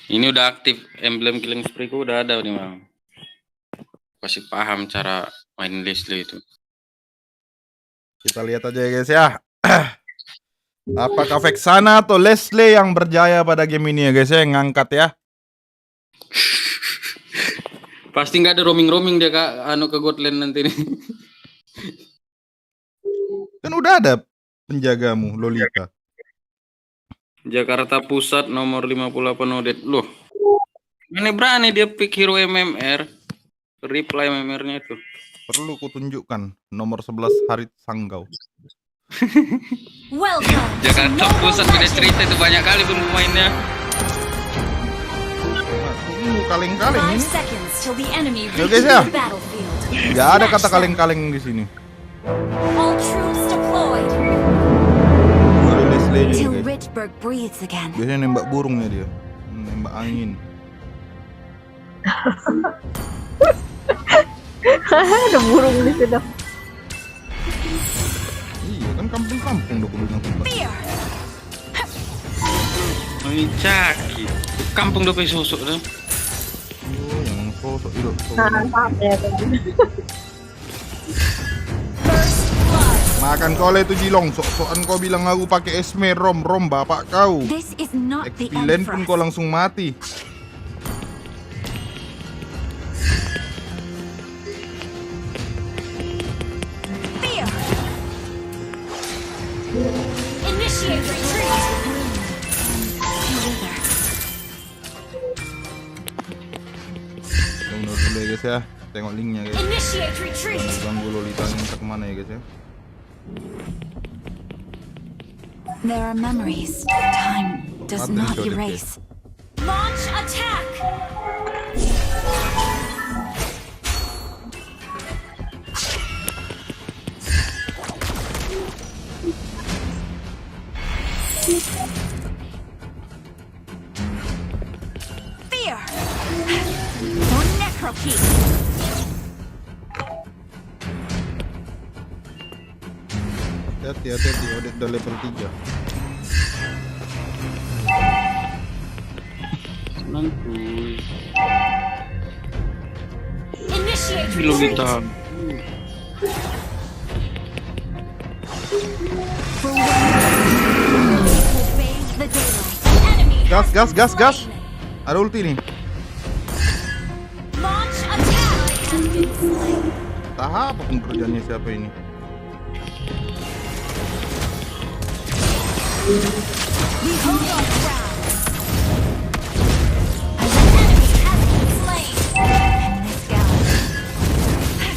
Ini udah aktif, emblem killing spree ku udah ada nih bang. Pasti paham cara main Leslie itu. Kita lihat aja ya guys ya. Apakah Vexana atau Leslie yang berjaya pada game ini ya guys ya, yang ngangkat ya? Pasti nggak ada roaming dia kak, ke Godland nanti nih. Kan udah ada penjagamu Lolita. Jakarta Pusat nomor 58 Odet. Loh. Ini berani dia pick hero MMR. Reply MMR-nya itu. Perlu kutunjukkan nomor 11 Harit Sanggau. Jakarta Pusat beda cerita itu banyak kali pemainnya. Kaleng-kaleng ini. Ya guys ya. Gak ada kata kaleng-kaleng di sini. Baru Leslie nya guys. Biasanya nembak burungnya dia. Nembak angin. Ada burung di situ. Iya kan kampung-kampung udah bilang tempat. Ini caki. Kampung udah pakai sosok dah. Oh, yang sosok itu. Makan kau itu Jilong, sok-sokan kau bilang aku pakai esme rom bapak kau. Ekvilen pun kau langsung mati. Tunggu dulu ya guys ya, tengok linknya guys. Ganggu Lolita entah kemana ya guys ya. There are memories time does not erase. Launch attack! Fear! For necropy! Hati-hati, udah level 3. Nanti. Lolita. Gas. Ada ulti nih. Tahap apa kerjanya siapa ini?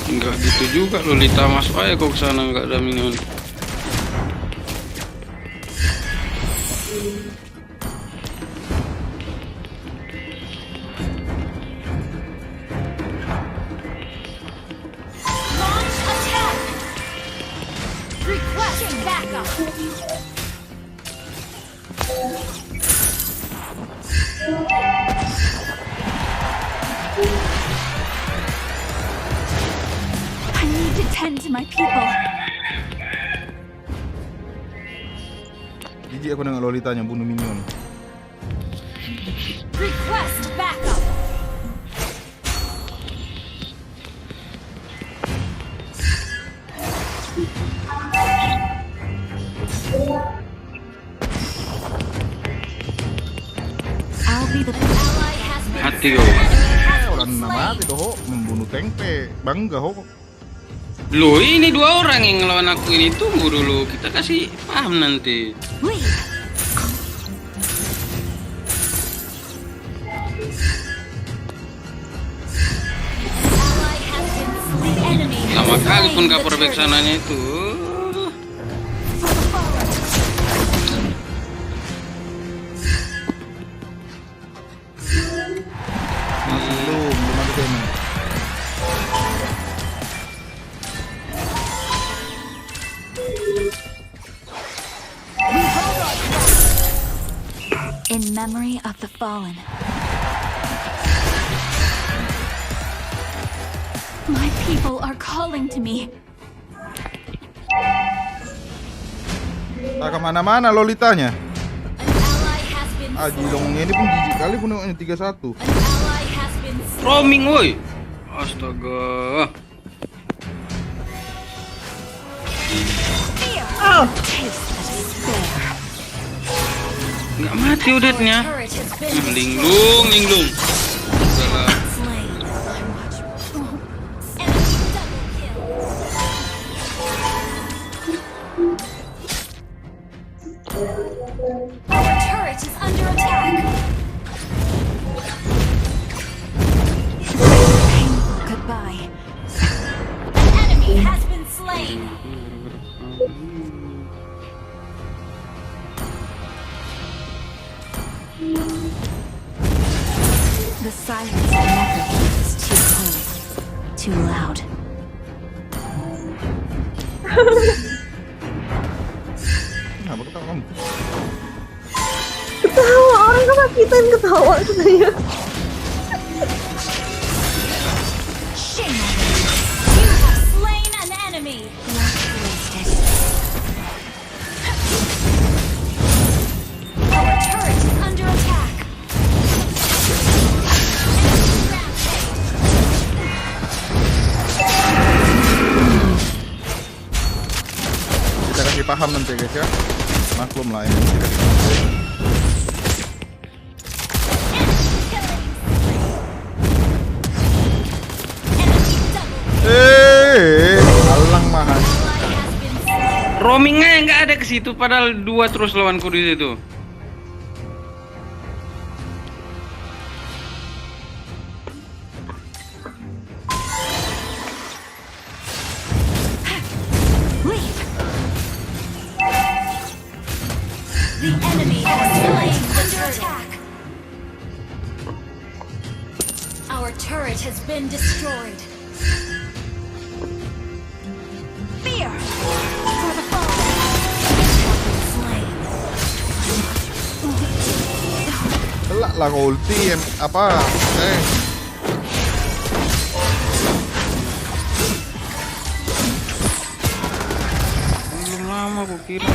Enggak gitu juga Lolita, masuk aja kok ke sana, enggak ada minion. I need to tend to my people. Jijik aku dengan Lolitanya bunuh minion. Request backup. I'll be the ally has been Hati kau. Orang mati doh, membunuh tempe, bangga ho. Loh, ini 2 orang yang ngelawan aku ini. Tunggu dulu, kita kasih paham nanti. Lama kali pun kapur back sananya itu. Belum ada tema. in memory of the fallen. My people are calling to me. Tak kemana-mana Lolitanya. Jilongnya ini pun jijik kali pun nengoknya 31. Roaming woi. Astaga. Nggak mati udetnya. Linglung, linglung. Salah. Too loud. Ketawa, orang kesakitan ketawa sebenarnya. Shame on you. You have slain an enemy. Not wasted. Our turret is under attack. Kita kasih paham nanti guys ya. Maklum lah ini. Alang mahal. Roamingnya nggak ada ke situ, padahal 2 terus lawanku di situ. The enemy has slain under attack. Our turret has been destroyed. Fear for the foe. Slain. Telak lah kau ulti apa? Belum lama aku kira.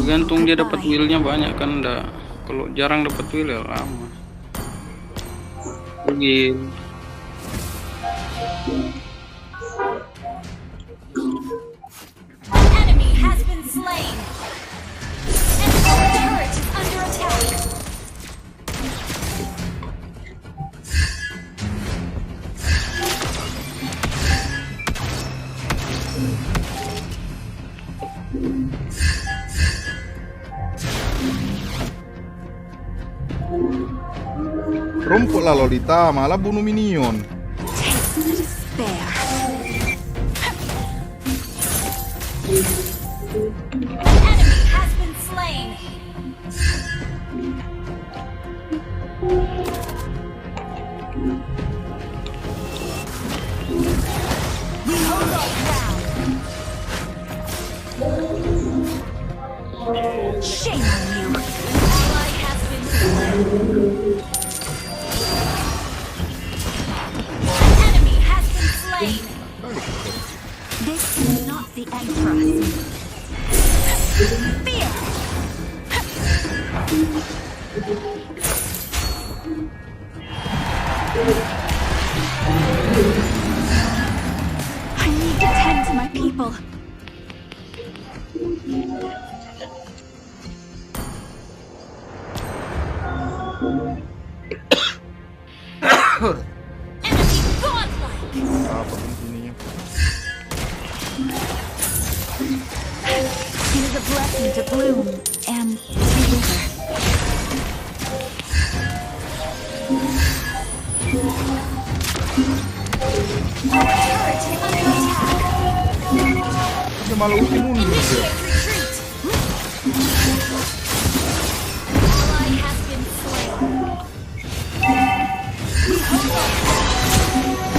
Tergantung dia dapat wheelnya banyak kan, enggak. Kalau jarang dapat wheel ya lama. Wheel. Enemy has been slain. And our turret is under attack. Rumput lah Lolita, malah bunuh minion. Enemy has been slain. We hold our ground. Shame on you. Ally has been slain. Enemy has been slain. This is not the end for us. Fear. I need to tend to my people. Enemy godlike. It is a blessing to bloom and to wither. Our turret is under attack. Dia malah ulti mundur dia. Retreat. Ally has been slain. We hold our ground.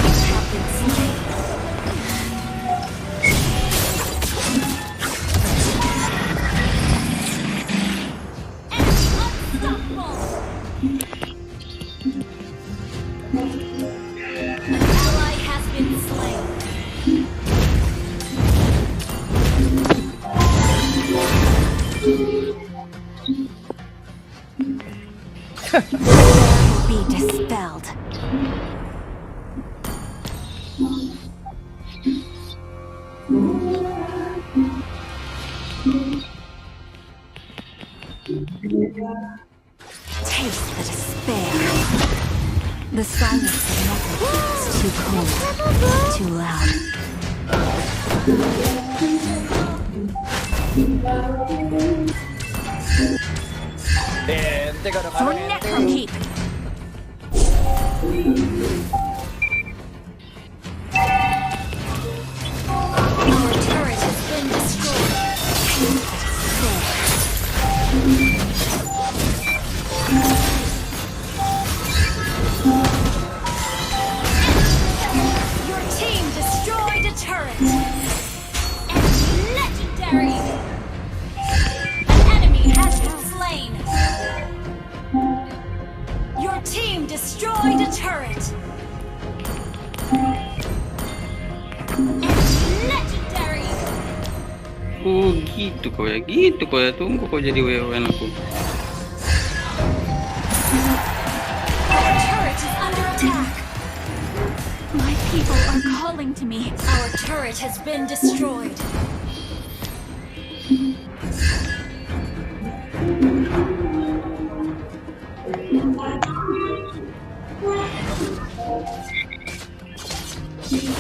You have been slain. An ally has been slain. Be dispelled. Taste the despair. The silence of nothing is too cold, too loud. For Necrokeep. Our turret has been destroyed. Taste the despair. Oh gitu kok ya, tunggu kok jadi WWN aku. My people are calling to me. Our turret has been destroyed.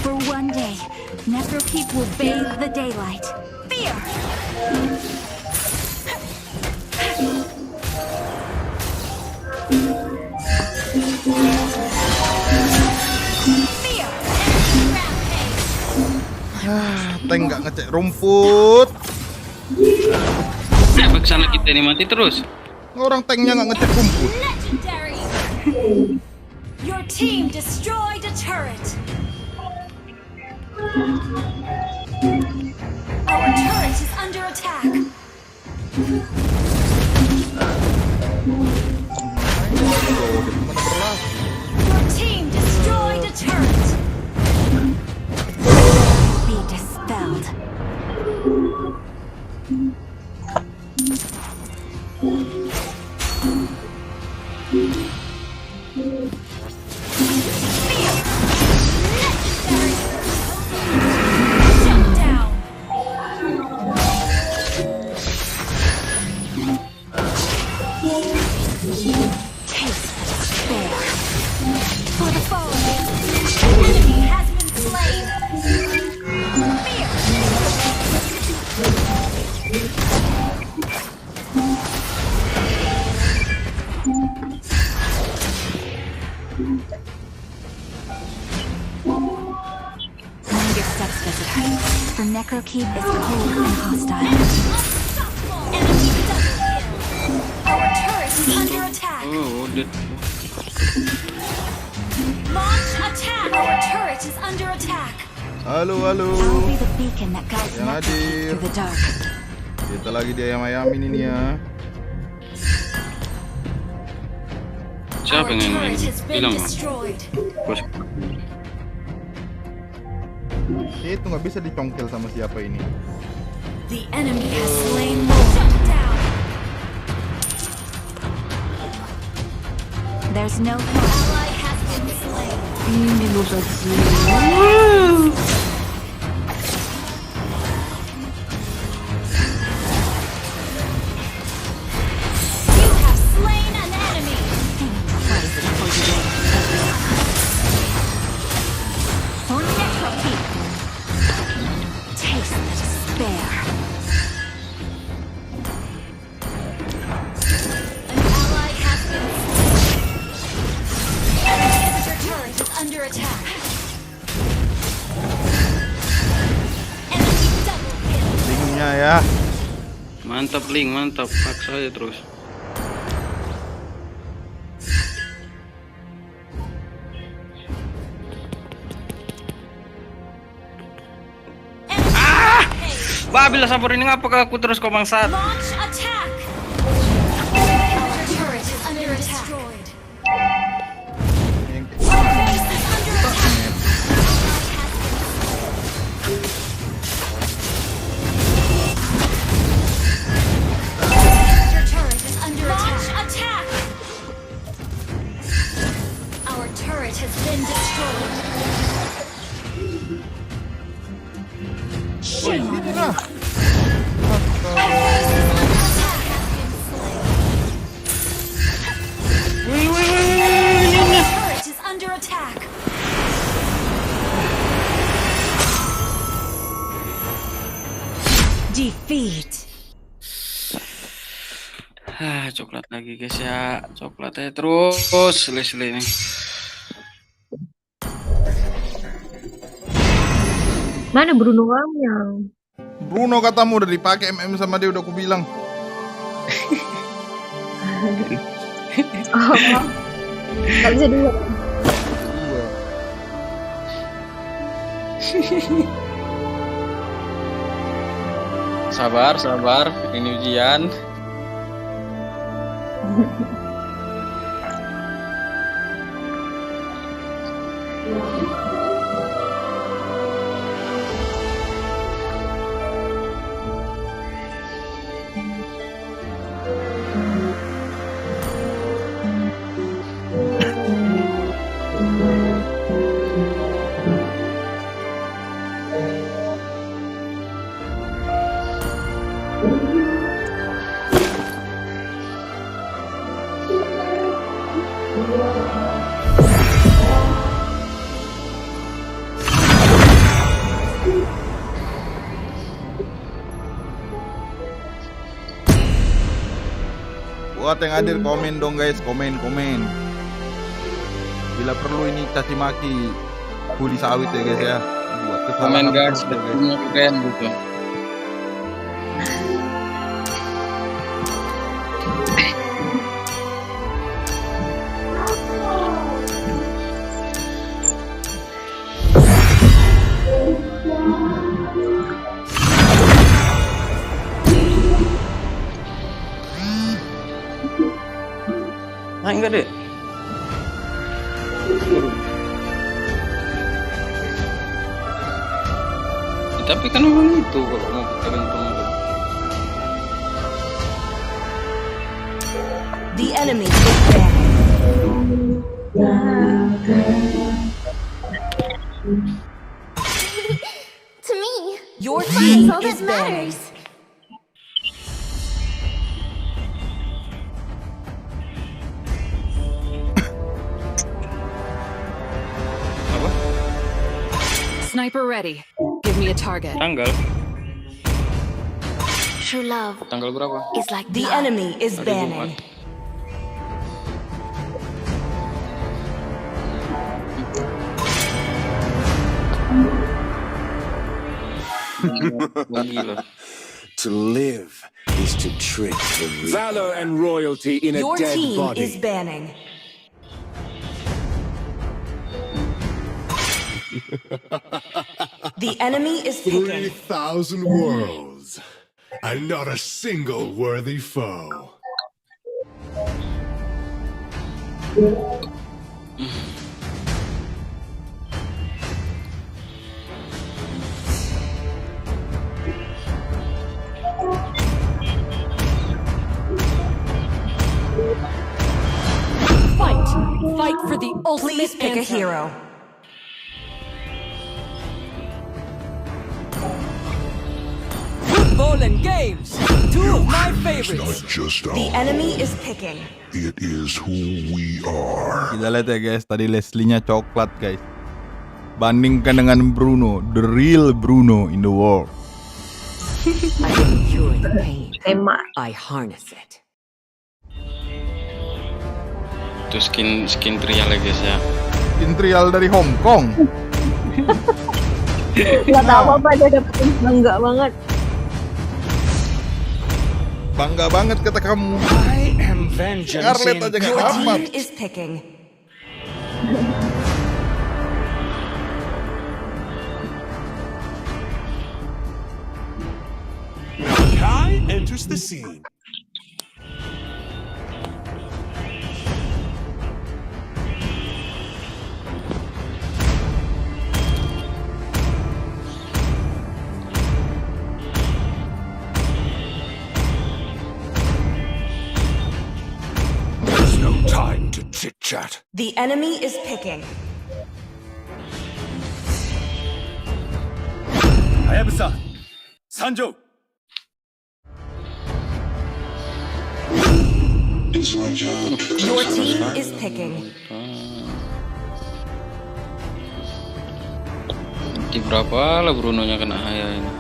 For one day, Necrokeep will bathe the daylight. Fear! Tank nggak ngecek rumput. Apa kesana kita ini mati terus? Orang tanknya nggak ngecek rumput. Legendary! Your team destroyed a turret. Our turret is under attack. Your team destroyed a turret. Be dispelled. The Necrokeep is cold and hostile. Enemy double kill. Our turret is under attack. Launch attack. Our turret is under attack. Halo. I'll be the beacon that guides Yang Necrokeep hadir. through the dark. Kita lagi di ayam-ayamin ini ya. Siapa Our yang turret has been bilang? destroyed. Itu nggak bisa dicongkel sama siapa ini. The enemy has slain more. Shut down. There's no ally has been slain. Ini dosa sih. You have slain an enemy. For Necrokeep. Taste the despair. An ally has been slain. Enemy inhibitor turret is under attack. Enemy double kill. Linknya ya. Mantap Link, mantap. Paksa aja terus. Babil sabur ini ngapa ke aku terus kau bangsat? Launch attack. Enemy inhibitor turret is under attack. Our base is under attack. Your turret is under attack. Launch attack. Our turret has been destroyed. Shame on you. Our base is under attack. Our turret is under attack. Defeat. Coklat lagi guys ya. Coklatnya terus sele-sele nih. Mana Bruno kamu? Bruno katamu udah dipakai MM sama dia, udah aku bilang. Oh, nggak bisa dulu. Sabar, ini ujian. Buat yang hadir komen dong guys, komen. Bila perlu ini caci maki kuli sawit ya guys ya. Buat Komen guys, ya, keren gitu. Nah, enggak deh. Tapi kan memang itu kalau mau kita benteng. The enemy is dead. To me, Your team all is that banned. matters. Sniper ready. Give me a target. Tanggal True love berapa? is like The blood. enemy is banning. To live is to trick the real. Valor and royalty in a Your dead team body. is banning. The enemy is picking. 3,000 worlds, and not a single worthy foe. Fight for the ultimate Please pick a answer. hero. Football and games, two of my favorites. Not just The enemy is picking. it is who we are. Kita lihat ya guys, tadi Leslie-nya coklat guys. Bandingkan dengan Bruno, the real Bruno in the world. I didn't cure the pain. I harness it. Itu skin trial ya guys ya. Skin trial dari Hong Kong. Gak tau apa aja dapetin, bangga banget. Bangga banget kata kamu. I am vengeance. Scarlett aja Your gak amat. team is picking. Kai enters the scene. There's no time to chit-chat. The enemy is picking. Hayabusa, Sanjo. Your team is picking. Di berapa lah Bruno-nya kena Haya ini?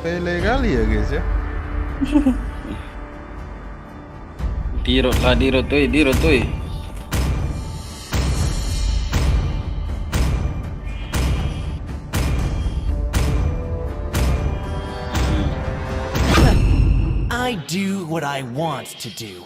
Pele kali ya guys ya. Dirot tuh. I do what I want to do.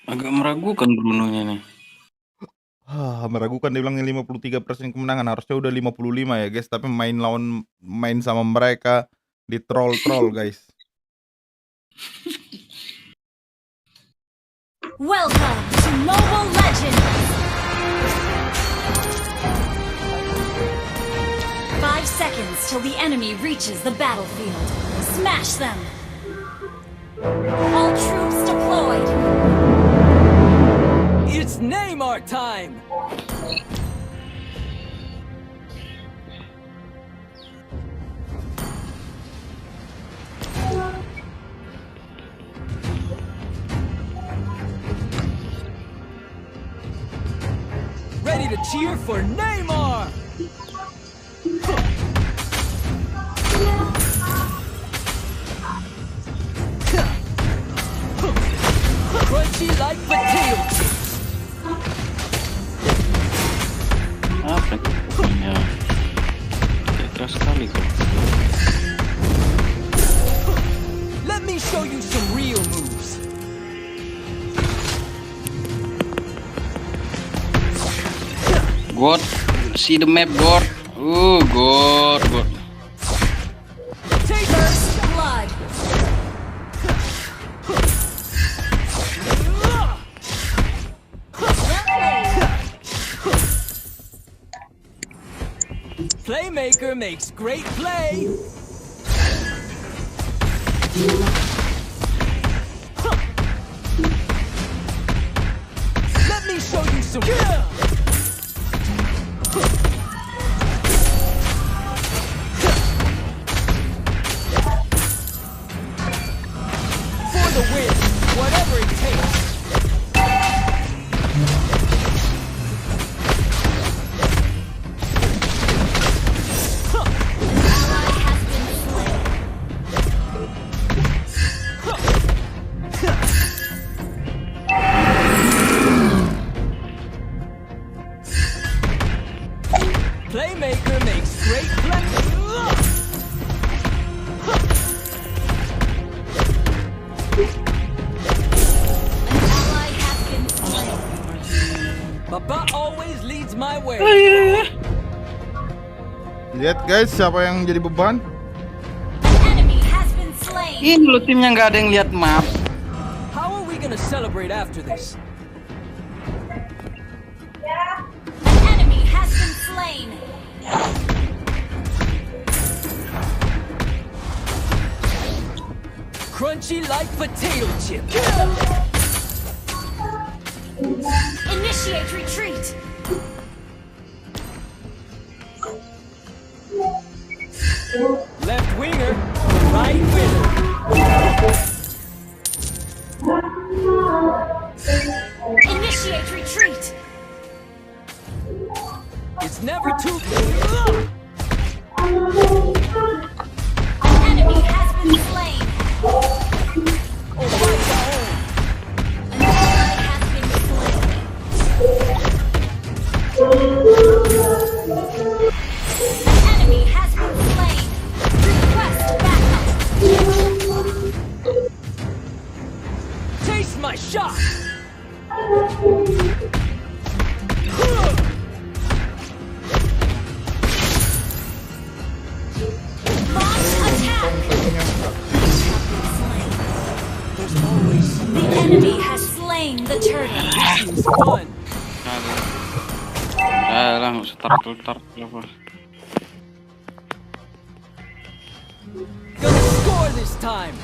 Agak meragukan Bruno-nya nih. Meragukan, dia bilangnya 53% kemenangan, harusnya udah 55 ya guys, tapi main sama mereka di troll guys. Welcome to Mobile Legends! 5 seconds till the enemy reaches the battlefield. Smash them! All troops deployed! It's Neymar time! Ready to cheer for Neymar! Crunchy like potato chips. Apa ya? Keras sekali kok. Let me show you some real moves. God, see the map, God. God. First blood! Playmaker makes great play. Let me show you some. For the win, whatever it takes. Playmaker makes great play. Baba always leads my way. Lihat guys, siapa yang jadi beban? Ini lo timnya nggak ada yang lihat map. How are we gonna celebrate after this? Enemy has been slain! Crunchy like potato chip. Initiate retreat! Left winger, right winger. Initiate retreat! It's never too. Enemy has been slain! Oh my God. An ally has been slain! Enemy has been slain! Request backup! Taste my shot. The enemy has slain the turtle. Fun. Lah, start apa? Gonna score this time.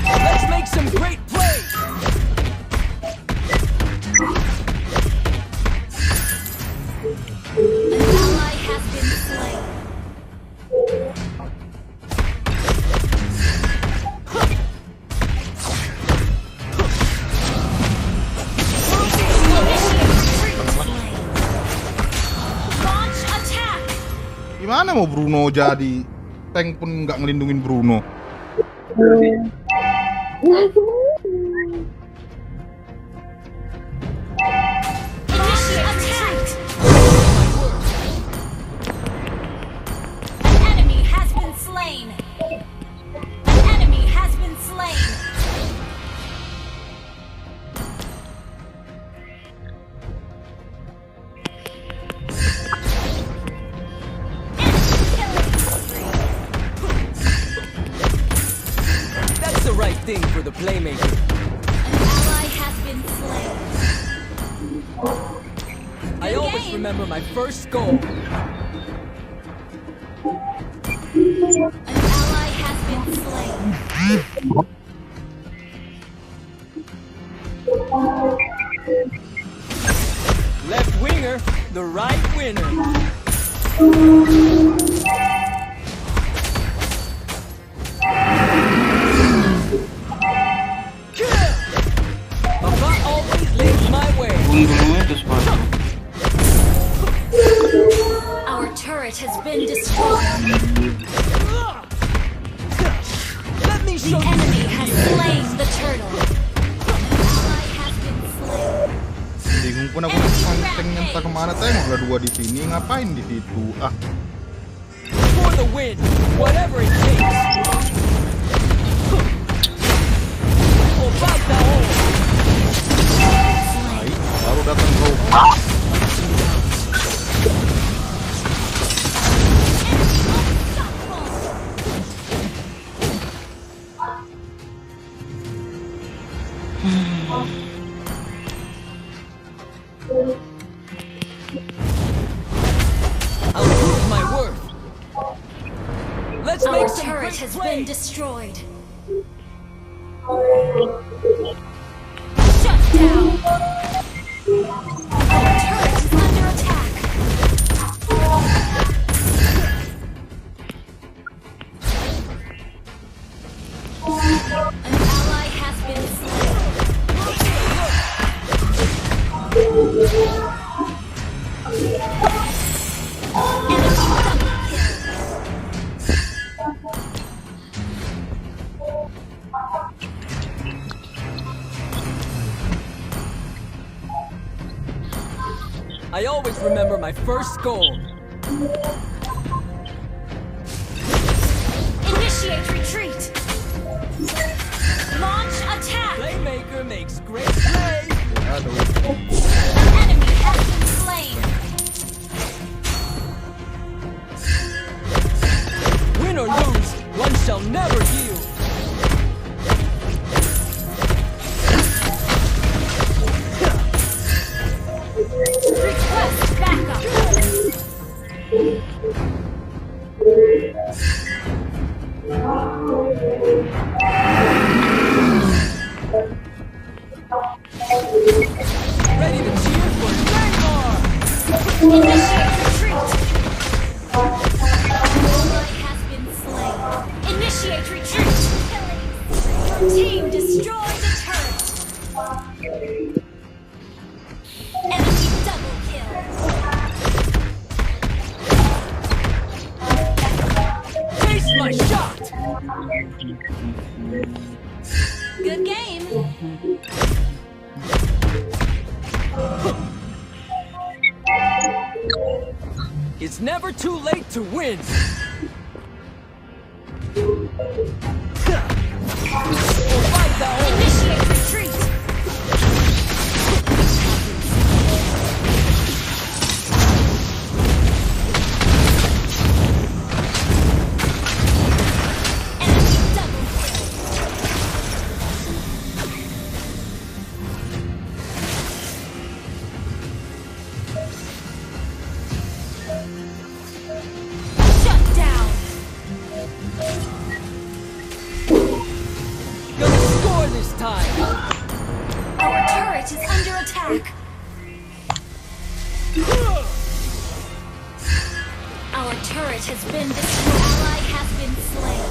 Let's make some great plays. An ally has been slain. Launch attack! Gimana mau Bruno jadi tank pun nggak ngelindungin Bruno? That's the right thing for the playmaker. I always remember my first goal. Left winger, the right winner. Papa always leads my way. Our turret has been destroyed. Let me show The enemy has slain the turtle. Bingung pun aku pengen entah kemana tengok lah dua di sini ngapain di situ ah. For the win, whatever it takes. Oh, fight the hole. Baru datang kau. I'll prove my worth. Let's Our make some turret great has plays. been destroyed. Shut down. Our turret is under attack. An ally has been I always remember my first goal. Initiate retreat. Launch attack. Playmaker makes great plays. An enemy has been slain. Win or lose, one shall never yield. Request backup. Ready to cheer for Neymar. Initiate retreat. Ally has been slain. Initiate retreat. Your team destroyed the turret. Enemy double kill. Face my shot. Good game. It's never too late to win. Fight the hole. Initiate retreat. Enemy double kill. Shut down. Gonna score this time. Our turret is under attack. Our turret has been destroyed. Ally has been slain.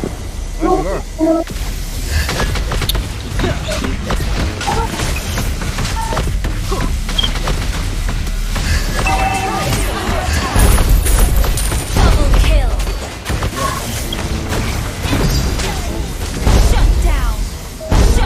Our turret is under attack. Double kill. Shut down. Shut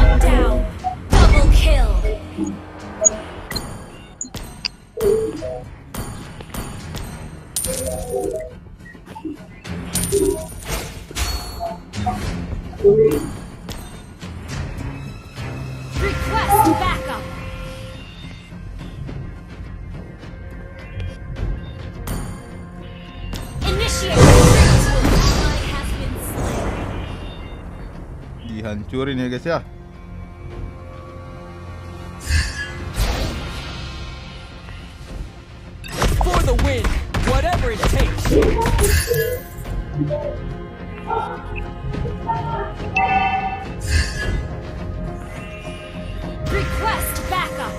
Dihancurin ya guys ya. For the win, whatever it takes. Request backup.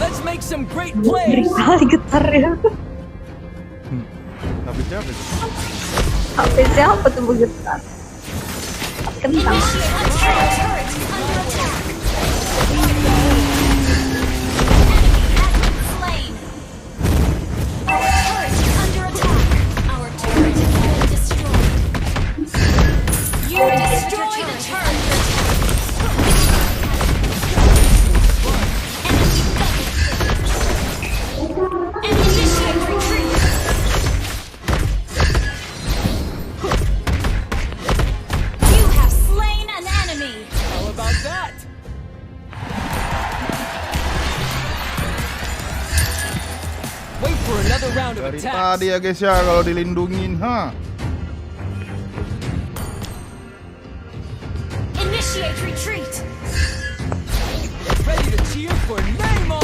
Let's make some great plays. Kali getarnya. Tapi siapa? HP siapa tuh bergetar? Kentang. Dari tadi ya guys ya kalau dilindungin, ha. Initiate retreat. Ready to cheer for Neymar.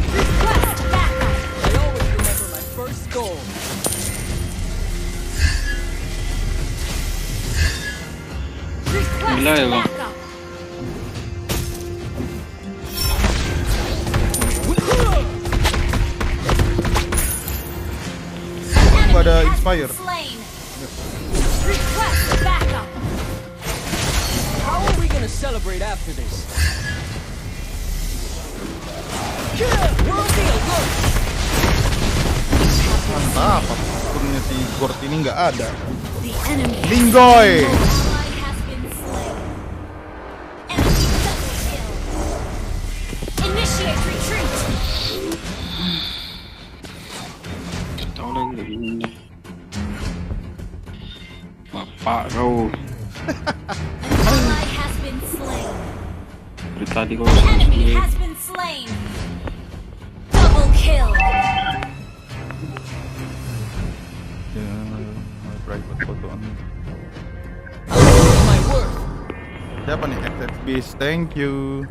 Request backup. I always remember my first goal. Request Gila ya, Bang. backup. Gak ada inspire. Request backup. How are we gonna celebrate after this? Worthy alert. Mantap, akunnya si Gort ini nggak ada. Linggoy. Initiate retreat. Tahu lagi ini. Bapak kau. Ally has been slain. Dari tadi kau Enemy has been slain. Double kill. Ya, private fotoan. My worth. Siapa nih? XXBs, thank you.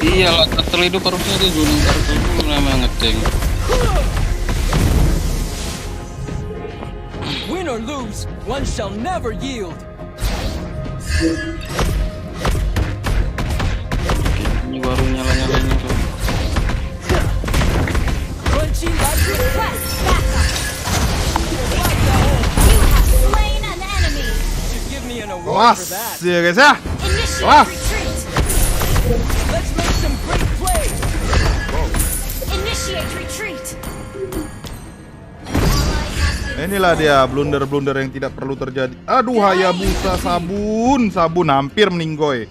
Iya lah, turtle hidup harusnya dia gunung turtle itu memang ngeteng. Win or lose, one shall never yield. Ini baru nyala-nyalanya tuh. Crunchy like Request backup. You have slain an enemy. you give me an award Awas for that. ya guys ya. Initiate Awas. retreat. Let's make some great plays. Initiate retreat. Inilah dia blunder-blunder yang tidak perlu terjadi. Aduh, Hayabusa sabun hampir meninggoy.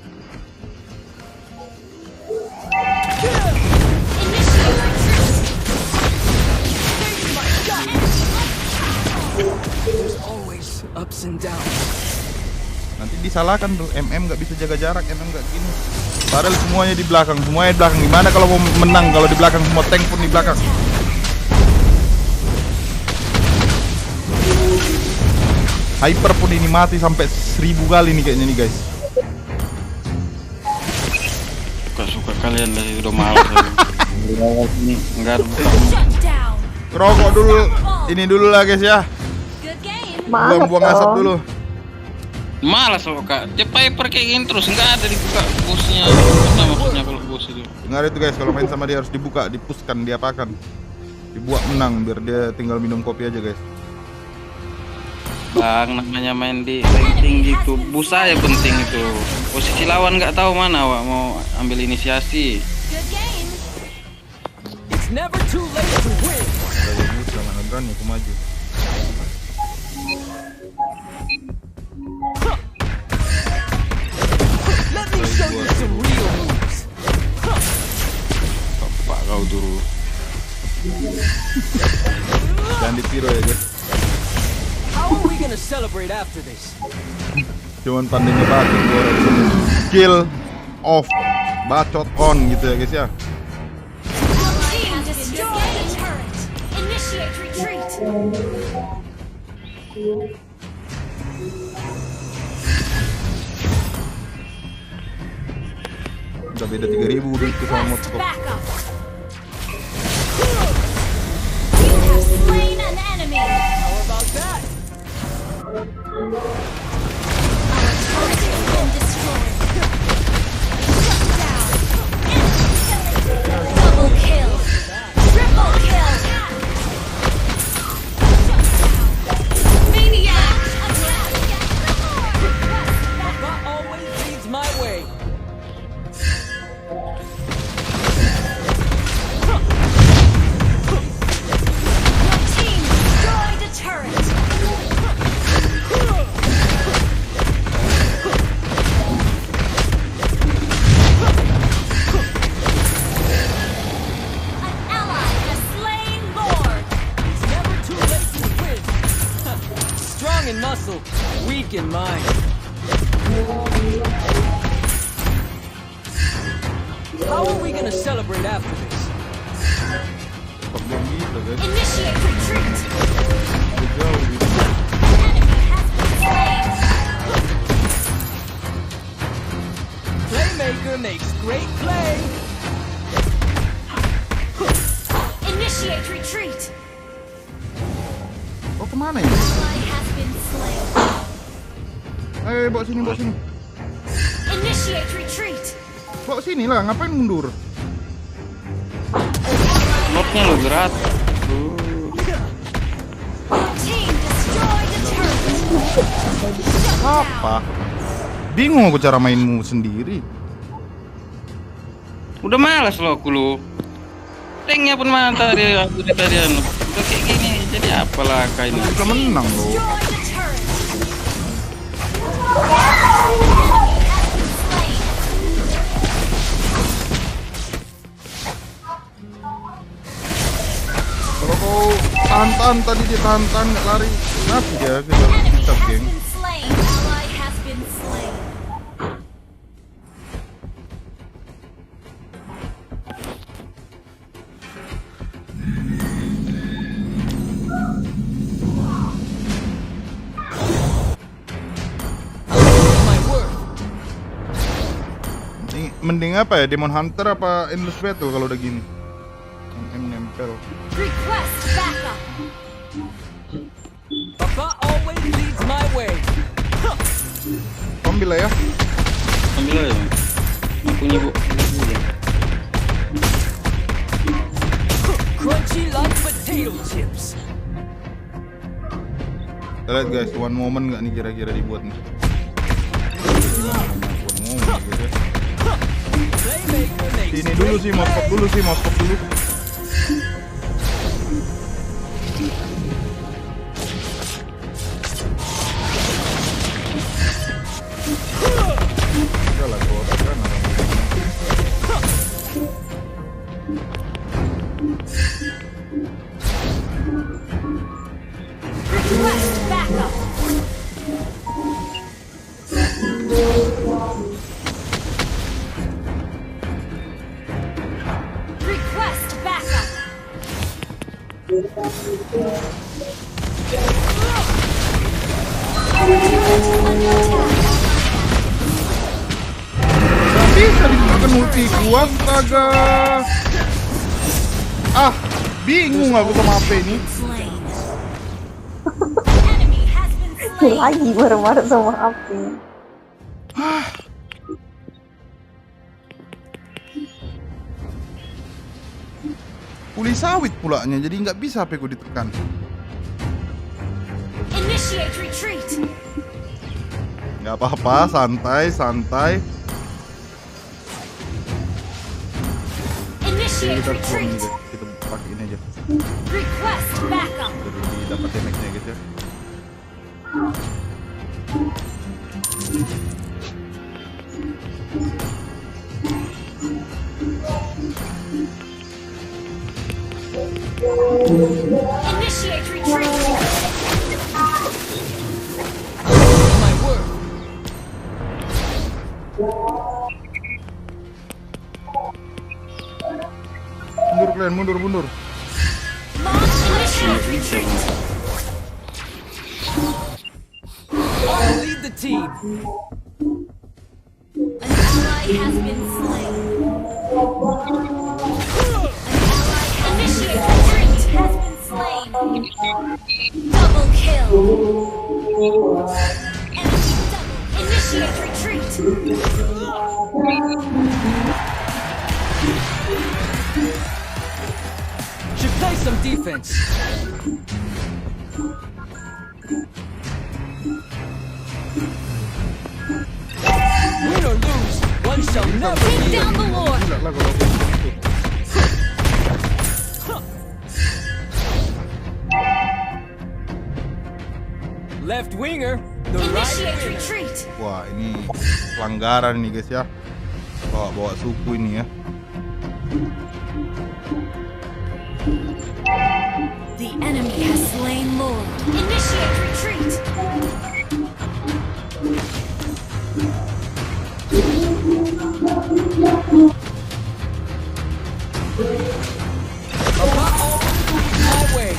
There's always ups and downs. Nanti disalahkan tuh, MM nggak bisa jaga jarak, MM nggak gini. Padahal semuanya di belakang. Gimana kalau mau menang kalau di belakang semua tank pun di belakang? Hyper pun ini mati sampai 1000 kali nih kayaknya nih guys. Suka kalian dari udah malas. Ini enggak ada. Rokok dulu, ini dulu lah guys ya. Buang asap dulu. Malas loh kak, dia Piper kayak gini terus nggak ada dibuka busnya. Apa maksudnya kalau bus itu? Dengar itu guys, kalau main sama dia harus dibuka, dipuskan, diapakan, dibuat menang biar dia tinggal minum kopi aja guys. Bang, namanya main di ranking gitu, bus aja penting itu. Posisi lawan nggak tahu mana Wak mau ambil inisiasi. It's never too late to win. Kalau ini jangan berani aku maju. Let me show you some real moves. Bapak kau dulu. Jangan ditiru ya guys. How are we gonna celebrate after this? Cuman pandainya bacot gue orang sini. Skill off, bacot on gitu ya guys ya. Udah beda 3.000 duitku sama motor. In muscle, weak in mind. How are we gonna celebrate after this? Initiate retreat. Playmaker makes great play. Initiate retreat. Oh, kemana ini? Bawa sini, bawa sini. Initiate retreat. Bawa sini lah, ngapain mundur? Lotnya lo berat. Apa? Bingung aku cara mainmu sendiri. Udah malas lo aku lo. Tanknya pun mana tadi aku tadi anu. Udah kayak gini jadi apalah kayak ini. Udah menang lo. Kalau kau tahan tadi dia tahan nggak lari, mati dia kita geng. Mending apa ya, Demon Hunter apa Endless Battle kalau udah gini? Nempel. Request backup. Papa always leads my way. Ambil lah ya. Ambil lah ya. Aku nyibuk. Crunchy like potato chips. Kita lihat guys, one moment nggak nih kira-kira dibuat nih? Sini dulu sih, moskop dulu. Udah lah, gua kan Request backup. Request backup. bisa digunakan multi kuat, astaga. Ah, bingung aku sama HP ini. Lagi marah-marah sama HP. Pulih sawit pulanya, jadi nggak bisa HP ku ditekan. Initiate retreat. Nggak apa-apa, santai. Initiate retreat. Kita pakai ini aja. Request backup. Jadi dapat damage-nya gitu ya. Initiate retreat. Mundur kalian, mundur. I'll lead the team. An ally has been slain. Initiate retreat has been slain. Double kill. Enemy double. Initiate retreat. Should play some defense. Win or lose, one shall never Take be. down the Lord. Left winger, the right Initiate winger. retreat. Wah, ini pelanggaran nih guys ya. Bawa suku ini ya. The enemy has slain Lord. Initiate retreat. My way.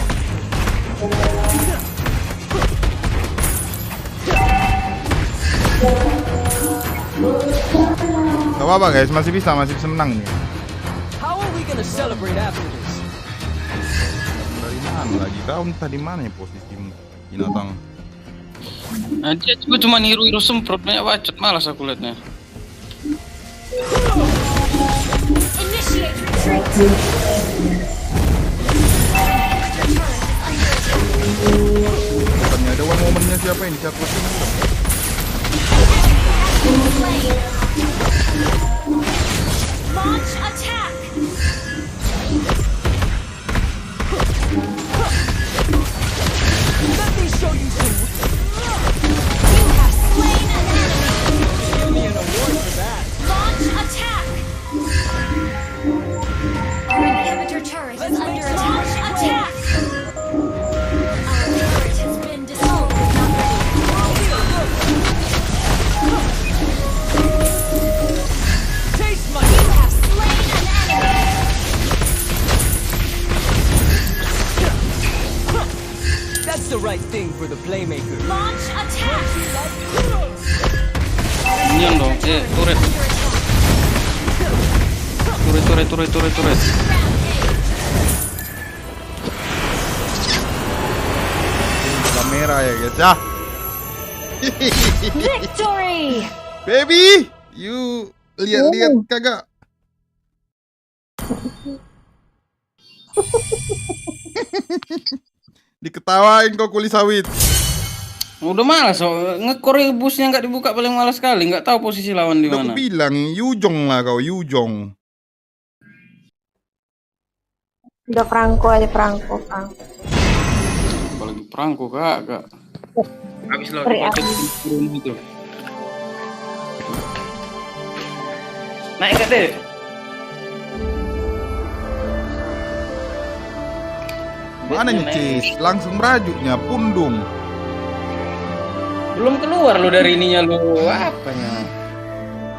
Gak apa-apa guys, masih bisa menang nih. How are we gonna celebrate after this? Dari mana lagi? Kau entah di mana ya posisimu, binatang. Nah, dia juga cuma niru-niru semprot, banyak bacot, malas aku liatnya. Initiate retreat. Bukannya ada one momennya siapa ini? Siapa sih? Launch attack. Let me show you some. You have slain an enemy. Give me an award for that. Launch attack. Our inhibitor turret is under attack. Attack. Our turret has been destroyed. Taste my. You have slain an enemy. That's the right thing for the playmaker. Launch attack. Minion dong, turret. Turret. Kamera ya guys ya. Victory! Baby, you lihat kagak? Diketawain kok kulit sawit. Udah malas, ngekor busnya nggak dibuka, paling malas sekali, nggak tahu posisi lawan di Udah mana. aku bilang Yujong lah kau, Yujong. Udah perangko aja, perangko. Apalagi perangko kak. Habis lawan Sorry, pakai turun itu. Naik gak deh? Mana nih Cis? Langsung merajuknya, pundung. Belum keluar lo dari ininya lo, apanya?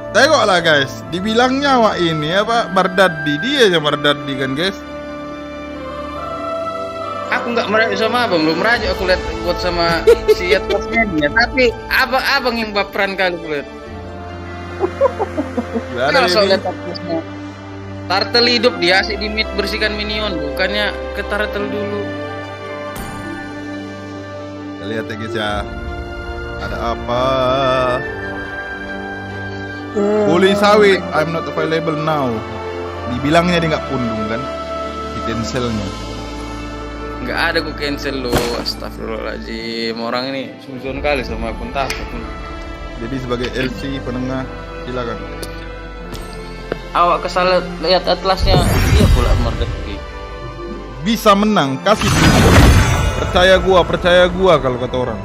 Tengoklah guys, dibilang nyawa ini apa Bardadi, dia yang Bardadi kan guys. Aku nggak merajuk sama abang, belum merajuk aku lihat buat sama si Atlasnya, tapi abang yang baperan kali aku lihat. Kalau lihat Atlasnya, turtle hidup dia asik di mid bersihkan minion, bukannya ke turtle dulu. Kita lihat ya guys ya, ada apa? Kulit sawit, I'm not available now. Dibilangnya dia nggak pundung kan? Di cancelnya. Nggak ada ku cancel lo, astagfirullahaladzim. Orang ini suzon kali sama akun takut. Jadi sebagai LC penengah, silakan. Awak kesal lihat Atlasnya, dia pula merdeki. Bisa menang, kasih percaya gua kalau kata orang.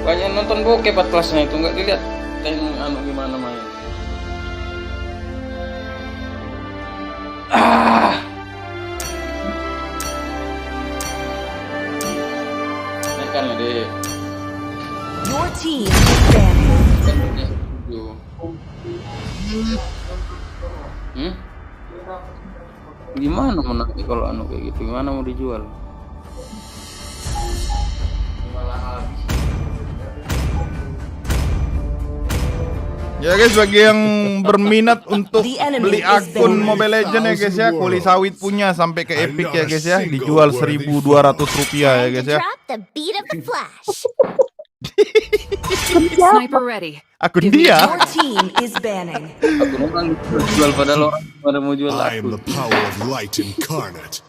Banyak nonton bokep Atlasnya itu, nggak dilihat gimana main. Tekan lah deh. Your team is banned. Gimana menang kalau anu kayak gitu? Gimana mau dijual? Ya guys, bagi yang berminat untuk beli akun Mobile Legends ya guys ya, Kuli Sawit punya sampai ke Epic ya guys ya, dijual Rp1.200 ya guys ya. Sniper ready. Akun dia. Your team is banning. Akun orang jual padahal orang pada mau jual I am akun. the power of light incarnate.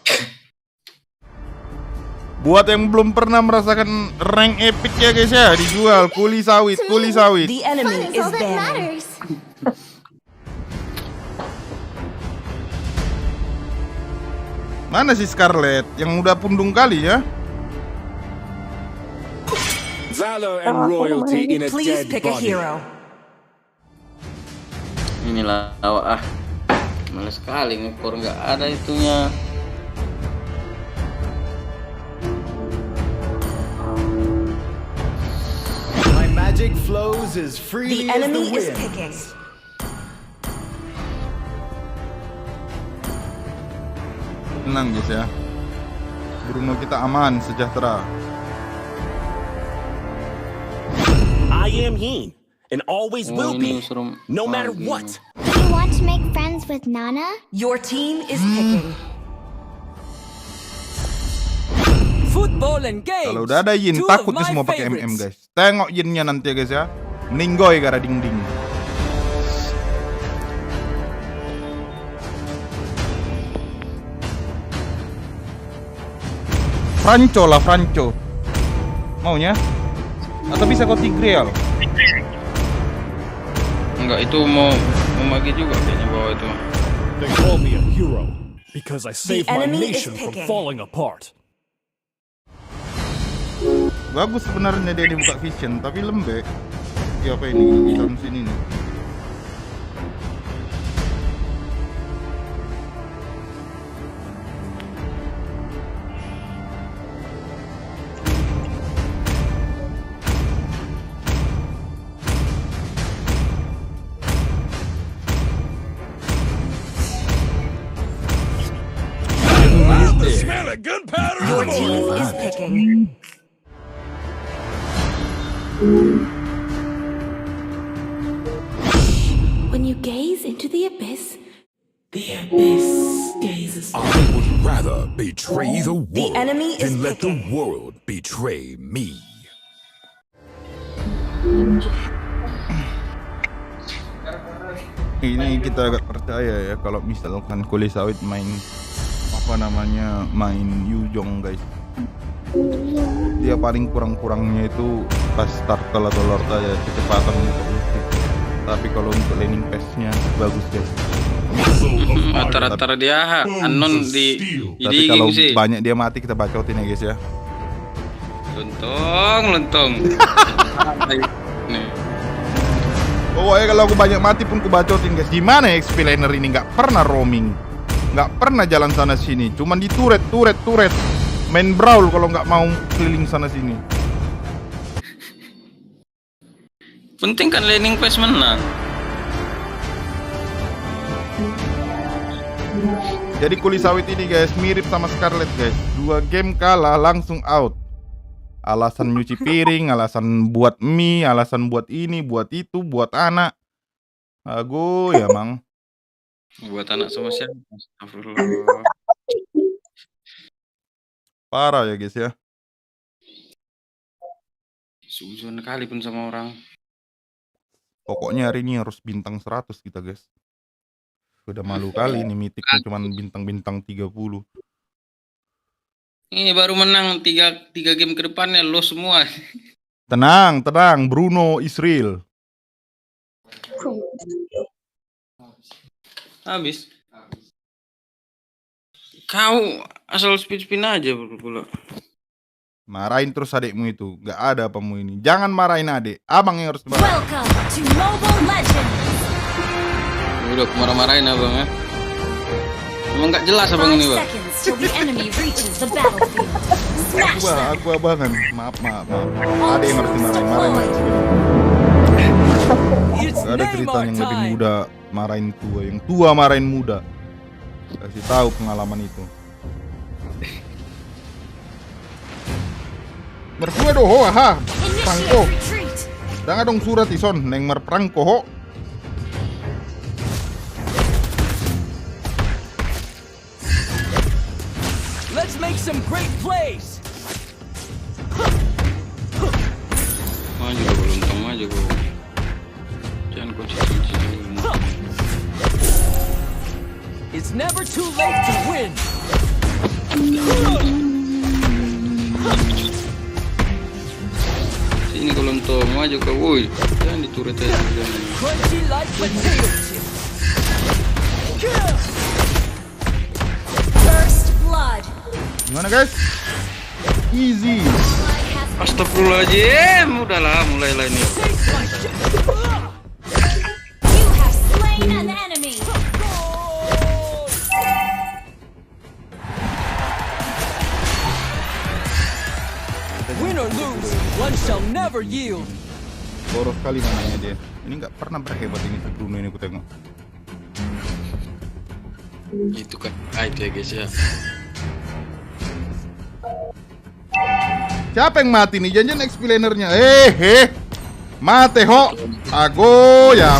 Buat yang belum pernah merasakan rank epic ya guys ya, dijual Kuli Sawit, Kuli Sawit. The enemy is banning. Mana si Scarlet yang udah pundung kali ya? Valor and royalty in a Please dead pick a body. hero. Inilah awak males sekali ngekor, nggak ada itunya. My magic flows as freely The as the enemy is wind. picking. Tenang guys ya. Bruno kita aman, sejahtera. I am he, and always will be, no matter what. Do you want to make friends with Nana? Your team is picking. Football and games. Kalau udah ada Yin, two takut of dia my semua pakai favorites. MM guys. Tengok Yinnya nanti ya guys ya. Meninggoy gara ding-ding. Franco lah, Franco. Maunya? Atau bisa kau Tigreal? Enggak, itu mau magi juga kayaknya bawa itu. They call me a hero because I saved my enemy is nation from picking. falling apart. Bagus sebenarnya dia dibuka vision, tapi lembek. Ya apa ini? Di sini nih. Smell it, gunpowder. Your team is picking. When you gaze into the abyss gazes. I would rather betray the world The enemy is than let the picking. world betray me. Ini kita agak percaya ya kalau misalkan Kuli Sawit main apa namanya, main Yujong guys. Dia paling kurang-kurangnya itu pas turtle atau lord aja kecepatan untuk ulti. Tapi kalau untuk laning pass-nya bagus guys. Rata-rata dia anon di Tapi kalau sih. banyak dia mati kita bacotin ya guys ya. Lontong. Nih. Pokoknya kalau aku banyak mati pun aku bacotin guys. Gimana ya XP laner ini nggak pernah roaming, nggak pernah jalan sana sini, cuman di turret. Main brawl kalau nggak mau keliling sana sini. Penting kan laning pass menang. Jadi Kuli Sawit ini guys mirip sama Scarlet guys. 2 game kalah langsung out. Alasan nyuci piring, alasan buat mie, alasan buat ini, buat itu, buat anak. Aku ya mang. Buat anak sama siapa? Astagfirullah. Parah ya guys ya. Suzon kali pun sama orang. Pokoknya hari ini harus bintang 100 kita guys. Udah malu kali ini mitiknya cuman bintang-bintang 30. Ini baru menang 3 game ke depannya lo semua. Tenang, Bruno Israel. Habis. Kau asal spin aja pula. Marahin terus adikmu itu. Gak ada apamu ini. Jangan marahin adik. Abang yang harus marahin. Welcome to Mobile Legends. Udah marah-marahin abang ya. Emang gak jelas abang ini bang. till the enemy reaches the battlefield. Smash them. Aku abangan. Maaf. Ada yang harus dimarahin. Gak ada cerita yang lebih muda marahin tua, yang tua marahin muda. Kasih tahu pengalaman itu. Mertua doho aha, prangko. Dangan dong surat ison neng merprangko ho. Let's make some great plays. Maju kau lontong, maju kau. Jangan kau cici. It's never too late to win. Sini kau lontong, maju kau, woi. Jangan dituret aja. Crunchy like potato chips. First blood. Gimana guys? Easy. Astagfirullahaladzim, udahlah mulailah ini. You have slain an enemy. Win or lose, one shall never yield. Boros kali mananya dia. Ini nggak pernah berhebat ini Bruno ini aku tengok. Itu kan, itu ya guys ya. Siapa yang mati nih? Janjian XP lanernya. Mate ho. Ago ya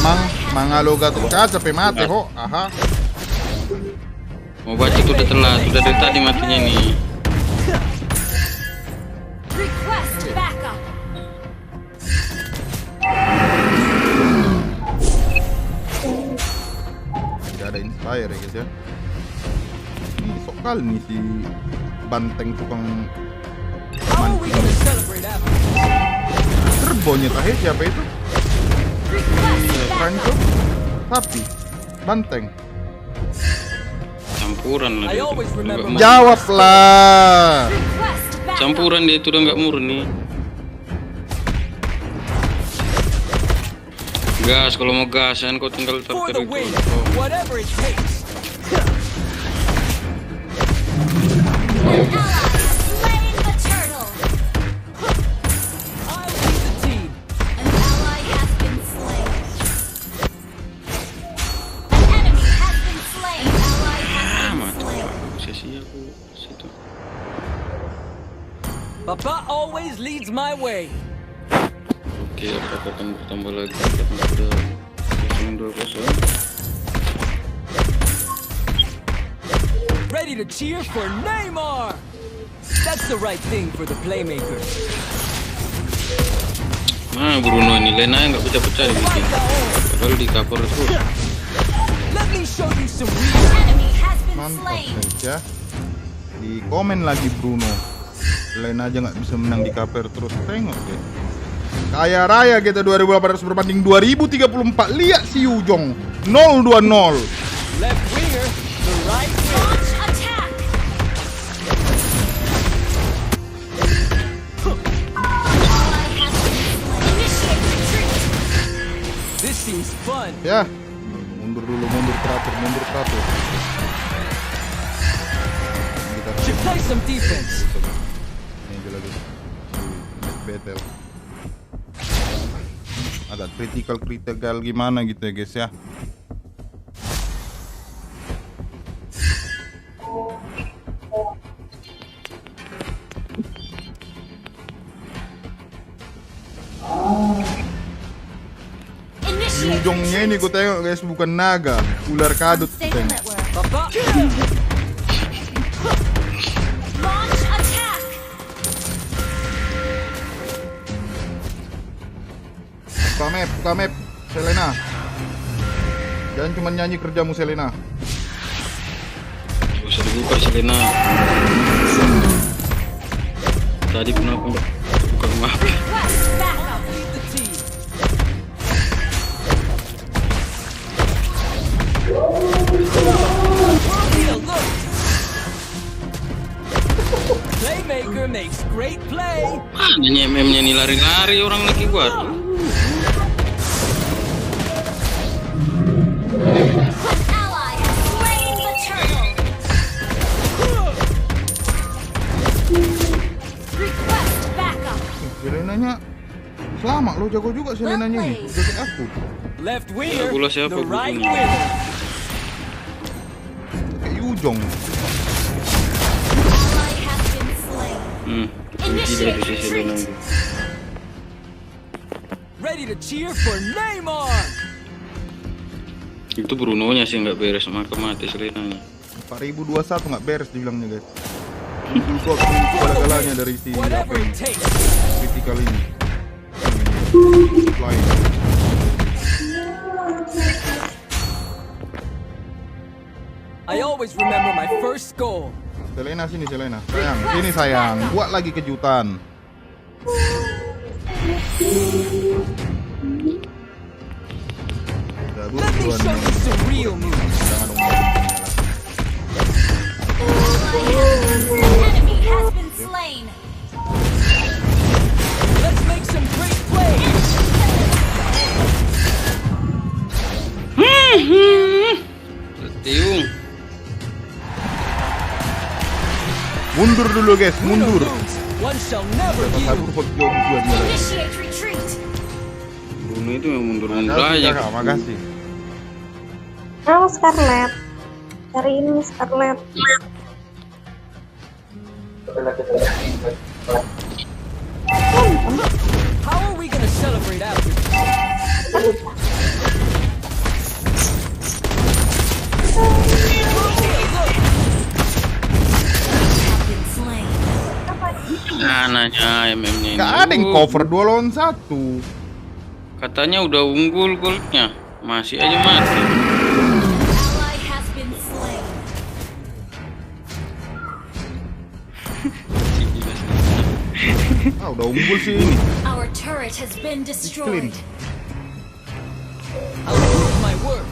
mangalo gatot kaca pe mate ho. Aha. Mau baca tuh udah telat, udah dari tadi matinya nih. Request backup. Tidak ada inspire ya guys ya. Ini sok kali nih si banteng tukang Terbonnya terakhir siapa itu? Franco? Sapi? Banteng? Campuran lah dia itu. Jawablah! Campuran dia itu udah nggak murni. Gas, kalau mau gas kan kau tinggal taruh itu. Papa always leads my way. Oke, apakah akan bertambah lagi karena sudah 2-0. Ready to cheer for Neymar. That's the right thing for the playmaker. Nah, Bruno ini Lena yang nggak pecah-pecah di bikin. Padahal di cover terus. Let me show you some real. Mantap guys ya. Di komen lagi Bruno. Lena aja nggak bisa menang di cover terus. Tengok deh. Kaya raya kita 2800 berbanding 2034. Lihat si Yujong 0-2-0. Left winger, the right winger. Attack. This seems fun. Ya. Mundur dulu, mundur teratur. Should play some defense. Battle. Agak critical gimana gitu ya guys ya. Ujungnya ini ku tengok guys, bukan naga, ular kadut tengok. Buka map, Selena. Jangan cuma nyanyi kerjamu Selena. Bisa dibuka Selena. Tadi kenapa buka map? Playmaker makes great play. Nyanyi MM-nya nih lari-lari orang lagi buat. Selenanya selama lo jago juga Selenanya ini. Udah kayak aku. Left winger, siapa the right bukunya? winger. Kayak Yujong. Tidak itu sisi Selena. Ready to cheer for Neymar. Itu Bruno-nya sih nggak beres, maka mati Selenanya. 4021 nggak beres dibilangnya guys. Itu kok segala-galanya dari si critical ini. Flying. I always remember my first goal. Selena sini Selena. Sayang, sini sayang. Buat lagi kejutan. Let me show you some real moves. Enemy has been slain. Let's make some great plays. Tiung. Mundur dulu guys, mundur. One shall never yield. Initiate retreat. Bruno itu yang mundur-mundur aja. Makasih. Oh, Scarlet. Hari ini Scarlet. How are we gonna celebrate after this? Nanya MM-nya ini. Gak ada yang cover 2 lawan 1. Katanya udah unggul goldnya, masih aja mati. Ally has been slain. Udah unggul sih ini. Our turret has been destroyed. I'll prove my worth.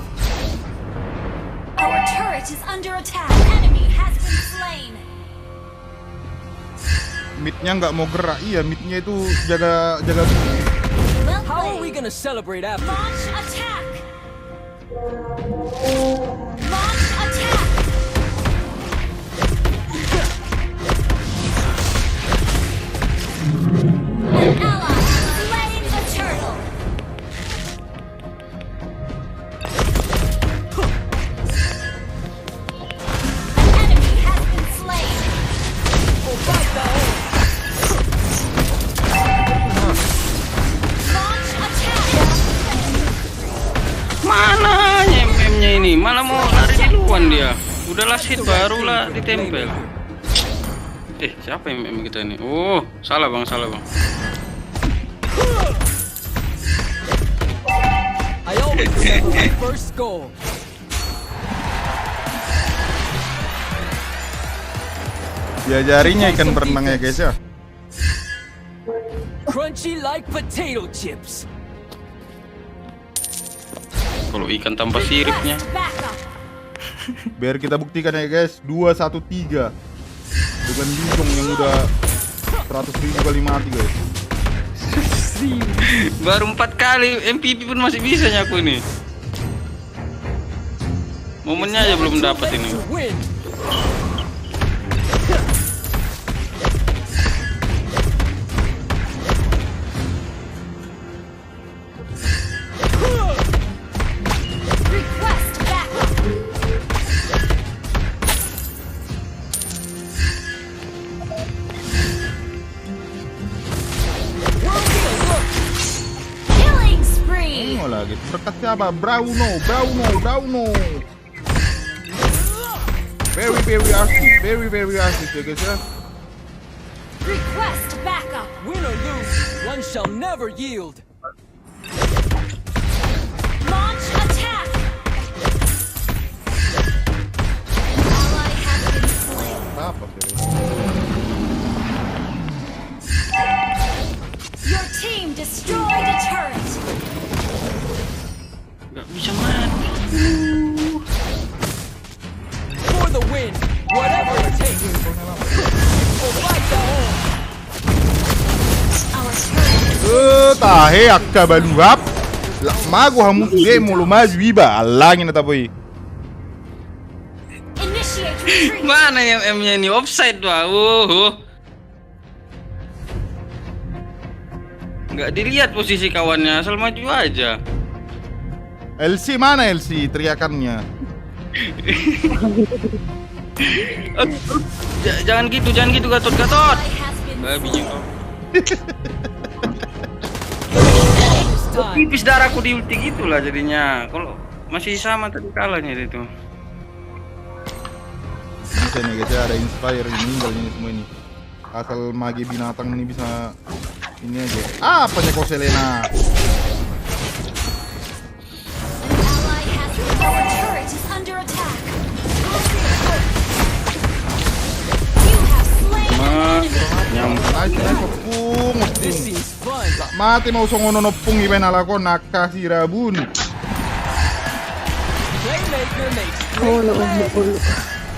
Our turret is under attack. Enemy has been slain. Midnya nggak mau gerak, iya midnya itu jaga. How are we gonna celebrate after? Launch attack. Launch attack. An ally slaying the turtle. An enemy has been slain. Launch attack. Mana MM-nya ini? Malah mau lari duluan dia. Udah last hit barulah ditempel. Siapa MM kita ini? Oh, salah bang. I always remember my first goal. Diajarinya ikan berenang ya guys ya. Crunchy like potato chips. Kalau ikan tanpa siripnya. Biar kita buktikan ya guys, 2-1-3. Dengan Yujong yang udah 100.000 kali mati guys. Baru 4 kali MVP pun masih bisa nyaku ini. Momennya aja belum dapat ini. Lagi berkat siapa? Bruno. Very artist ya guys ya. Request backup. Win or lose, one shall never yield. Launch attack. Ally has been slain. Apa sih? Your team destroyed a turret. Gak bisa mati. For the win, whatever it takes. Tahe akka baluap. Mago hamu game lo maju iba alangin na tapoy. Mana yang M-nya ini offside wah. Nggak dilihat posisi kawannya, asal maju aja. LC mana LC teriakannya? Jangan gitu Gatot. Babi kau. Tipis darahku di ulti gitulah jadinya. Kalau masih sama tadi kalahnya itu. Bisa nih guys ya, ada inspire meninggal ini semua ini. Asal magi binatang ini bisa ini aja. Apanya kau Selena? Mati mau songono nopung iben ala ko nakasirabun.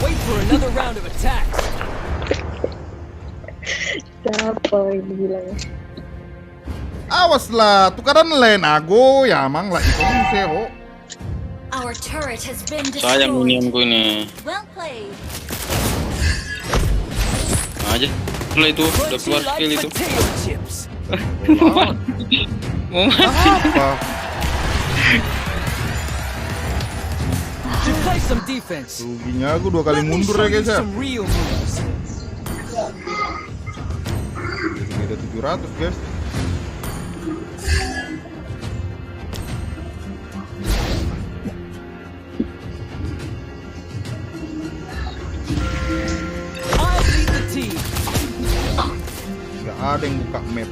Wait for another round of attacks. Siapa yang bilang? Awas lah, tukaran lain ago ya mang lah itu sero. Our turret has been Sayang minionku ini. Well played. Aja. Setelah itu udah keluar skill itu. Apa? Ruginya aku 2 kali mundur ya guys ya. Beda 700 guys. Gak ada yang buka map.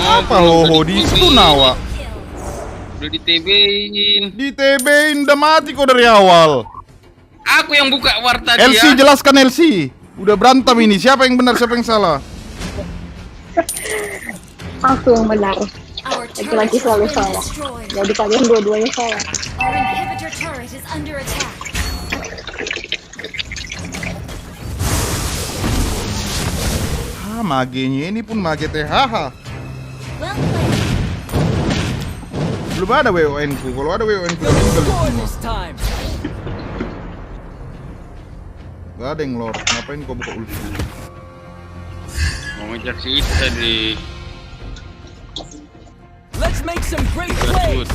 Apa loh di situ nawa? Udah di-TB-in. Di-TB-in udah mati kok dari awal. Aku yang buka war tadi LC ya. Jelaskan LC. Udah berantem ini. Siapa yang benar, siapa yang salah? Aku yang benar. Laki-laki selalu salah. Jadi kalian dua-duanya salah. Magenya ini pun mage THH. Belum ada WON ku. Kalau ada WON ku tinggal semua. Gak ada yang lord. Ngapain kau buka ulti? Mau ngejar si itu tadi. Let's make some great plays.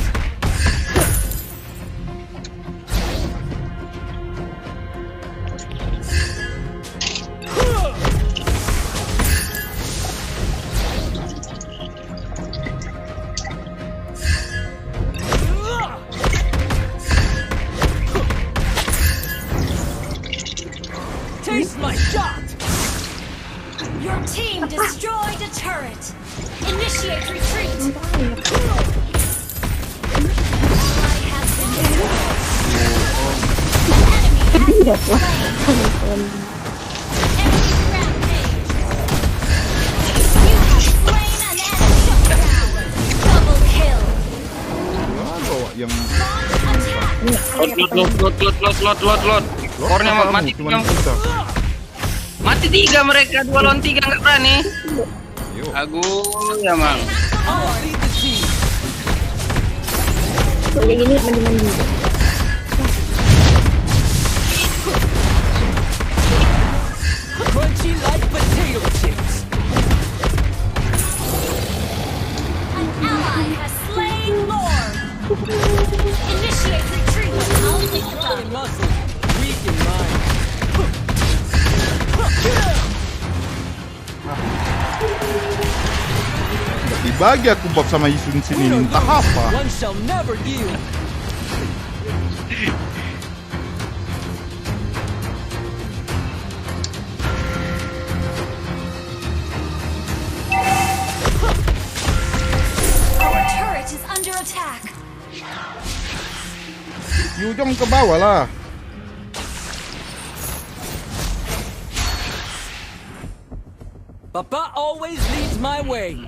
Taste my shot! Your team destroyed a turret. Initiate retreat. Yang Lot. Kornya mati tiga. Mati 3 mereka, 2 lawan 3 nggak berani. Aku ya mang. Kayak gini mandi-mandi. Crunchy like potato chips. An ally has slain Lord. Initiate retreat. I'll take the ball. Muscle, weak in mind. dibagi aku bab sama Isun sini entah apa. One shall never yield. Our turret is under attack. Yujong ke bawah lah. Papa always leads my way.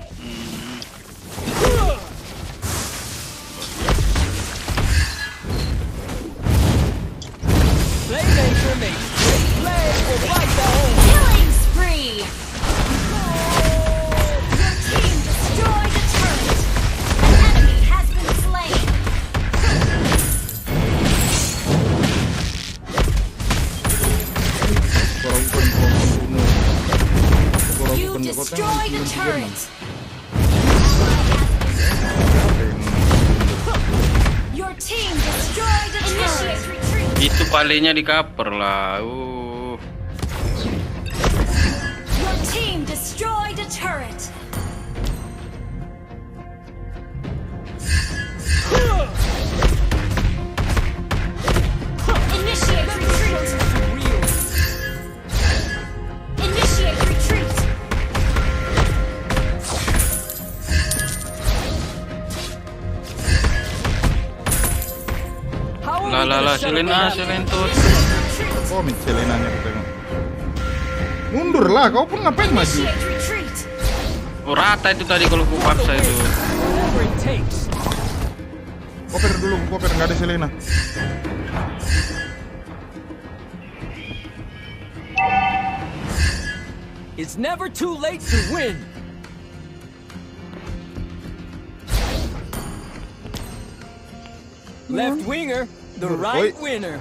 Playmaker makes great play or fight the home. Killing spree. destroyed a turret. Your team destroyed a turret. Itu palenya di cover lah. Your team destroyed a turret. Initiate retreat. Initiate retreat. Lah, Selena tuh. Komit Selenanya kita tengok. Mundur lah, kau pun ngapain maju? Oh, rata itu tadi kalau ku paksa itu. Koper dulu, koper nggak ada Selena. It's never too late to win. Left winger, the right winner.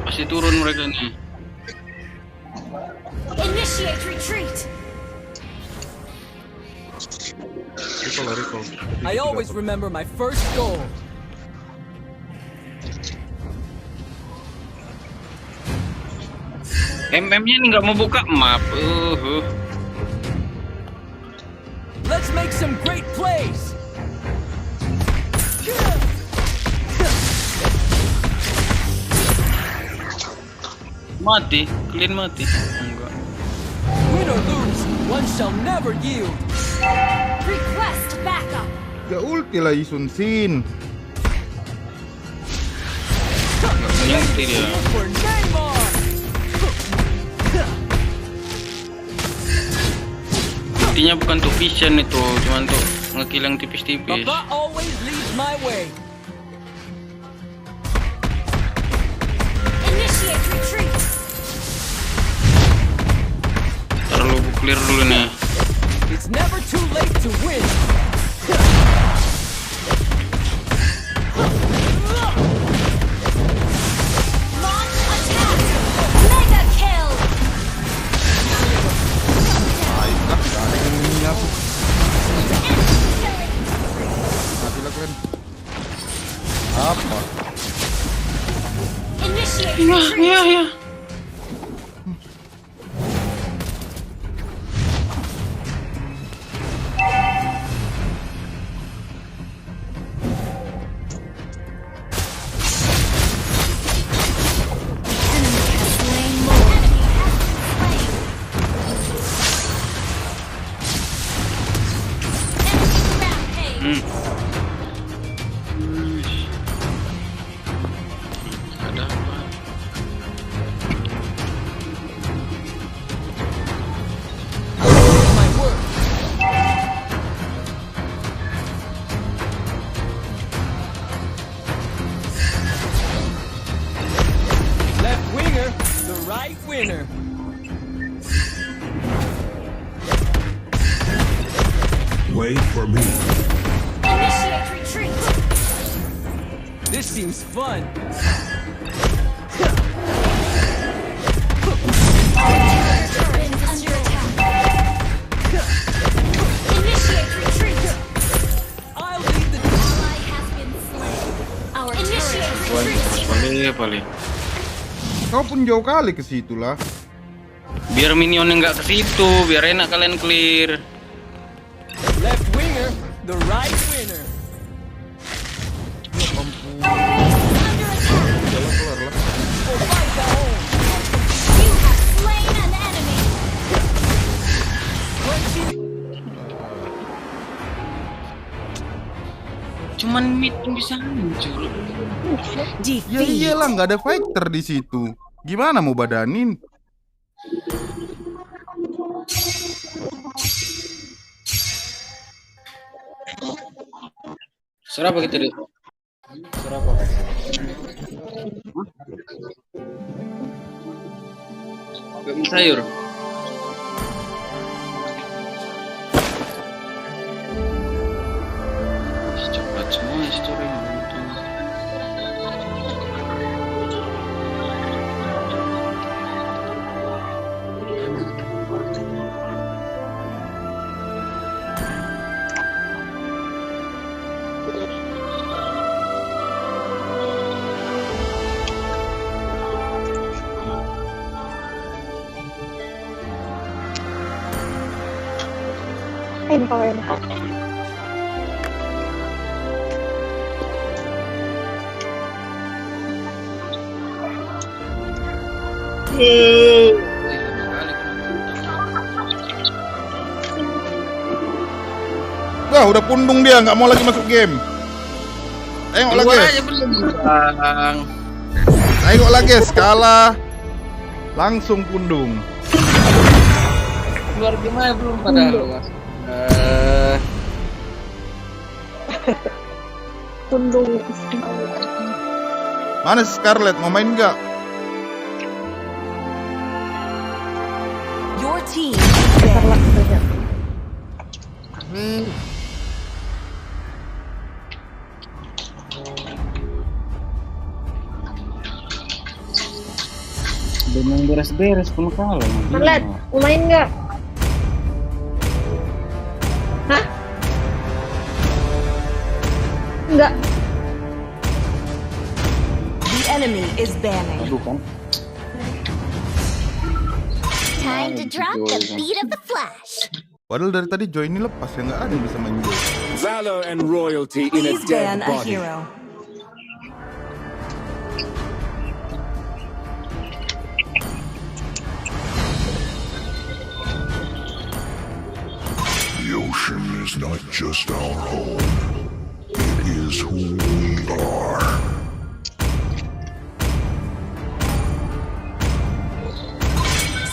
Masih turun mereka nih. Initiate retreat. Recall. I always remember my first goal. MM-nya ini nggak mau buka map. Let's make some great plays. Mati, clean mati. Enggak. Win or lose, one shall never yield. Request backup. Ya ulti lah Isun Sin. Ulti dia. Ultinya bukan tuh vision itu, cuman tuh ngekill yang tipis-tipis. Papa always leads my way. Initiate retreat. Terlalu clear dulu nih. It's never too late to win. Launch attack. Mega kill. Mati lah kalian. Apa? Initiate retreat. Ya. Ada apa? My word. Left winger, the right winner. Wait for me. Initiate retreat. This seems fun. Under attack. Initiate retreat. I'll lead the Ally has been slain. Our initiate retreat. Paling. Kau pun jauh kali ke situ lah. Biar minionnya nggak ke situ, biar enak kalian clear. left winger, the right winner. Cuman mid pun bisa hancur. Ya iyalah, nggak ada fighter di situ. Gimana mau badanin? Serapa kita deh? Serapa? Gak bisa sayur. Cepat semua history. Info. Wah, udah pundung dia, nggak mau lagi masuk game. Tengok lagi. Tengok lagi, kalah. Langsung pundung. Keluar gimana belum padahal Mas. Pundung. Mana Scarlett, mau main nggak? Your team. Belum beres-beres pun kalah. Scarlett, mau main nggak? Hah? Enggak. The enemy is banning. Time to drop the beat of the flash. Padahal dari tadi Joy ini lepas ya, nggak ada yang bisa main Joy. Valor and royalty in a Please dead ban a body. hero. The ocean is not just our home. It is who we are.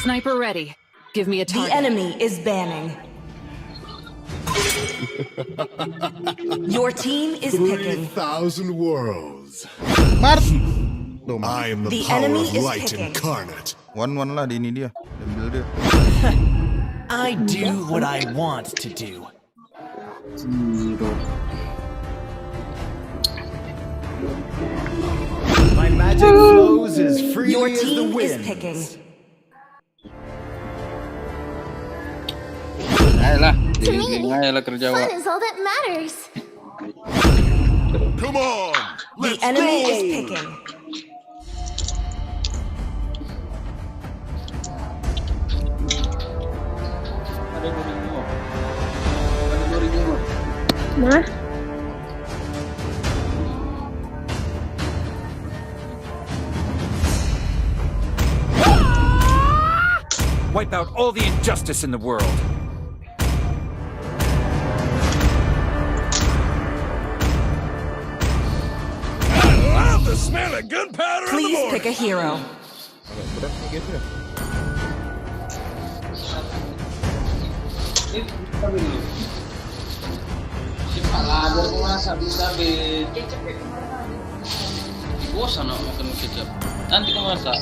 Sniper ready. Give me a target. The enemy is banning. Your team is picking. 3,000 worlds. Mars. I am The the power enemy of is light picking. incarnate. One lah di ini dia. Ambil dia. I do what I want to do. My magic flows as freely Your as the team is wind. picking. Ayolah, To me, ayolah kerja fun is all that matters. Come on, The let's enemy go. is picking. Nah, Wipe out all the injustice in the world. I love the smell of gunpowder in the Please morning. pick a hero. Berat nih guys ya. Bosan aku makan kecap. Nanti kau masak.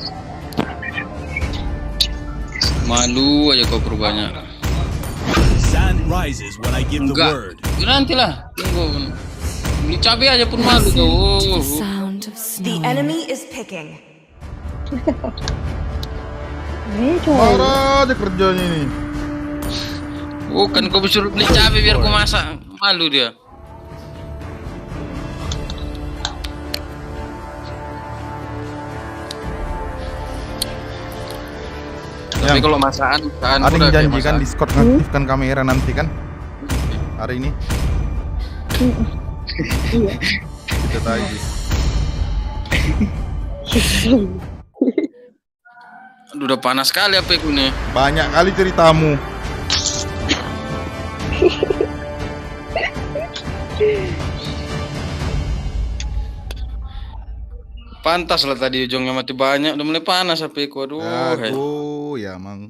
Malu aja kau berbanyak. Sun rises when I give the Enggak. word. Nantilah. Tunggu. Beli cabai aja pun malu kau. The enemy is picking. Marah aja kerjanya ini. Bukan kau disuruh beli cabai biar kau masak. Malu dia. Tapi kalau masakan Ada yang janji kan Discord ngaktifkan kamera nanti kan hari ini. iya. Kita tadi. Aduh, udah panas sekali apa itu nih. Banyak kali ceritamu. Pantas lah tadi ujungnya mati banyak, udah mulai panas HP ku. Aduh, Ya mang.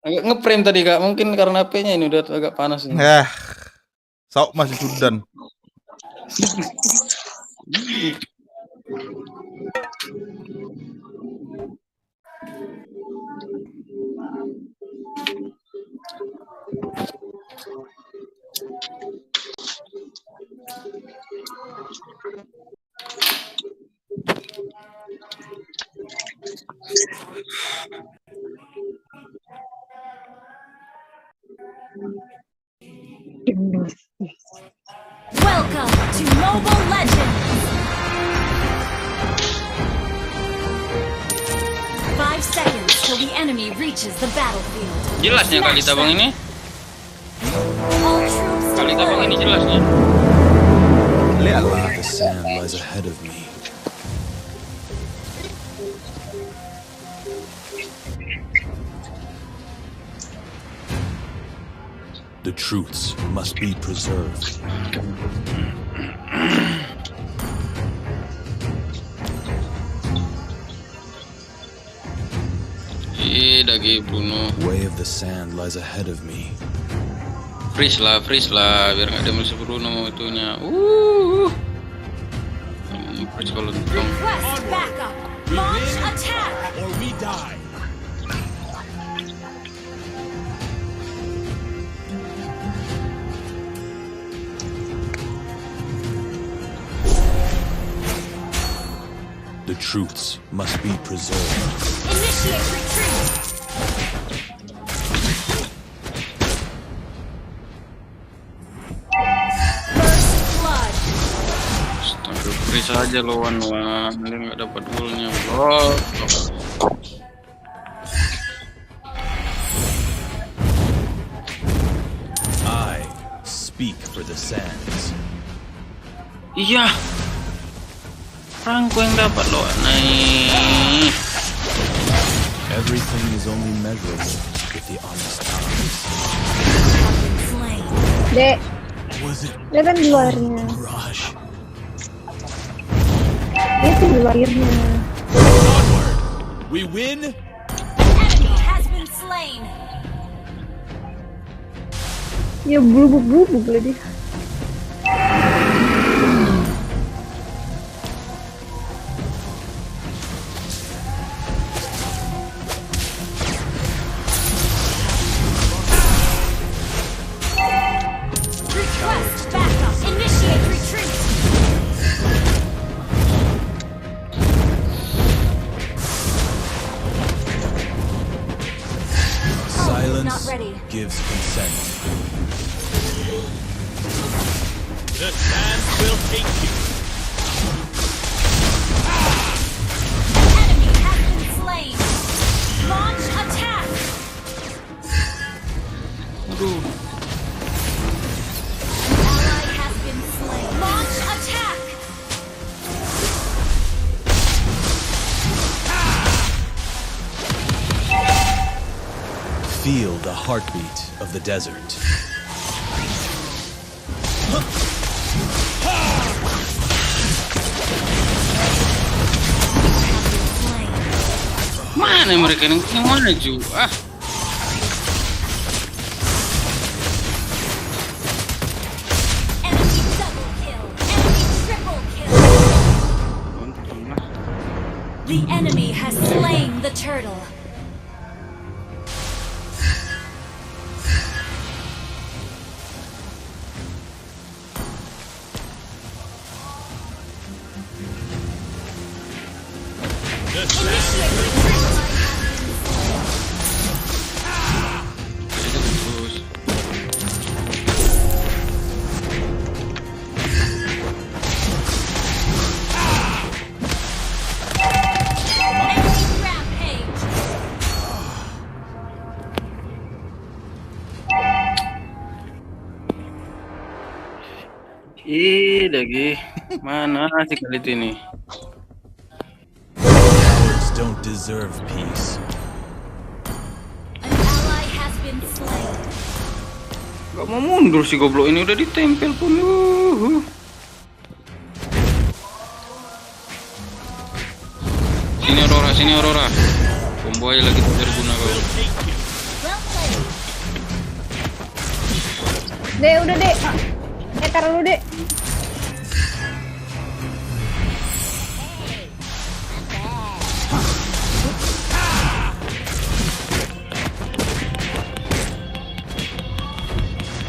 Agak ngeprint tadi Kak, mungkin karena HP-nya ini udah agak panas ini. Sok masih Sudan. Welcome to Mobile Legends! 5 seconds until the enemy reaches the battlefield. Jelasnya kali tabang ini. All troops Kali tabang ini jelasnya. The sand lies ahead of me. The truths must be preserved. Dagi Bruno. Way of the sand lies ahead of me. Freeze lah, biar nggak ada musuh Bruno itunya. Freeze kalau tentang. request backup. Launch attack. Or we die. The truths must be preserved. Initiate retreat. First blood. Astaga, freeze aja lo Wan, dia nggak dapat golnya. Oh. I speak for the sands. Iya. Rangko yang dapat lo, naik. Everything is only measurable with the honest times. Dek, Was it dia kan di luarnya. mirage? Dia tuh di luarnya. We win. Enemy has been slain. Ya blubuk lah dia. Request backup. Initiate retreat. Silence not ready. gives consent. The sand will take you. Enemy has been slain. Launch attack. Aduh. Ally has been slain. Launch attack. Feel the heartbeat of the desert. Mana mereka yang maju? Ah. Enemy double kill. Enemy triple kill. The enemy has slain the turtle. Initiate retreat. Enemy rampage. Lagi. Mana sih kali ini? Cowards don't deserve peace. An ally has been slain. Gak mau mundur si goblok ini, udah ditempel pun. Sini Aurora. Combo aja lagi terguna kau. Dek, udah dek. Taruh dulu dek.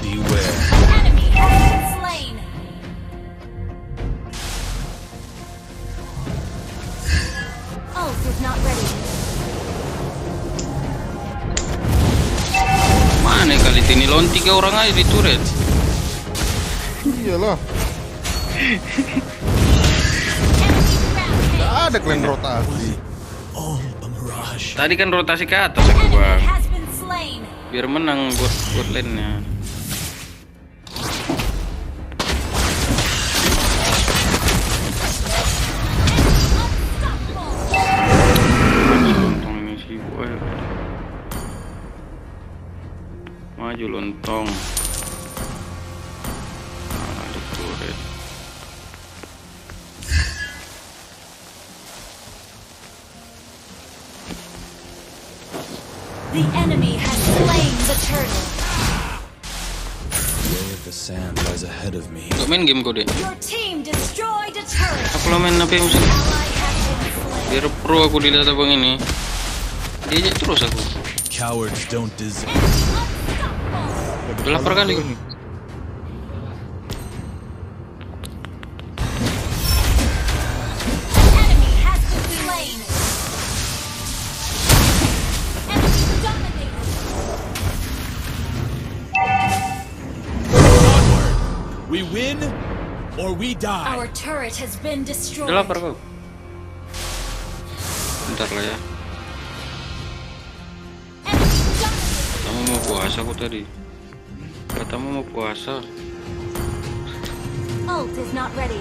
Beware. Enemy has been slain. Ult is not ready. Mana kali ini lawan 3 orang aja di turret. Iyalah. Gak ada kalian rotasi. All a mirage. Tadi kan rotasi ke atas aku bang, biar menang bot lane-nya. Lontong ini sih boy. Maju lontong. Ada turret. The enemy has slain the turtle. The way of the sand lies ahead of me. Gak main game kau deh. Your team destroyed a turret. Aku lo main apa yang musim? Biar pro aku dilihat abang ini. Diajak terus aku. Cowards don't deserve. Udah lapar kali. We win or we die. Our turret has been destroyed. Udah lapar kau. Bentar lah ya. Katamu mau puasa kok tadi. Katamu mau puasa. Ult is not ready.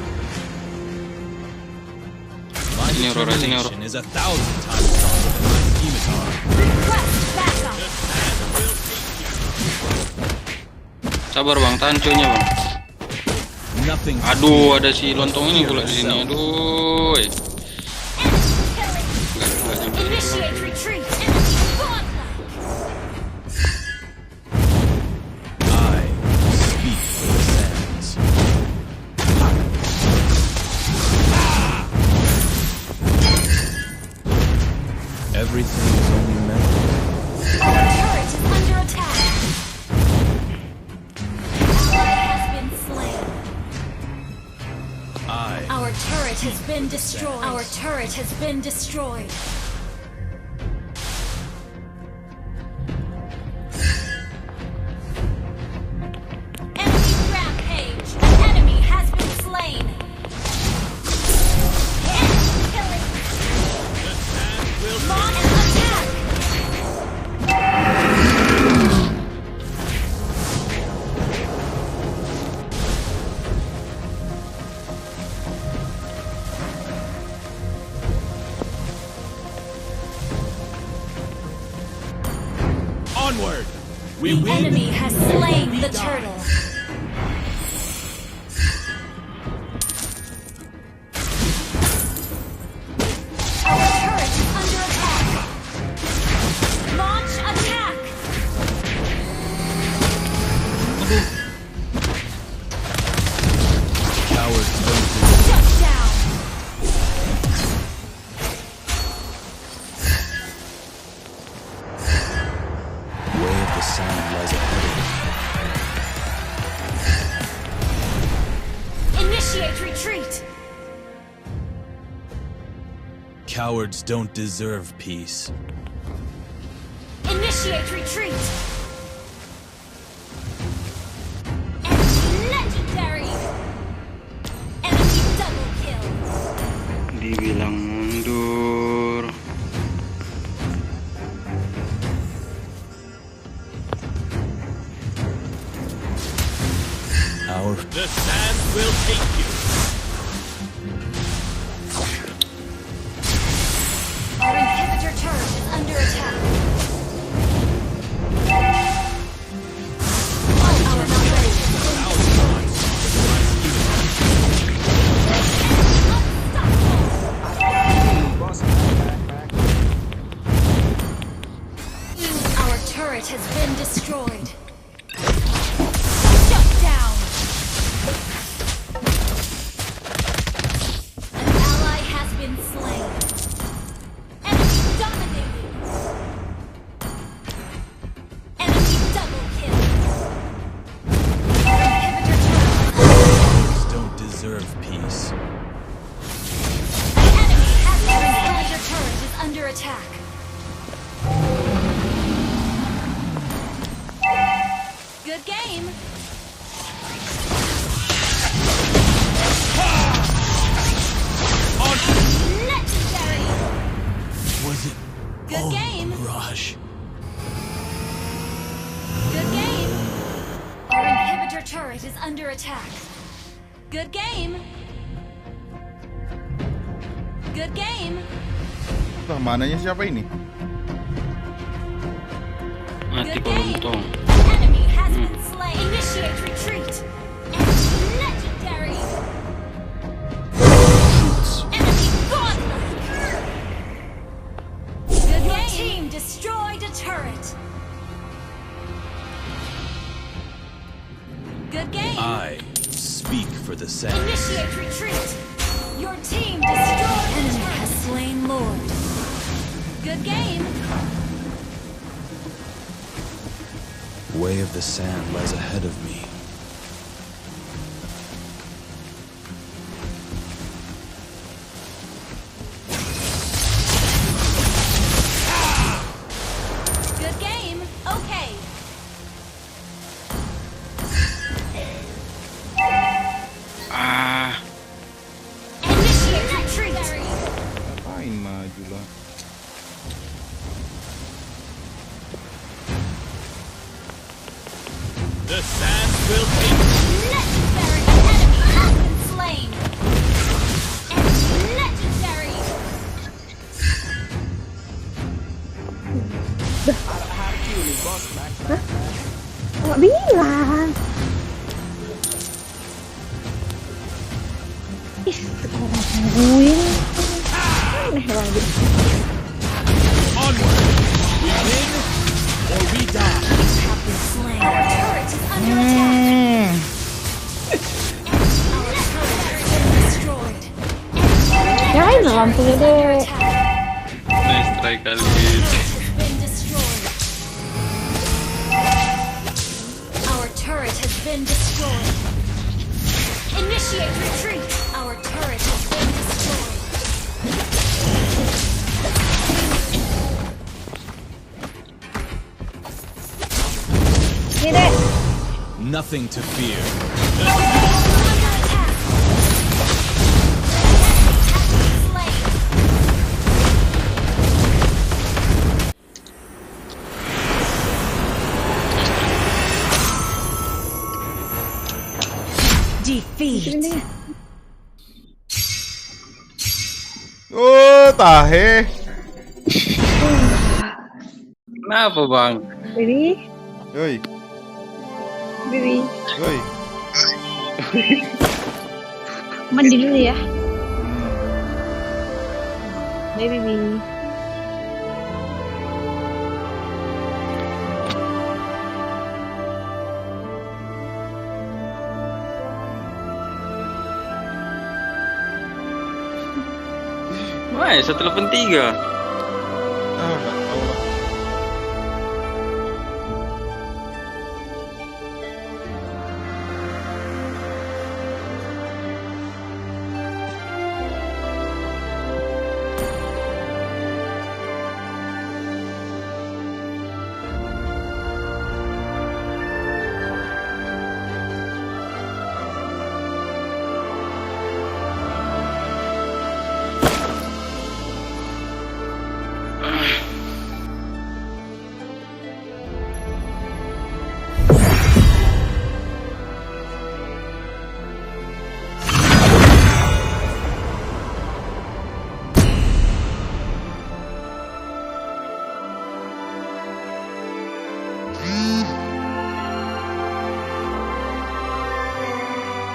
Sini Aurora, sini Aurora. Is 1,000 times stronger than my scimitar. Request backup. Sabar bang, tahan cuy-nya bang. Aduh, ada si lontong ini pula di sini. Aduh. Initiate retreat. I speak for the sands. Everything is only memory. Our turret is under attack. Ally has been slain. Our turret has been destroyed. Our turret has been destroyed. Enemy rampage. Enemy has been slain. Enemy killing. Launch attack. Onward. The enemy has slain the turtle. Our turret is under attack. Launch attack. Cowards don't Shut down. The way of the sand lies ahead of me. Initiate retreat. Cowards don't deserve peace. Initiate retreat. Enemy legendary. Enemy double kill. Dibilang mundur. The sand will take you. Our inhibitor turret is under attack. All power not ready. Our turret has been destroyed. Shut down. An ally has been slain. Enemy dominated. Enemy double kill. Our inhibitor Cowards don't deserve peace. Our inhibitor turret is under attack. Good game. Legendary. Was it Good game. Rush. Good game. Our inhibitor turret is under attack. Good game. Good game. Mananya siapa ini? Mati beruntung. Enemy has been slain. Initiate retreat. Legendary. Enemy godlike. Good game. Team destroyed a turret. Good game. I speak for the Sand. Initiate retreat. Your team destroyed. Enemy has slain Lord. Good game. Way of the Sand lies ahead of me. Good game. Okay. Initiate retreat. Ngapain maju lah? The Sand will take. Legendary. Enemy has been slain. Enemy legendary. Nggak bilang. Ih, sekarang nungguin. Aneh banget. Onward. We win or we die. Have been slain. Our turret is under attack. Our turret has been destroyed. Nyalain lampunya deh. Nice try kali. Been destroyed. Our turret has been destroyed. Initiate retreat. Our turret has been destroyed. Ini deh. Nothing to fear. Defeat. Oh, tahe. Kenapa bang? Bibi, Yoi, Bibi. yoi. Mandi dulu ya. Bye, Bibi. Wah, 183. Ah, nggak tahu lah.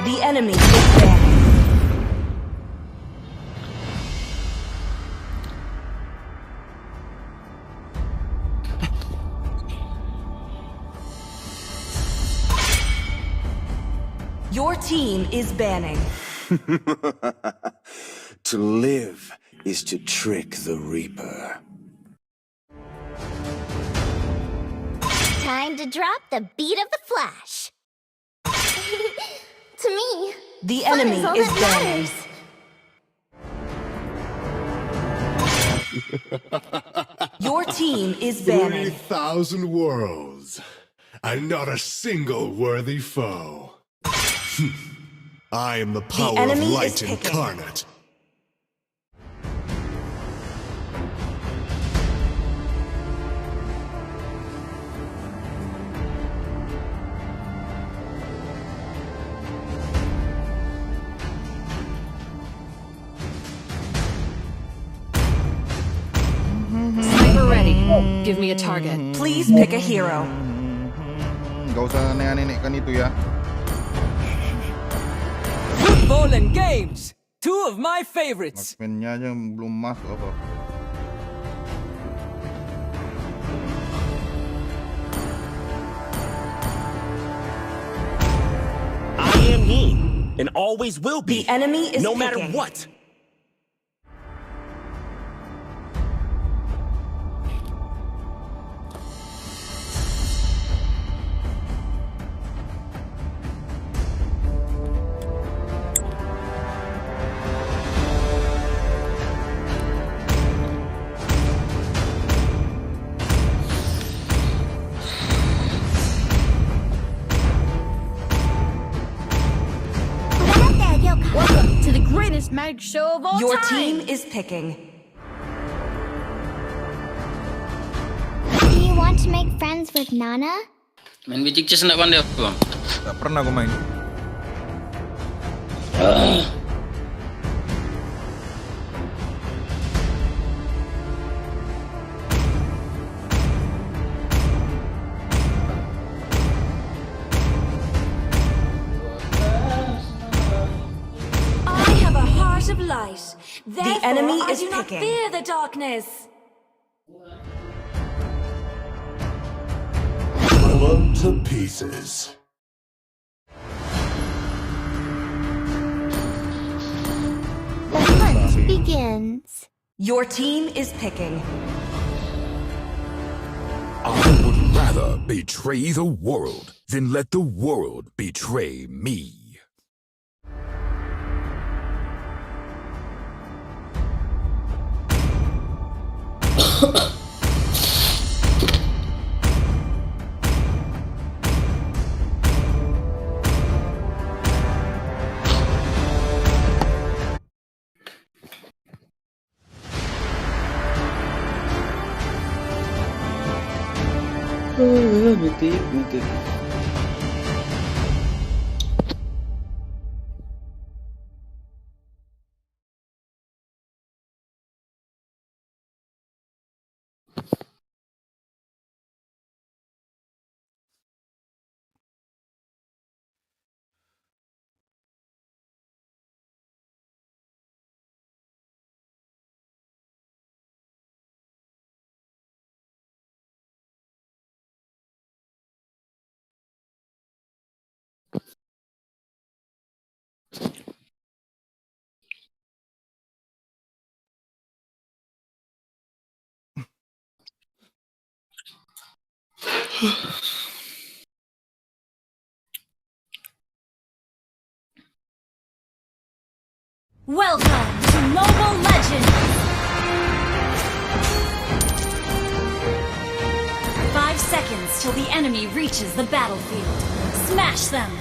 The enemy is back. Your team is banning. To live is to trick the Reaper. Time to drop the beat of the Flash. To me, The fun enemy all is that banning. matters. Your team is banning. 3,000 worlds, and not a single worthy foe. I am the power of enemy is light picking. incarnate. Give me a target. Please pick a hero. Gak usah aneh-aneh kan itu ya. Football and games. Two of my favorites. Marksman-nya aja belum masuk apa. I am he, and always will be. The enemy is no matter picking. what. Welcome to the greatest magic show of all Your time. team is picking. Do you want to make friends with Nana? Main Magic Chess enggak pandai bang? Gak pernah gue main. I have a heart of light. Therefore, enemy I is do not picking. fear the darkness. Blown to pieces. The hunt begins. Your team is picking. I would rather betray the world than let the world betray me. Butik. Welcome to Mobile Legends! 5 seconds till the enemy reaches the battlefield. Smash them!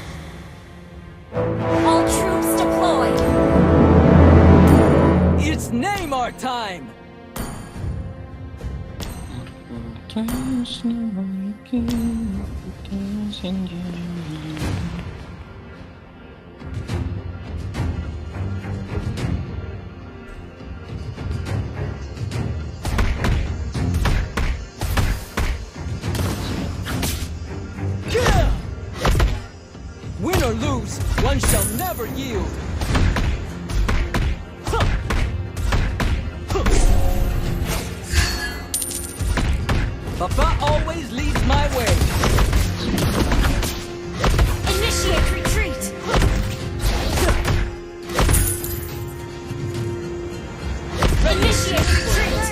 All troops deployed! It's Neymar time. Win or lose, one shall never yield. Papa always leads my way. Initiate retreat! Initiate retreat!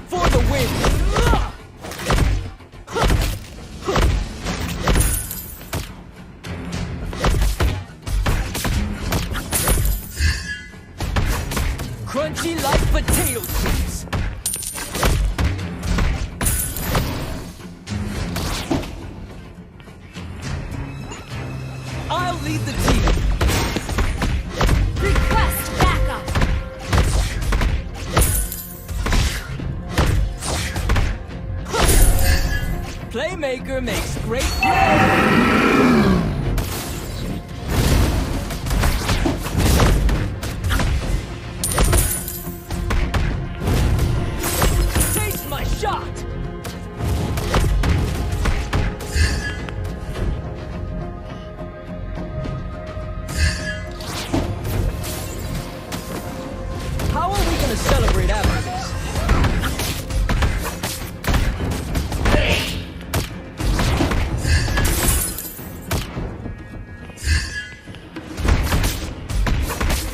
For the win. Crunchy like potato chips. I'll lead the team. Request Rainmaker makes great play. Taste my shot. How are we gonna celebrate after this?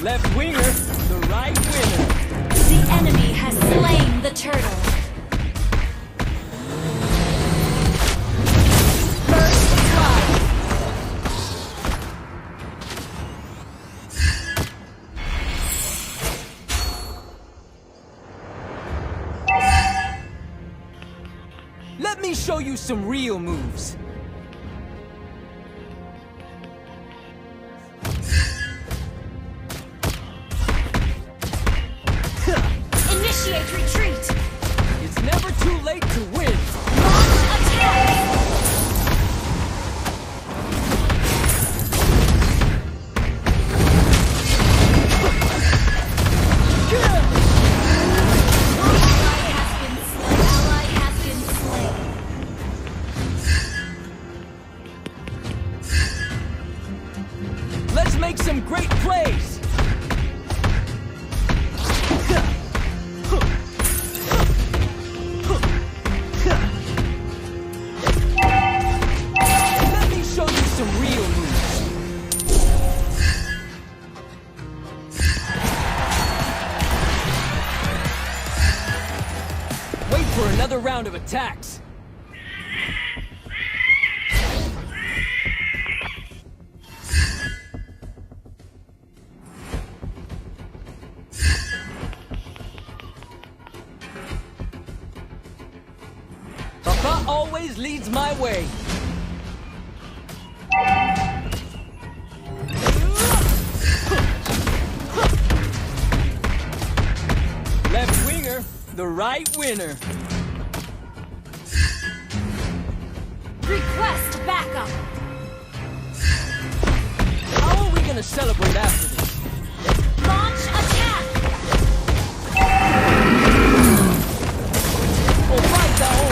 Left winger, the right winner. The enemy has slain the turtle. First try. Let me show you some real moves. Initiate retreat. It's never too late to win. Launch attack. Ally has been slain. Let's make some great plays. Let me show you some real moves. Wait for another round of attacks. Papa always leads my way. Left winger, the right winner. Request backup. How are we gonna celebrate after this? Launch attack. Oh, right down.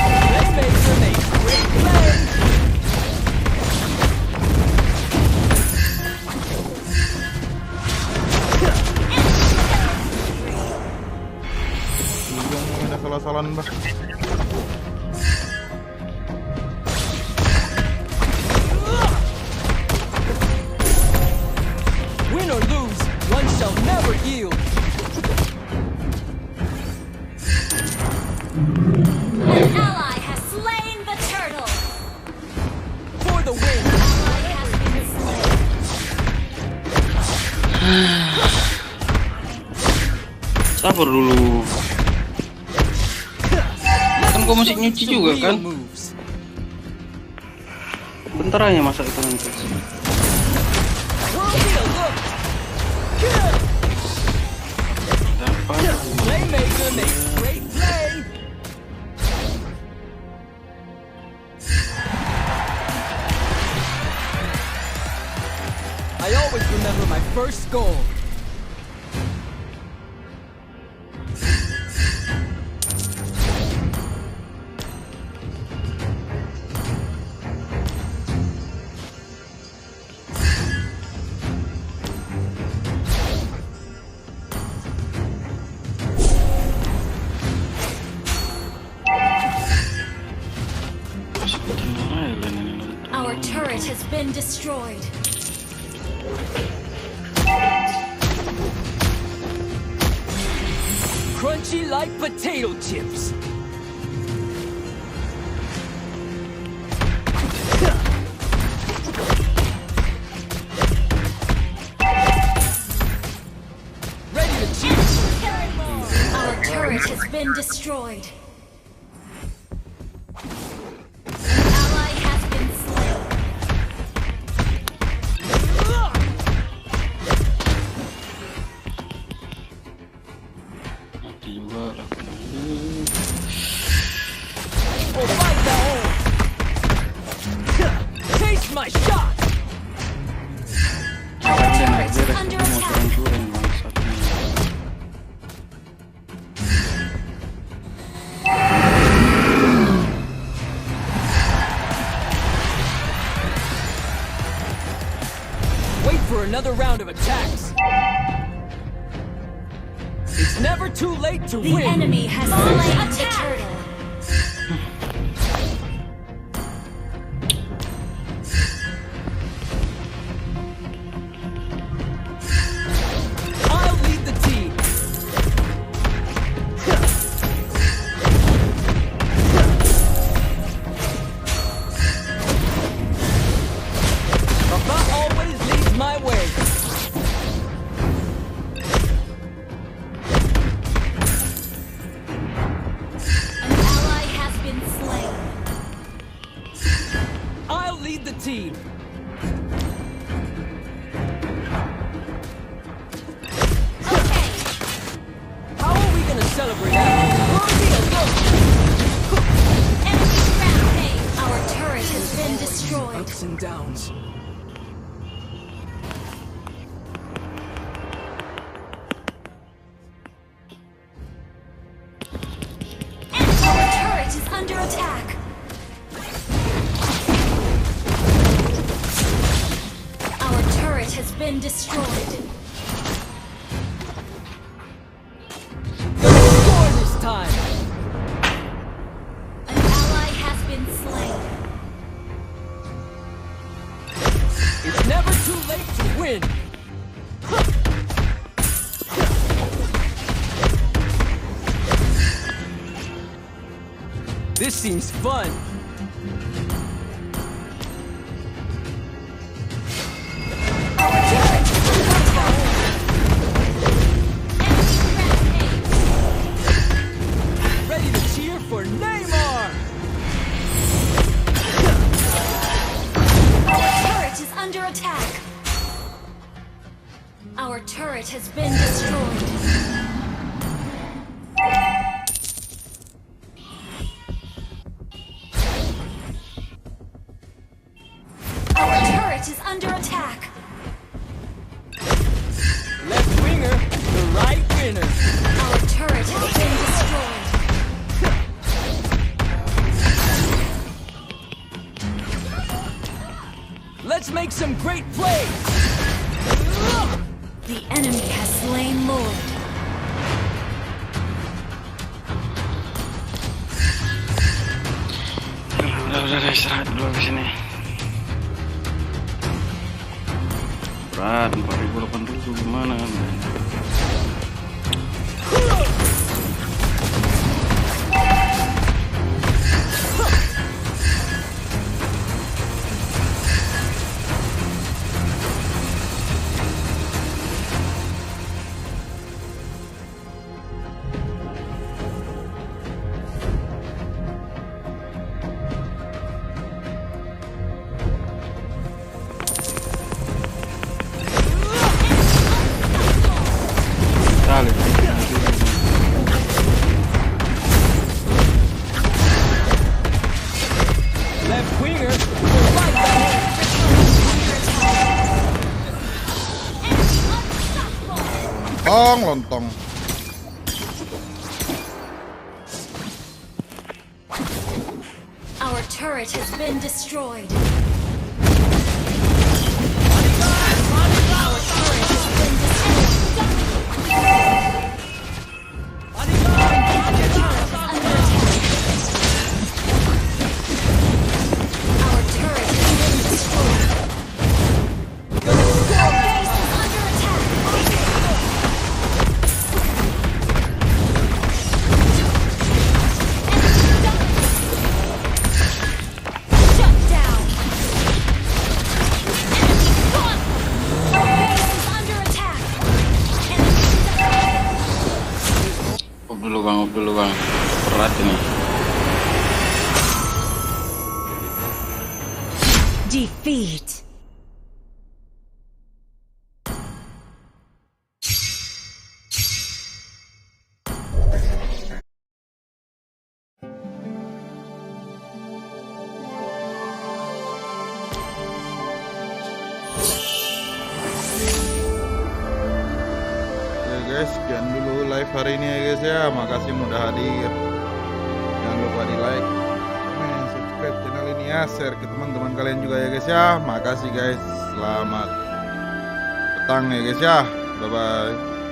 Playmaker makes great play. Ada salah-salahan, Mbak. Win or lose, one shall never yield. An ally has slain the turtle. For the win. Ally has been slain. Sabar dulu. Kan gua masih nyuci juga kan. Bentar aja masak itu nanti. Playmaker makes great play. I always remember my first goal. Our turret has been destroyed. Crunchy like potato chips. Ready to cheers. Our turret has been destroyed. An ally has been slain. Mati juga lah. Here's my shot. Turret is under attack. Wait for another round of attacks. It's never too late to The win. enemy has slain the turtle. I'll lead the team. But not always leads my way. An ally has been slain. I'll lead the team. How are we gonna celebrate that? Enemy rampage. Our turret has been destroyed. Ups and downs. Our turret is under attack. Our turret has been destroyed. Score this time. An ally has been slain. It's never too late to win. This seems fun. Ready to cheer for Neymar. Our turret is under attack. Our turret has been destroyed. Our turret is under attack. Left winger, the right winner. Our turret has been destroyed. Let's make some great plays. The enemy has slain Lord. Udah istirahat dulu di sini. Berat 4.080 gimana? Left winger, the right winner. Lontong. Our turret has been destroyed. Dulu bang, berat ini. Defeat. guys, sekian dulu live hari ini ya guys ya. Makasih yang udah hadir. Jangan lupa di like, comment, subscribe channel ini ya. Share ke teman-teman kalian juga ya guys ya. Makasih guys. Selamat petang ya guys ya. Bye bye.